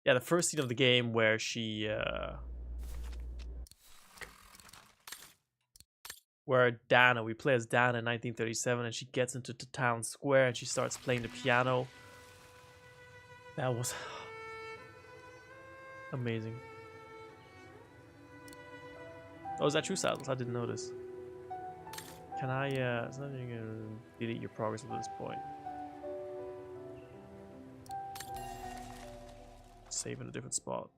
Yeah, the first scene of the game where she, where Dana, we play as Dana in 1937, and she gets into the town square and she starts playing the piano. That was amazing. Oh, is that true, Saddles? I didn't notice. Can I, it's not even gonna delete your progress at this point. Save in a different spot.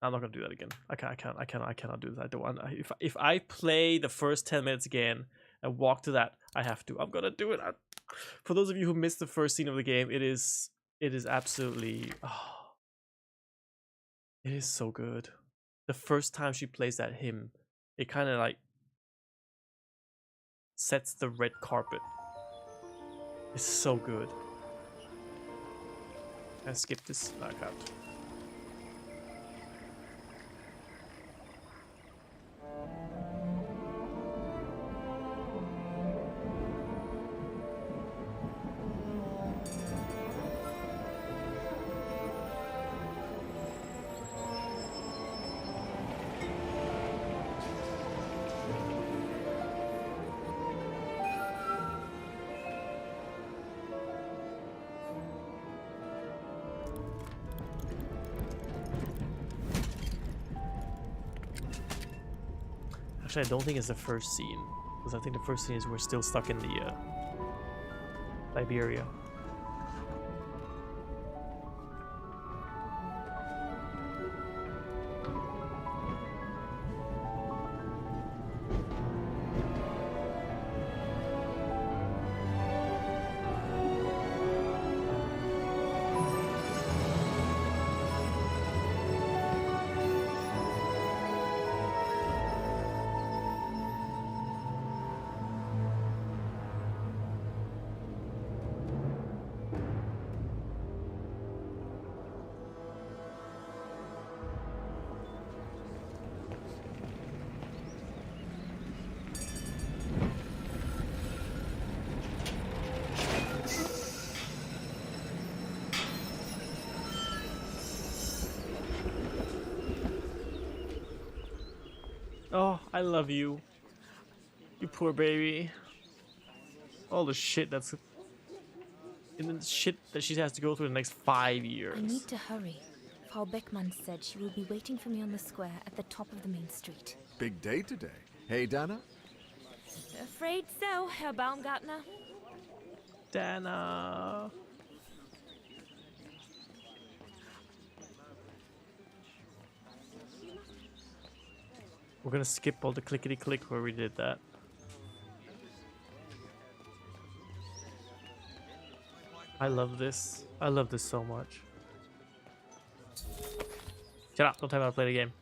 I'm not gonna do that again. I cannot do that. I don't want. If I play the first 10 minutes again and walk to that, I have to. I'm gonna do it. For those of you who missed the first scene of the game, it is absolutely. Oh, it is so good. The first time she plays that hymn, it kind of like sets the red carpet. It's so good. I skip this. No, I can't. Actually, I don't think it's the first scene, because I think the first scene is we're still stuck in the Syberia. Oh, I love you. You poor baby. All the shit that's... And then the shit that she has to go through the next 5 years. I need to hurry. Frau Beckmann said she will be waiting for me on the square at the top of the main street. Big day today. Hey, Dana? Afraid so, Herr Baumgartner. Dana. We're gonna skip all the clickety-click where we did that. I love this. I love this so much. Shut up, don't tell me how to play the game.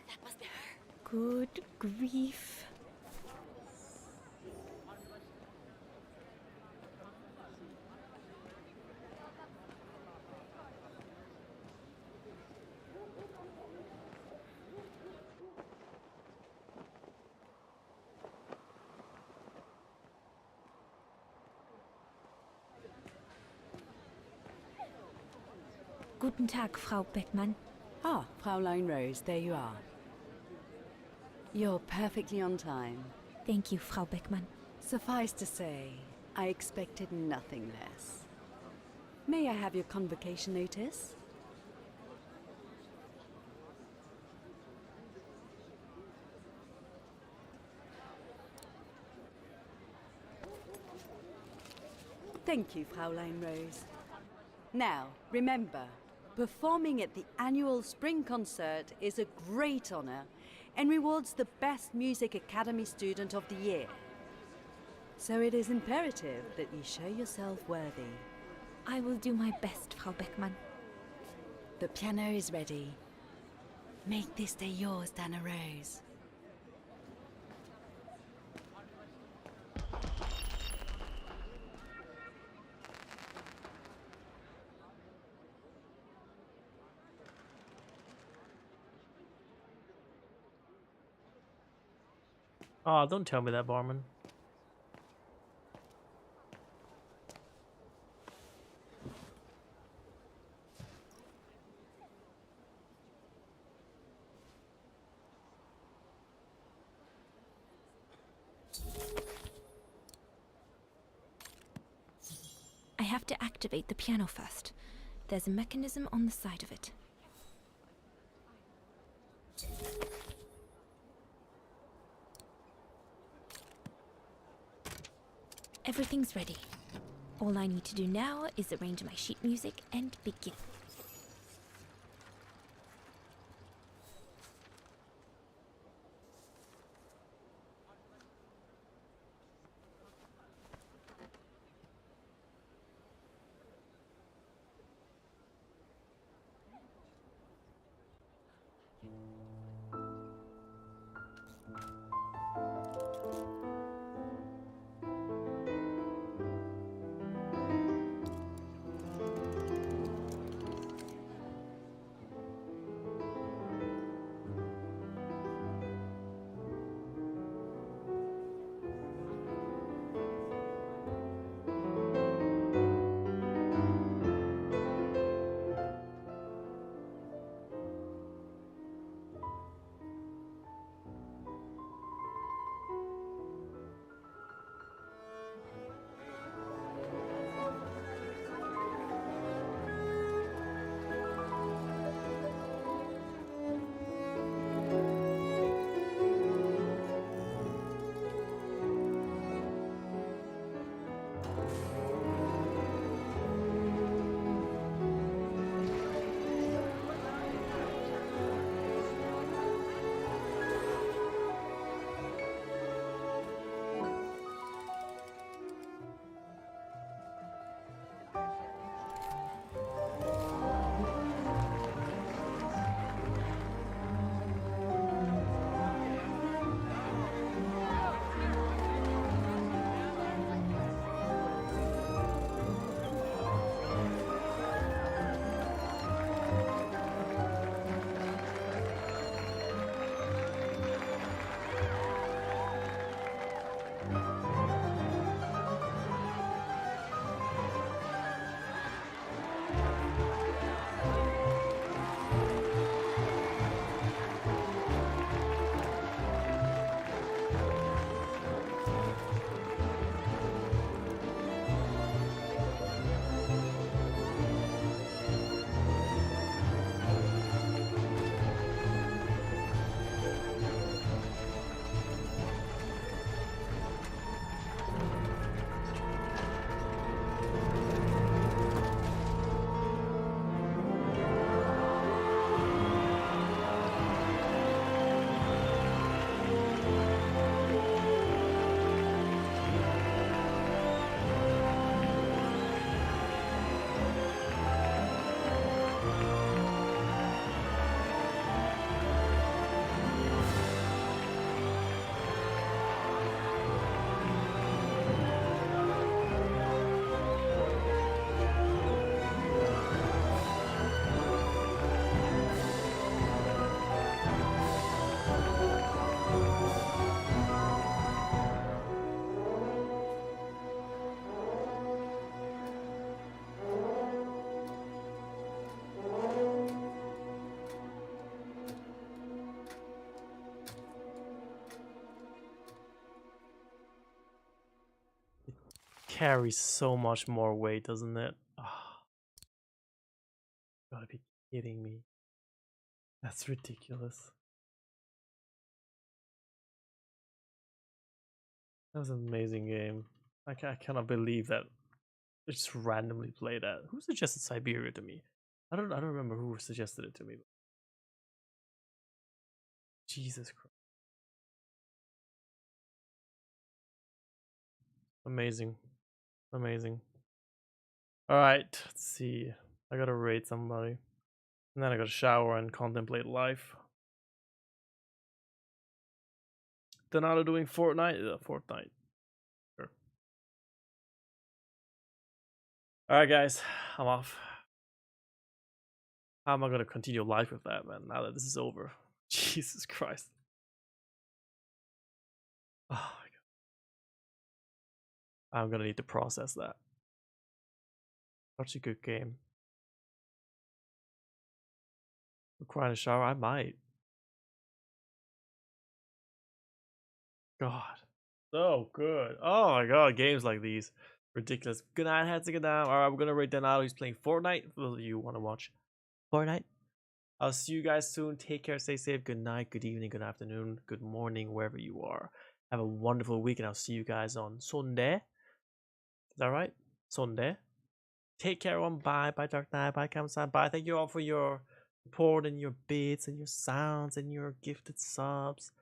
That must be her. Good grief. Guten Tag, Frau Beckmann. Ah, Fraulein Rose, there you are. You're perfectly on time. Thank you, Frau Beckmann. Suffice to say, I expected nothing less. May I have your convocation notice? Thank you, Fraulein Rose. Now, remember, performing at the annual spring concert is a great honor and rewards the best Music Academy student of the year. So it is imperative that you show yourself worthy. I will do my best, Frau Beckmann. The piano is ready. Make this day yours, Dana Rose. Oh, don't tell me that, barman. I have to activate the piano first. There's a mechanism on the side of it. Everything's ready. All I need to do now is arrange my sheet music and begin. carries so much more weight, doesn't it? Oh, gotta be kidding me. That's ridiculous. That was an amazing game. I cannot believe that I just randomly played that. Who suggested Syberia to me? I don't remember who suggested it to me. Jesus Christ. Amazing. Amazing. Alright, let's see. I gotta raid somebody. And then I gotta shower and contemplate life. Donato doing Fortnite? Fortnite. Sure. Alright guys, I'm off. How am I gonna continue life with that, man, now that this is over? Jesus Christ. Oh my god. I'm gonna need to process that. Such a good game. Requiring a shower? I might. God. So good. Oh my god, games like these. Ridiculous. Good night, heads to get down. Alright, we're gonna rate Donato. He's playing Fortnite. For those of you who want to watch Fortnite. I'll see you guys soon. Take care, stay safe. Good night, good evening, good afternoon, good morning, wherever you are. Have a wonderful week, and I'll see you guys on Sunday. Is that right? Sunday. Take care, everyone. Bye. Bye, Dark Knight. Bye, Kamsan. Bye. Thank you all for your support and your bits and your sounds and your gifted subs.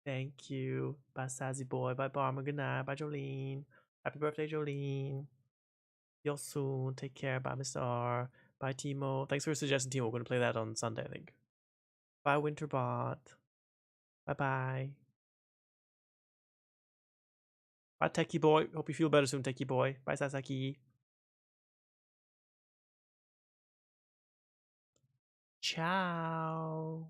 Thank you. Bye, Sassy Boy. Bye, Barma. Good night. Bye, Jolene. Happy birthday, Jolene. See you soon. Take care. Bye, Mr. R. Bye, Timo. Thanks for suggesting, Timo. We're going to play that on Sunday, I think. Bye, Winterbot. Bye-bye. Bye, Techie Boy. Hope you feel better soon, Techie Boy. Bye, Sasaki. Ciao.